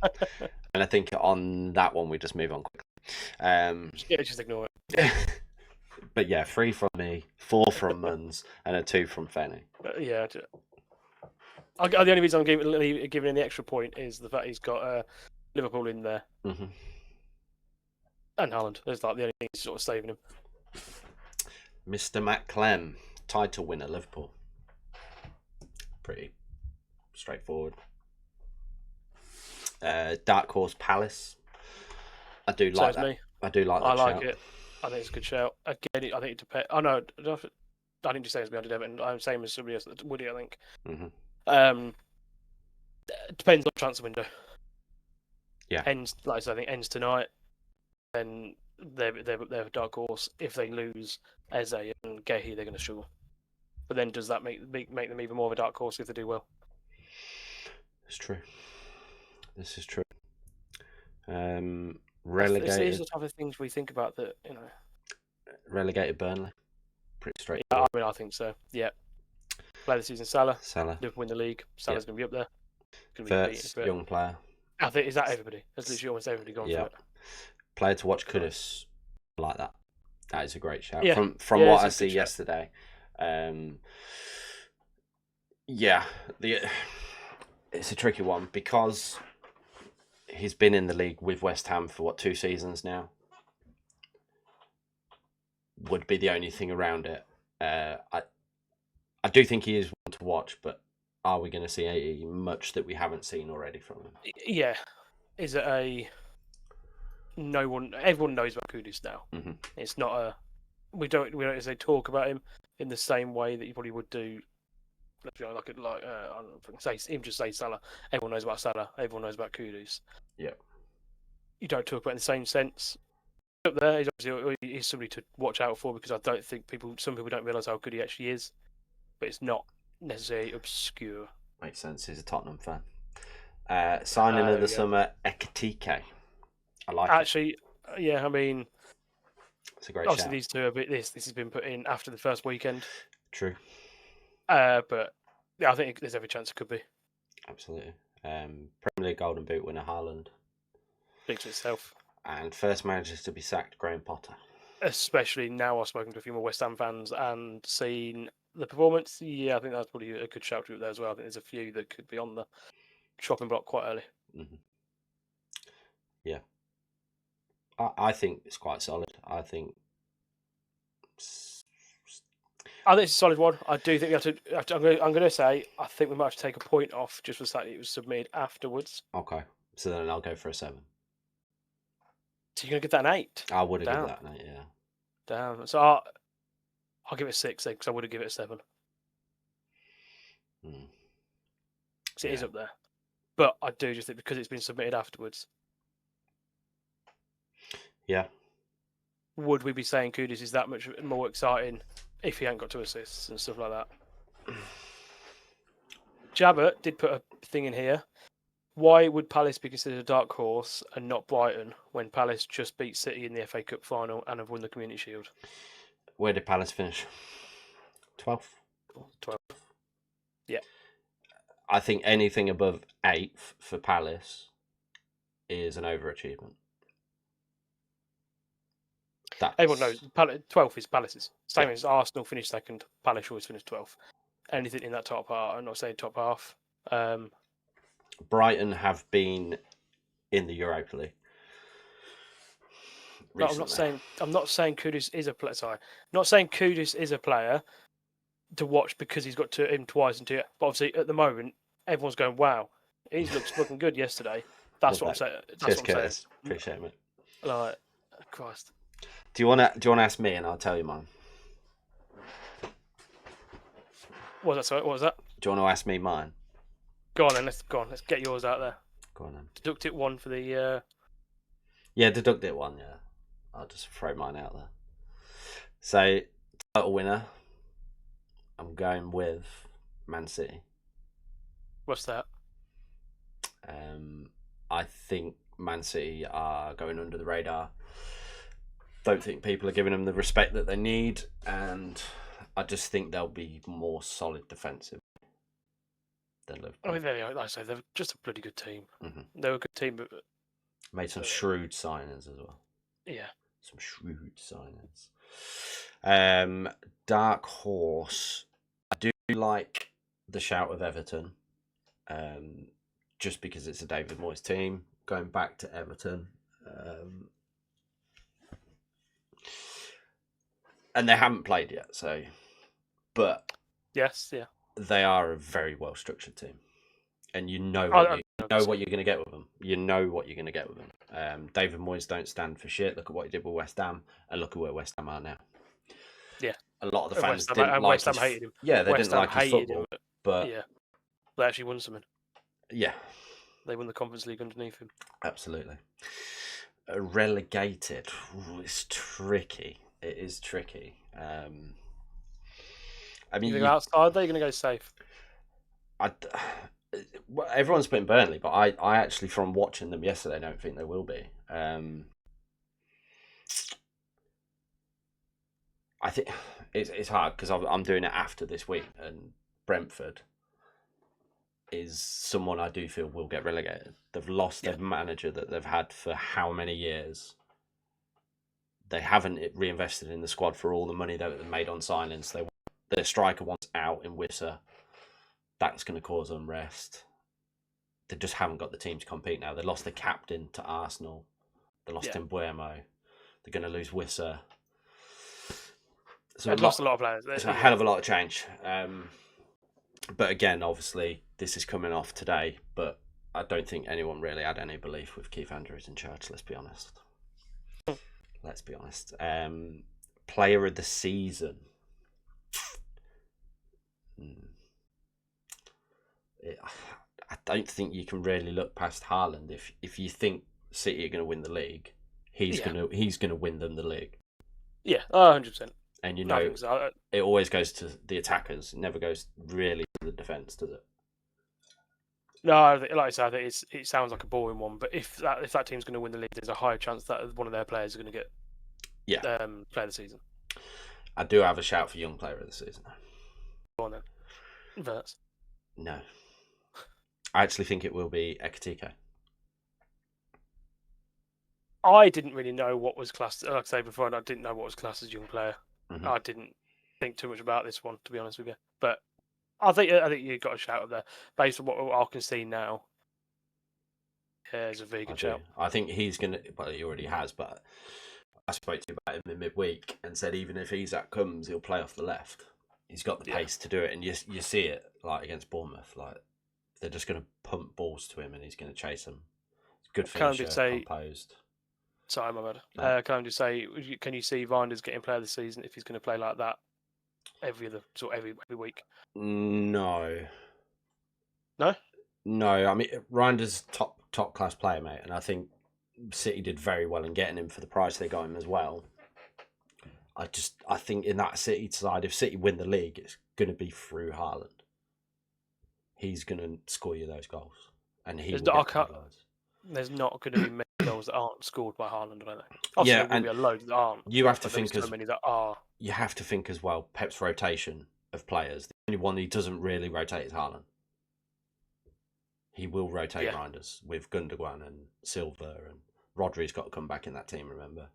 And I think on that one we just move on quickly. Just ignore it. But yeah, 3 from me, 4 from Muns, and a 2 from Fenny. Yeah. The only reason I'm giving him the extra point is the fact he's got Liverpool in there. Mm-hmm. And Haaland. There's like the only thing sort of saving him. Mr. Matt Clem, title winner, Liverpool. Pretty straightforward. Dark Horse Palace. I do like that. Me. I do like that. I like it. I think it's a good shout. Again, I think it depends. Oh no, I didn't just say it's behind Everton. I'm same as somebody else, Woody. I think. Mm-hmm. Depends on the transfer window. Yeah. Ends, like I said, I think ends tonight. Then they're a dark horse. If they lose Eze and Gehi, they're going to struggle. But then does that make them even more of a dark horse if they do well? It's true. This is true. Relegated. These are the type of things we think about that, you know. Relegated Burnley. Pretty straight. Yeah, I think so. Yeah. Play the season, Salah. Liverpool win the league. Salah's going to be up there. First young player. I think, is that everybody? That's literally almost everybody gone for it. Player to watch Kudus. I like that. That is a great shout. Yeah. From what I see yesterday. It's a tricky one because he's been in the league with West Ham for 2 seasons now. Would be the only thing around it. I do think he is one to watch, but are we going to see much that we haven't seen already from him? Yeah. Is it everyone knows about Kudus now. Mm-hmm. It's not we don't say talk about him in the same way that you probably would do. I don't know, just say Salah. Everyone knows about Salah. Everyone knows about Kudus. Yeah. You don't talk about it in the same sense. Up there, he's somebody to watch out for because I don't think some people don't realise how good he actually is. But it's not necessarily obscure. Makes sense. He's a Tottenham fan. Signing of the summer, Ekitike. I like actually, it. Yeah, I mean, it's a great obviously shout. These two are this has been put in after the first weekend. True. But yeah, I think there's every chance it could be. Absolutely. Premier League Golden Boot winner Haaland. Speaks for itself. And first manager to be sacked, Graham Potter. Especially now I've spoken to a few more West Ham fans and seen the performance. Yeah, I think that's probably a good shout there as well. I think there's a few that could be on the chopping block quite early. Mm-hmm. Yeah. I think it's quite solid. I think it's a solid one. I do think we have to. I'm going to say I think we might have to take a point off just for the fact that it was submitted afterwards. Okay, so then I'll go for a 7. So you're going to give that an 8? I would have given that an 8. Yeah. Damn. So I'll give it a 6 then because I would have given it a 7. So it is up there, but I do just think because it's been submitted afterwards. Yeah. Would we be saying Kudus is that much more exciting if he hadn't got 2 assists and stuff like that? Jabber did put a thing in here. Why would Palace be considered a dark horse and not Brighton when Palace just beat City in the FA Cup final and have won the Community Shield? Where did Palace finish? 12th? 12th. Yeah. I think anything above 8th for Palace is an overachievement. Everyone knows 12th is Palace's. Same as Arsenal finished 2nd, Palace always finished 12th. Anything in that top half, I'm not saying top half. Brighton have been in the Europa League. No, I'm not saying Kudus is a player. Sorry, I'm not saying Kudus is a player to watch because he's got him twice and 2. But obviously, at the moment, everyone's going, "Wow, he looks looking good yesterday." That's what I'm saying. That's what I'm saying. Appreciate it, mate. Like, Christ. Do you want to ask me and I'll tell you mine? What was that? Sorry, what was that? Do you want to ask me mine? Go on then. Let's get yours out there. Go on then. Deduct it 1 for the. Yeah, deduct it 1. Yeah, I'll just throw mine out there. So, title winner. I'm going with Man City. What's that? I think Man City are going under the radar. Don't think people are giving them the respect that they need, and I just think they'll be more solid defensive than Liverpool. I mean, like I say, they're just a bloody good team. Mm-hmm. They're a good team, but made some shrewd signings as well. Yeah, some shrewd signings. Dark horse. I do like the shout of Everton, just because it's a David Moyes team. Going back to Everton, and they haven't played yet, so. But yes, yeah, they are a very well structured team, and you know what you're going to get with them. You know what you're going to get with them. David Moyes don't stand for shit. Look at what he did with West Ham, and look at where West Ham are now. Yeah, a lot of the fans didn't like his. Hated him. Yeah, they didn't like his football, but yeah, they actually won something. Yeah, they won the Conference League underneath him. Absolutely. Relegated. Ooh, it's tricky. It is tricky. I mean, you go outside. They're going to go safe. Everyone's putting Burnley, but I actually, from watching them yesterday, don't think they will be. I think it's hard because I'm doing it after this week, and Brentford is someone I do feel will get relegated. They've lost their manager that they've had for how many years. They haven't reinvested in the squad for all the money that they made on signings. Their striker wants out in Wissa. That's going to cause unrest. They just haven't got the team to compete now. They lost the captain to Arsenal. They lost Mbuemo. They're going to lose Wissa. So they've lost a lot of players. It's a hell of a lot of change. But again, obviously, this is coming off today, but I don't think anyone really had any belief with Keith Andrews in charge, let's be honest. Player of the season. I don't think you can really look past Haaland. If you think City are going to win the league, he's going to win them the league. Yeah, 100%. And you know, it always goes to the attackers. It never goes really to the defence, does it? No, like I said, I think it sounds like a boring one. But if that team's going to win the league, there's a higher chance that one of their players is going to get player of the season. I do have a shout for young player of the season. Go on then. Verts. No. I actually think it will be Ekitike. I didn't really know what was classed, like I said before, I didn't know what was classed as young player. Mm-hmm. I didn't think too much about this one, to be honest with you. But I think you got a shout up there based on what I can see now. Yeah, it's a very good shout. I think he's going to, well, he already has, but I spoke to you about him in midweek and said even if Isak comes, he'll play off the left. He's got the pace to do it, and you see it like against Bournemouth. Like they're just going to pump balls to him, and he's going to chase them. Good finisher, composed. Sorry, my bad. Can I just say, can you see Reinders getting player of the season if he's going to play like that every week? No. No. I mean, Reinders top class player, mate, and I think City did very well in getting him for the price they got him as well. I think in that City side, if City win the league, it's going to be through Haaland. He's going to score you those goals, and he will get goals. There's not going to be many goals that aren't scored by Haaland, I don't think. Obviously, there will be a load that aren't. You have to think so many that are. You have to think as well. Pep's rotation of players. The only one he doesn't really rotate is Haaland. He will rotate Reinders with Gundogan and Silva, and Rodri's got to come back in that team. Remember,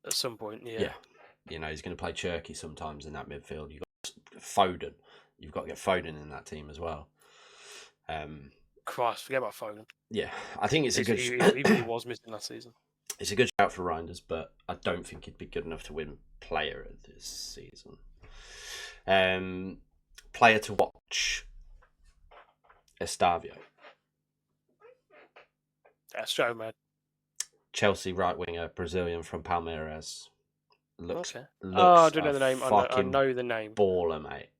at some point, yeah. You know he's going to play Cherky sometimes in that midfield. You've got Foden. You've got to get Foden in that team as well. Christ, forget about Foden. Yeah, I think it's a good. He was missing last season. It's a good shout for Reinders, but I don't think he'd be good enough to win player of this season. Player to watch. Estavio. That's so mad. Chelsea right winger, Brazilian from Palmeiras. Looks I don't know the name. I know the name. Baller, mate.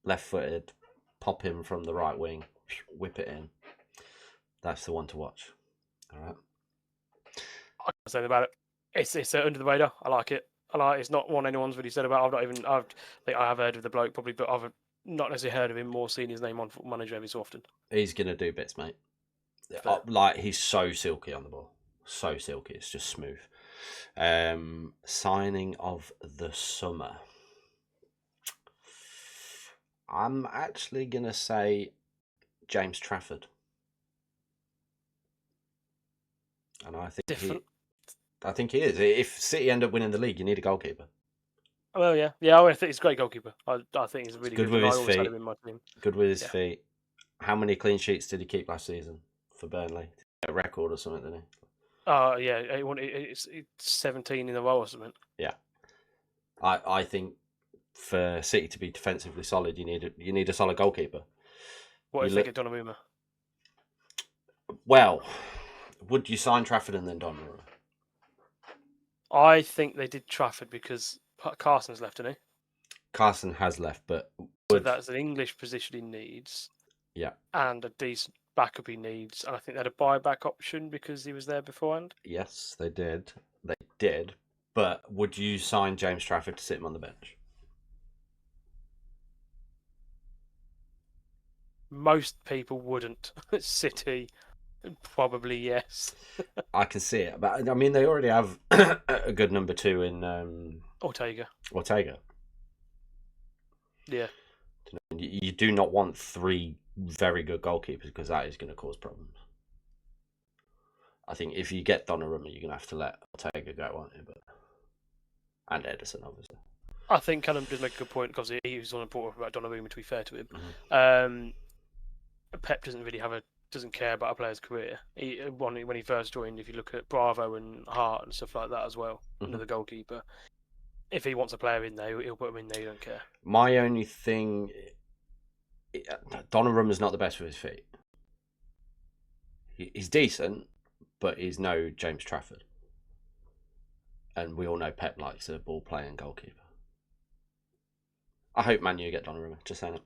Left-footed, pop him from the right wing, whip it in. That's the one to watch. All right. I can't say about it. It's under the radar. I like it. It's not one anyone's really said about. I think I have heard of the bloke probably, but I've not necessarily heard of him or seen his name on Football Manager every so often. He's gonna do bits, mate. He's so silky on the ball, so silky. It's just smooth. Signing of the summer. I'm actually gonna say James Trafford, and I think Different. he is. If City end up winning the league, you need a goalkeeper. Well, yeah. I think he's a great goalkeeper. I think he's really good good. with And I his always had feet. him in my team. Good with his feet. How many clean sheets did he keep last season for Burnley? A record or something, didn't he? Oh, yeah. It's 17 in a row or something. Yeah. I think for City to be defensively solid, you need a solid goalkeeper. What if they get Donnarumma? Well, would you sign Trafford and then Donnarumma? I think they did Trafford because Carson's left, isn't he? Carson has left, but so that's an English position he needs. Yeah. And a decent backup he needs. And I think they had a buyback option because he was there beforehand. Yes, they did. They did. But would you sign James Trafford to sit him on the bench? Most people wouldn't. City, probably yes. I can see it, but I mean they already have a good number 2 in Ortega. Yeah. You do not want 3 very good goalkeepers because that is going to cause problems. I think if you get Donnarumma, you're going to have to let Ortega go, aren't you? And Ederson, obviously. I think Callum did make a good point because he was on a report about Donnarumma. To be fair to him, Pep doesn't care about a player's career. When he first joined, if you look at Bravo and Hart and stuff like that as well, another goalkeeper. If he wants a player in there, he'll put him in there. He don't care. My only thing, Donnarumma's not the best with his feet. He's decent, but he's no James Trafford. And we all know Pep likes a ball playing goalkeeper. I hope Man U get Donnarumma. Just saying it.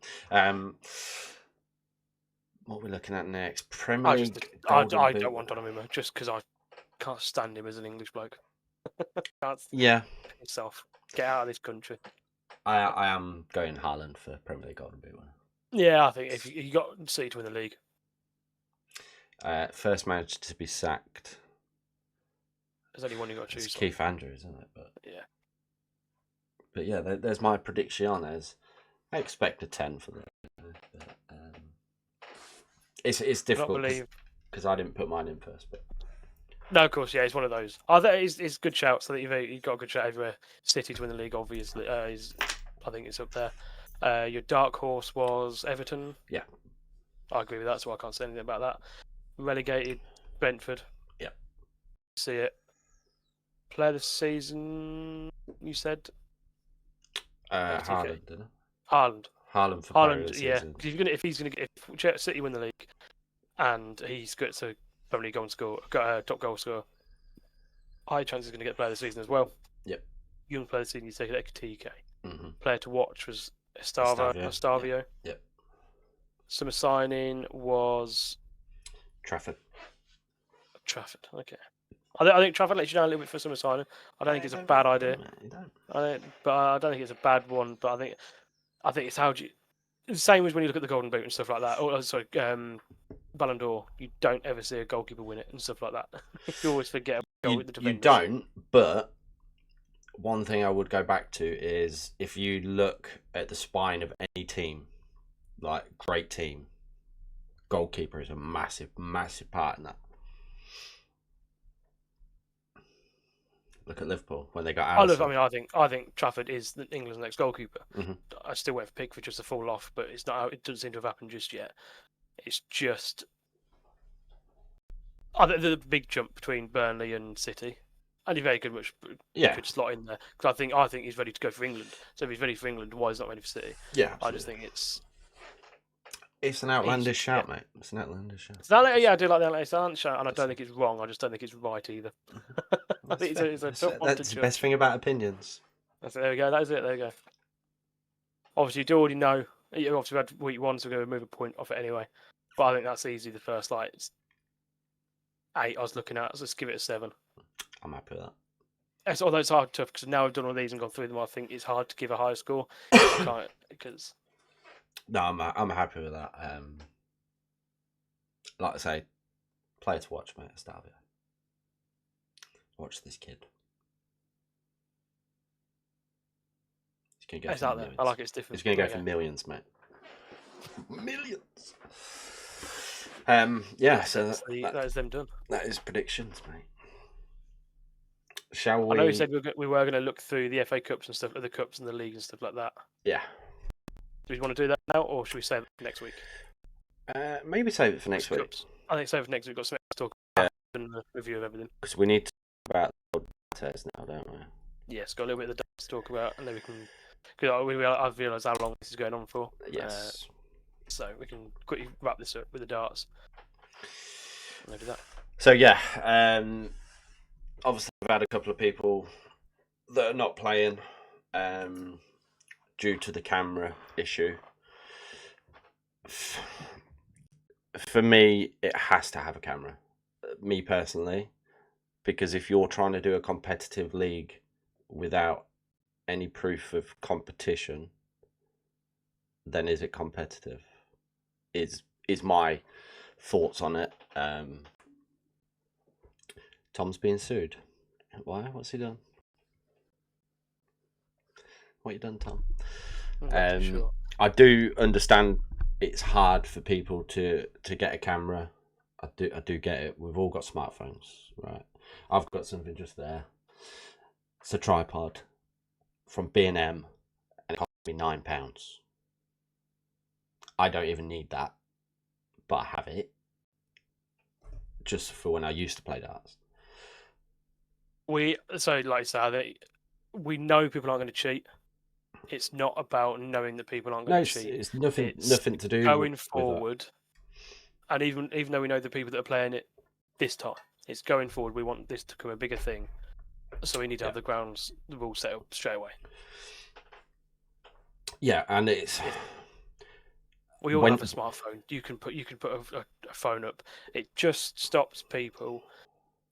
What are we looking at next? Premier League. I don't want Donnarumma just because I can't stand him as an English bloke. Yeah. Himself. Get out of this country. I am going Haaland for Premier League Golden Boot winner. Yeah, I think if you got City to win the league. First manager to be sacked. There's only one you got to choose. It's Keith Andrews, isn't it? But yeah, there's my prediction. I expect a 10 for them. It's difficult because I didn't put mine in first. But no, of course, yeah, it's one of those. I think it's good shout. So that you've got a good shout everywhere. City to win the league, obviously, I think it's up there. Your dark horse was Everton. Yeah, I agree with that. So I can't say anything about that. Relegated Brentford. Yeah, see it. Player of the season, you said. Haaland, didn't it? Haaland for player of the season. If he's gonna if City win the league, and he's got to probably go and score, got a top goal scorer, high chance he's going to get player of the season as well. Yep. Young player of the season, you take TK. Mm-hmm. Player to watch was Estavio. Yep. Summer signing was Trafford. Okay. I think Trafford lets you down a little bit for summer signing. I don't think it's a bad idea. I don't think it's a bad one. But I think it's how do you. The same as when you look at the Golden Boot and stuff like that. Oh, sorry, Ballon d'Or. You don't ever see a goalkeeper win it and stuff like that. You always forget about the defenders. You don't. But one thing I would go back to is if you look at the spine of any team, like great team, goalkeeper is a massive, massive part in that. Look at Liverpool when they got Alisson. I think Trafford is England's next goalkeeper. Mm-hmm. I still wait for Pickford just to fall off, but it's not. It doesn't seem to have happened just yet. It's just the big jump between Burnley and City, and he very good much could slot in there because I think he's ready to go for England. So if he's ready for England, why is he not ready for City? Yeah, absolutely. I just think it's an outlandish shout, mate. It's an outlandish shout. I do like the outlandish shout, and I don't think it's wrong. I just don't think it's right either. I think it's a tough one to judge. That's the best thing about opinions. There we go. That is it. There you go. Obviously, you do already know. You obviously had week 1, so we're going to move a point off it anyway. But I think that's easy. The first 8 I was looking at, so let's give it a 7. I'm happy with that. Although it's hard tough because now I've done all these and gone through them, I think it's hard to give a high score. Because no, I'm happy with that. Like I say, player to watch, mate. Estavio. Watch this kid. going to go It's for out there. millions. I like it's different. It's going to go for millions, mate. Millions. So that is them done. That is predictions, mate. Shall we? I know we said we were going to look through the FA Cups and stuff, the cups and the league and stuff like that. Yeah. Do we want to do that now, or should we save it for next week? Maybe save it for next week. I think save it for next week. We've got something to talk about and the review of everything. Because we need to talk about the test now, don't we? Yes, got a little bit of the data to talk about, and then we can. Because I've realised how long this is going on for. Yes. So we can quickly wrap this up with the darts. Maybe that. So yeah, obviously we've had a couple of people that are not playing due to the camera issue. For me, it has to have a camera. Me personally, because if you're trying to do a competitive league without any proof of competition, then is it competitive? Is my thoughts on it. Tom's being sued. Why? What's he done? What you done, Tom? Sure. I do understand it's hard for people to get a camera. I do get it. We've all got smartphones, right? I've got something just there. It's a tripod from B&M, and it cost me £9. I don't even need that, but I have it just for when I used to play darts. Like I said, we know people aren't going to cheat. It's not about knowing that people aren't going to cheat. It's nothing to do going with forward. And even though we know the people that are playing it this time, it's going forward. We want this to become a bigger thing, so we need to have the rules set up straight away. Yeah, and it's. We all have a smartphone. You can put a phone up. It just stops people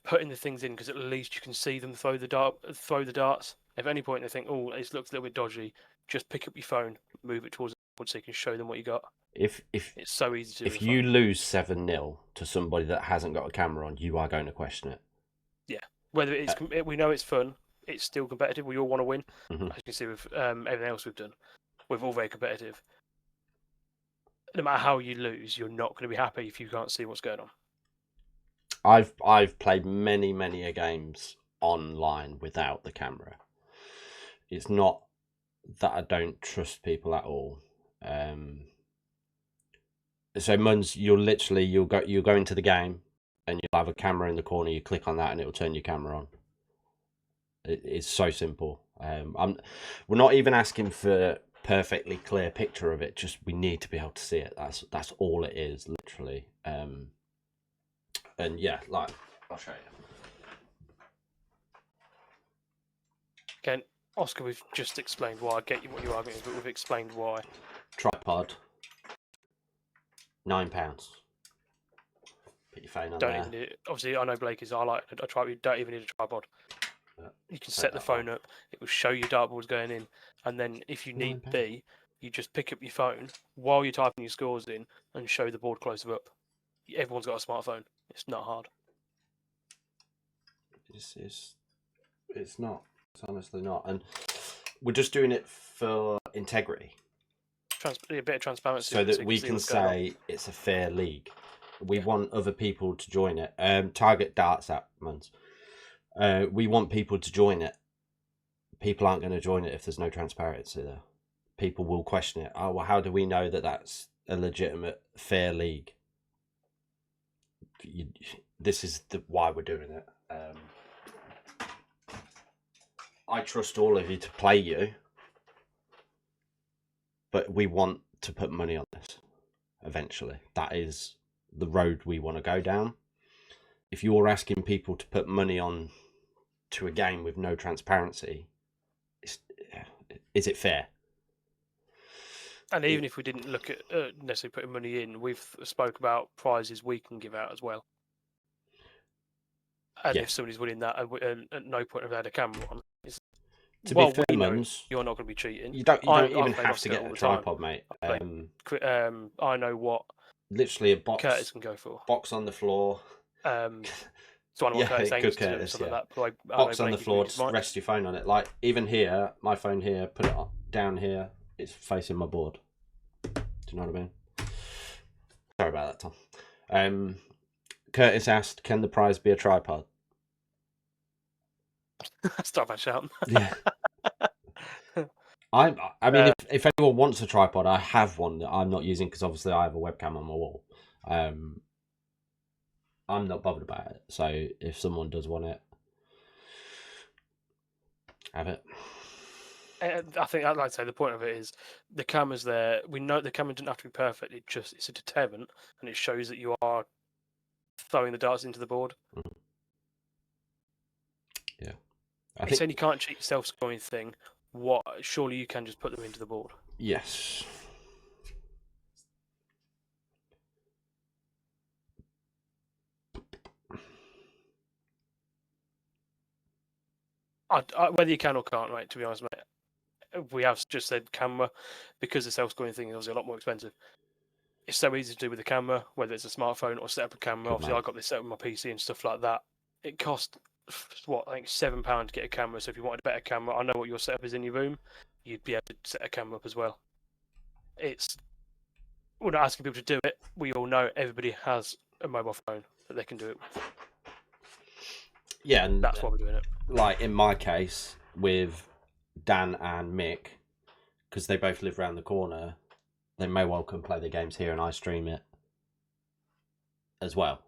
putting the things in because at least you can see them throw the darts. If at any point they think, oh, it looks a little bit dodgy, just pick up your phone, move it towards the board so you can show them what you got. If it's so easy to do. If you lose 7-0 to somebody that hasn't got a camera on, you are going to question it. Yeah, whether it's we know it's fun, it's still competitive. We all want to win. Mm-hmm. As you can see with everything else we've done, we're all very competitive. No matter how you lose, you're not going to be happy if you can't see what's going on. I've played many games online without the camera. It's not that I don't trust people at all. So Muns, you'll go into the game and you'll have a camera in the corner. You click on that and it will turn your camera on. It's so simple. We're not even asking for perfectly clear picture of it. Just we need to be able to see it. That's all it is, literally. And yeah, like I'll show you. Again, Oscar, we've just explained why. I get you what you're arguing, but we've explained why. Tripod. £9. Put your phone on there. Obviously, I know Blake is. I like a tripod. You don't even need a tripod. You can set the phone up. It will show you dartboards going in, and then if you need be, you just pick up your phone while you're typing your scores in and show the board closer up. Everyone's got a smartphone. It's not hard. It's not. It's honestly not, and we're just doing it for integrity. A bit of transparency, so that we can say it's a fair league. We want other people to join it. Target Darts app, Muns. We want people to join it. People aren't going to join it if there's no transparency there. People will question it. Oh, well, how do we know that that's a legitimate, fair league? This is why we're doing it. I trust all of you to play you, but we want to put money on this eventually. That is the road we want to go down. If you're asking people to put money on to a game with no transparency, is it fair? And even if we didn't look at necessarily putting money in, we've spoke about prizes we can give out as well. And if somebody's winning that, at no point have they had a camera on, to be fair, Muns, you're not going to be cheating. You don't even have to get a tripod, mate. I know what literally a box. Curtis can go for. Box on the floor. So I know what Curtis it could aims to do and Curtis, stuff yeah. like that. Like, Box on the floor, rest your phone on it. Like, even here, my phone here, put it down here, it's facing my board. Do you know what I mean? Sorry about that, Tom. Curtis asked, can the prize be a tripod? Start by shouting. Yeah. I mean, if anyone wants a tripod, I have one that I'm not using because obviously I have a webcam on my wall. I'm not bothered about it. So if someone does want it, have it. I think I'd like to say the point of it is the camera's there. We know the camera doesn't have to be perfect. It's a deterrent, and it shows that you are throwing the darts into the board. Yeah, It's saying you can't cheat self-scoring thing. What? Surely you can just put them into the board. Yes. Whether you can or can't, right? To be honest, mate, we have just said camera because the self-scoring thing is obviously a lot more expensive. It's so easy to do with the camera, whether it's a smartphone or set up a camera. Obviously, I got this set up with my PC and stuff like that. It cost what, I think £7 to get a camera. So if you wanted a better camera, I know what your setup is in your room. You'd be able to set a camera up as well. We're not asking people to do it. We all know everybody has a mobile phone that they can do it with. Yeah, and that's why we're doing it. Like in my case with Dan and Mick, because they both live around the corner, they may well come play the games here and I stream it as well.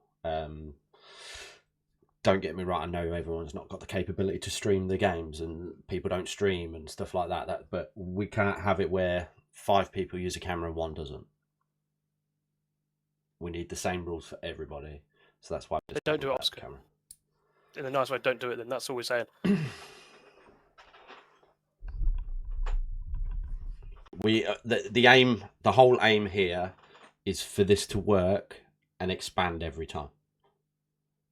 Don't get me right, I know everyone's not got the capability to stream the games and people don't stream and stuff like that, but we can't have it where 5 people use a camera and 1 doesn't. We need the same rules for everybody. So that's why they don't do it off camera. In a nice way, don't do it then. That's all we're saying. The whole aim here is for this to work and expand every time.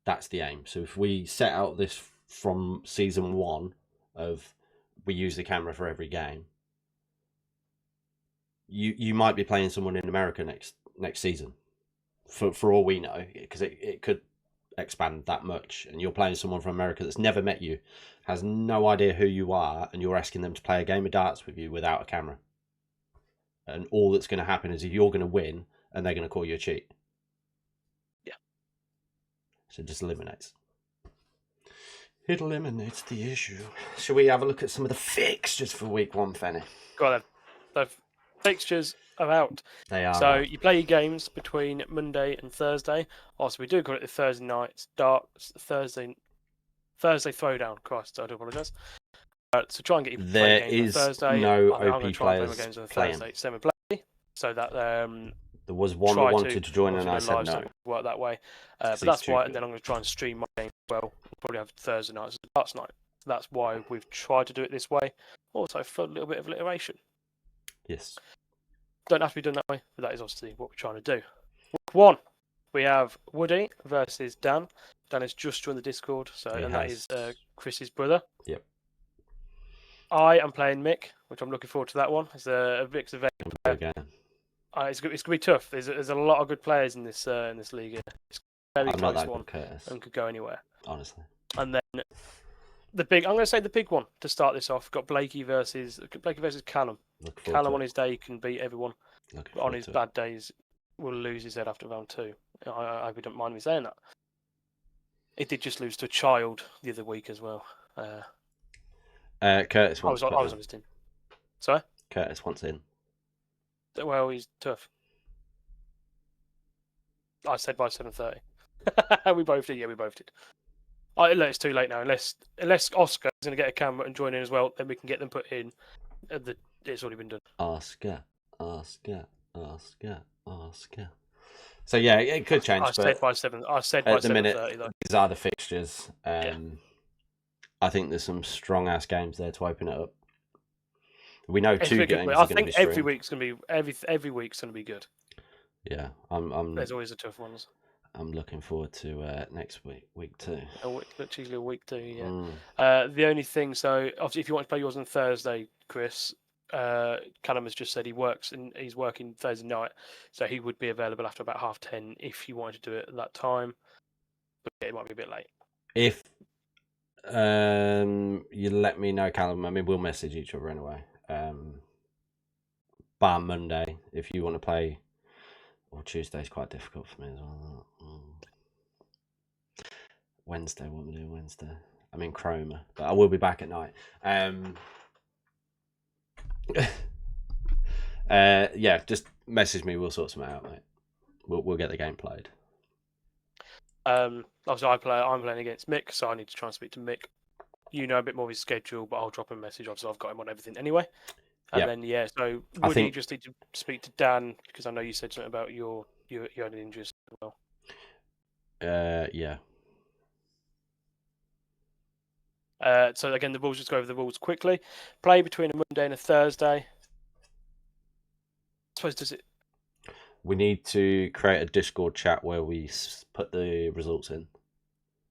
That's the aim. So if we set out this from season 1 of we use the camera for every game, you might be playing someone in America next season, for all we know, because it could expand that much, and you're playing someone from America that's never met you, has no idea who you are, and you're asking them to play a game of darts with you without a camera. And all that's going to happen is you're going to win, and they're going to call you a cheat. Yeah. So it just eliminates. It eliminates the issue. Shall we have a look at some of the fixtures for week 1, Fenny? Go on then. The fixtures are out. They are. So you play your games between Monday and Thursday. Also, we do call it the Thursday night darts. Thursday throwdown. Christ, I do apologise. So try and get your games on Thursday. No I'm OP going to try and play my games on Thursday. Semi play. So that there was one that wanted to join, and I said no. Work that way, but that's why. And then I'm going to try and stream my game as well. We'll probably have Thursday night as a darts night. So that's why we've tried to do it this way. Also, for a little bit of alliteration. Yes. Don't have to be done that way, but that is obviously what we're trying to do. Week 1, we have Woody versus Dan. Dan has just joined the Discord, that is Chris's brother. Yep. I am playing Mick, which I'm looking forward to that one. It's a mix of again. It's going to be tough. There's a lot of good players in this league. It's a very close one and could go anywhere. Honestly. And then I'm going to say the big one to start this off. Got Blakey versus Callum. Callum on his day can beat everyone. But on his bad days, will lose his head after round 2. I hope you don't mind me saying that. It did just lose to a child the other week as well. Curtis wants I was on his team. Sorry? Curtis wants in. Well, he's tough. I said by 7:30. We both did. Yeah, we both did. Look, it's too late now. Unless Oscar is going to get a camera and join in as well, then we can get them put in. It's already been done. Oscar. So yeah, it could change. I said by 7:30 though. These are the fixtures. I think there's some strong ass games there to open it up. We know 2 games. I think every week's going to be every week's going to be good. Yeah, There's always the tough ones. I'm looking forward to next week 2. Literally a week 2, yeah. The only thing, so obviously, if you want to play yours on Thursday, Chris, Callum has just said he's working Thursday night, so he would be available after about 10:30 if you wanted to do it at that time. But it might be a bit late. If you let me know, Callum. I mean, we'll message each other anyway. Bar Monday, if you want to play, or Tuesday's quite difficult for me as well. Wednesday, what am I doing Wednesday? I'm in Chroma, but I will be back at night. Yeah, just message me. We'll sort something out, mate. We'll get the game played. Obviously, I'm playing against Mick, so I need to try and speak to Mick. You know a bit more of his schedule, but I'll drop him a message. Obviously, I've got him on everything anyway. And then so would he just need to speak to Dan, because I know you said something about you had an injury as well. Yeah. So again, the rules, just go over the rules quickly. Play between a Monday and a Thursday. I suppose does it? We need to create a Discord chat where we put the results in.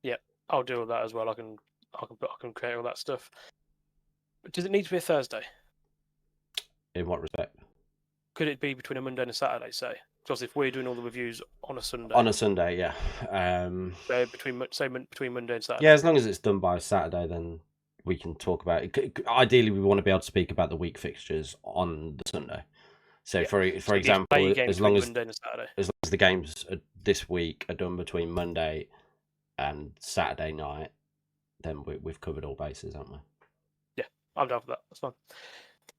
Yeah, I'll do all that as well. I can create all that stuff. Does it need to be a Thursday? In what respect? Could it be between a Monday and a Saturday, say? Because if we're doing all the reviews on a Sunday. On a Sunday, yeah. So between Monday and Saturday. Yeah, as long as it's done by Saturday, then we can talk about it. Ideally, we want to be able to speak about the week fixtures on the Sunday. So, for example, as long as the games this week are done between Monday and Saturday night, then we've covered all bases, haven't we? Yeah, I'm down for that. That's fine.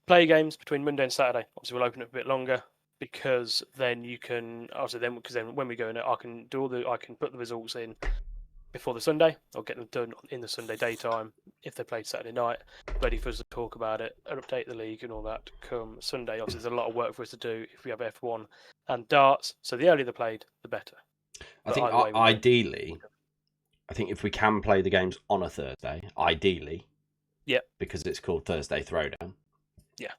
Play games between Monday and Saturday. Obviously, we'll open it a bit longer because then you can because then when we go in, I can put the results in before the Sunday. I'll get them done in the Sunday daytime if they played Saturday night, ready for us to talk about it and update the league and all that come Sunday. Obviously, there's a lot of work for us to do if we have F1 and darts. So the earlier they're played, the better. I think ideally, I think if we can play the games on a Thursday, ideally, yeah, because it's called Thursday Throwdown. Yeah.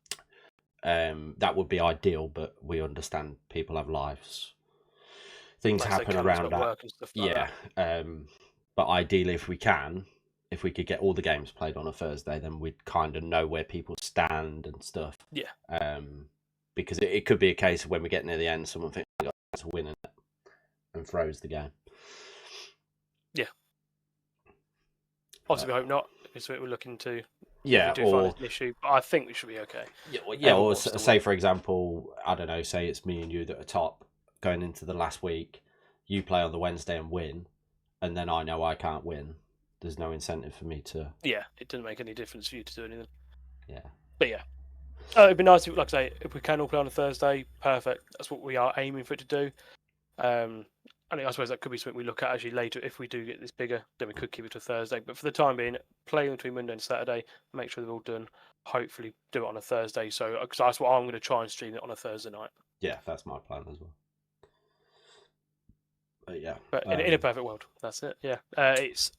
That would be ideal, but we understand people have lives. Things happen around that. Work and stuff like that. But ideally, if we could get all the games played on a Thursday, then we'd kind of know where people stand and stuff. Yeah. Because it could be a case of when we get near the end, someone thinks we got to win it and throws the game. Yeah. Obviously, we hope not, because we're looking to. Yeah, find an issue, but I think we should be okay. Yeah, or say for example, I don't know, say it's me and you that are top going into the last week. You play on the Wednesday and win, and then I know I can't win. There's no incentive for me to. Yeah, it doesn't make any difference for you to do anything. Yeah, but yeah, it'd be nice if, like I say, if we can all play on a Thursday, perfect. That's what we are aiming for it to do. I suppose that could be something we look at actually later. If we do get this bigger, then we could keep it to Thursday. But for the time being, play between Monday and Saturday, make sure they're all done. Hopefully, do it on a Thursday. So, because that's what I'm going to try and stream it on a Thursday night. Yeah, that's my plan as well. But yeah, but in a perfect world, that's it. Yeah, it's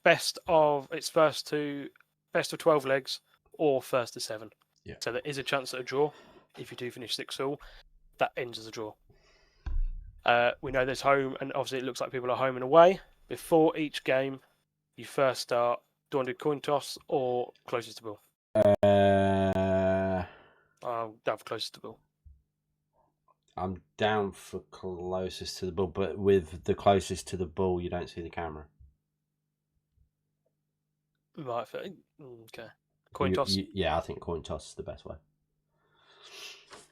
best of 12 legs or first to 7. Yeah. So there is a chance at a draw. If you do finish 6-all, that ends as a draw. We know there's home, and obviously it looks like people are home and away. Before each game, you first start. Do you want to do coin toss or closest to ball? I'm down for closest to ball. I'm down for closest to the ball, but with the closest to the ball, you don't see the camera. Right. Okay. Coin toss? Yeah, I think coin toss is the best way.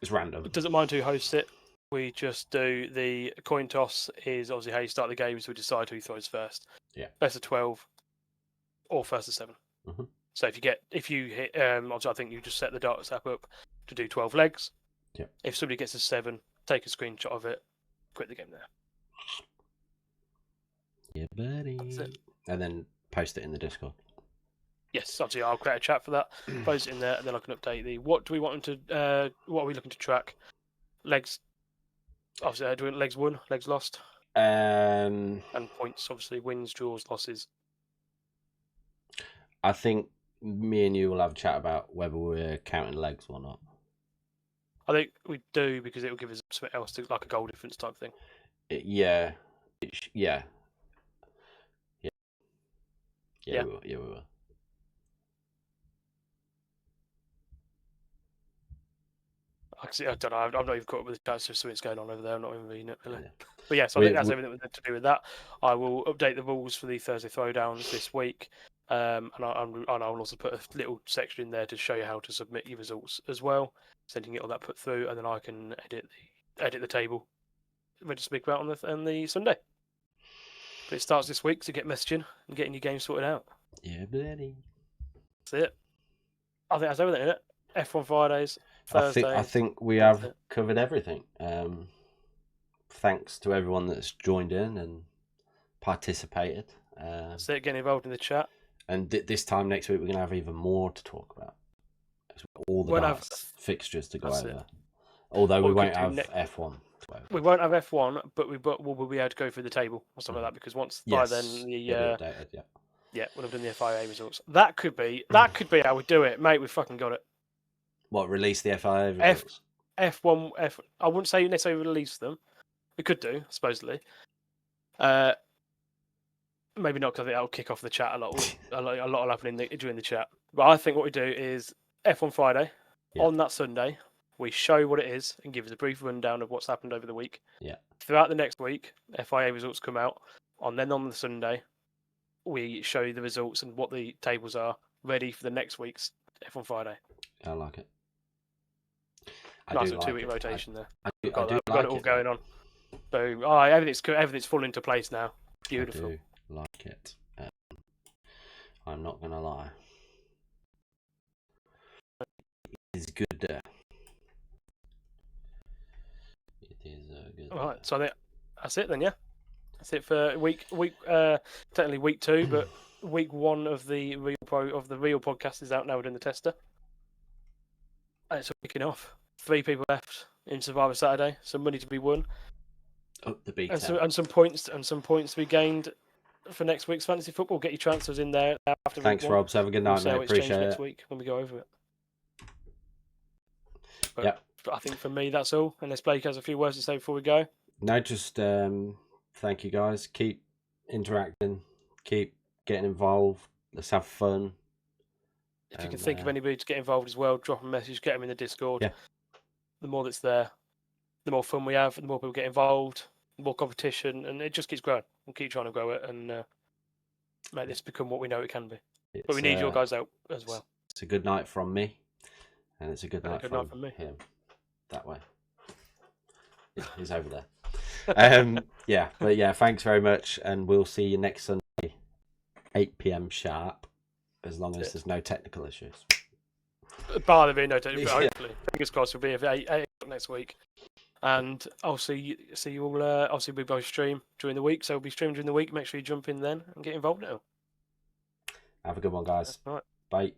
It's random. It doesn't mind who hosts it. We just do the coin toss is obviously how you start the game, so we decide who throws first. Yeah. Best of 12 or first of 7. Mm-hmm. So if you hit, obviously I think you just set the darts app up to do 12 legs. Yeah. If somebody gets a 7, take a screenshot of it, quit the game there. Yeah, buddy. That's it. And then post it in the Discord. Yes, obviously I'll create a chat for that. Post it in there, and then I can update what do we want them to? What are we looking to track? Legs. Obviously, doing legs won, legs lost, and points. Obviously, wins, draws, losses. I think me and you will have a chat about whether we're counting legs or not. I think we do, because it will give us something else, like a goal difference type thing. Yeah. We will. I don't know. I'm not even caught up with the chat. Just something's going on over there. I'm not even reading it really. Yeah. But yes, I think that's everything to do with that. I will update the rules for the Thursday throwdowns this week, and I'll also put a little section in there to show you how to submit your results as well. So you can get all that put through, and then I can edit the table, ready to speak about on the Sunday. But it starts this week to get messaging and getting your game sorted out. Yeah, buddy. That's it. I think that's everything, isn't it? F1 Fridays, Thursday. I think we have covered everything. Thanks to everyone that's joined in and participated. That's it, getting involved in the chat. And this time next week, we're going to have even more to talk about. All the fixtures to go over. It. Although we won't have F1. We won't have F1, but we'll be able to go through the table or something like that, because by then we'll have done the FIA results. That could be how we do it, mate. We fucking got it. What, release the FIA results? F1. I wouldn't say necessarily release them. We could do, supposedly. Maybe not, because I think that'll kick off the chat a lot. A lot will happen during the chat. But I think what we do is F1 Friday. Yeah. On that Sunday, we show what it is and give us a brief rundown of what's happened over the week. Yeah. Throughout the next week, FIA results come out. Then on the Sunday, we show you the results and what the tables are ready for the next week's F1 Friday. I like it. Nice 2-week rotation there. We've got it all going on. So everything's falling into place now. Beautiful. I do like it. I'm not gonna lie. It's good. It is good. All right, so I think that's it then. Yeah, that's it for week. Technically week 2, but week 1 of the real podcast is out now. We're doing the tester. And it's kicking off. 3 people left in Survivor Saturday. Some money to be won. Up the beat. And some points to be gained for next week's fantasy football. Get your transfers in there after. Thanks, Rob. Have a good night, mate. Appreciate it. Next week when we go over it. But I think for me that's all. Unless Blake has a few words to say before we go. No, just thank you guys. Keep interacting. Keep getting involved. Let's have fun. If you can think of anybody to get involved as well, drop a message. Get them in the Discord. Yeah. The more that's there, the more fun we have. The more people get involved. The more competition, and it just keeps growing. We'll keep trying to grow it and make this become what we know it can be. But we need your guys out as well. It's a good night from me, and it's a good night from him. That way. He's over there. Thanks very much, and we'll see you next Sunday, 8 p.m. sharp, as long as there's no technical issues. Bar there being no technical, hopefully. Fingers crossed we'll be at 8 next week. And I'll see you all. Obviously, we both stream during the week, so we'll be streaming during the week. Make sure you jump in then and get involved now. Have a good one, guys. All right. Bye.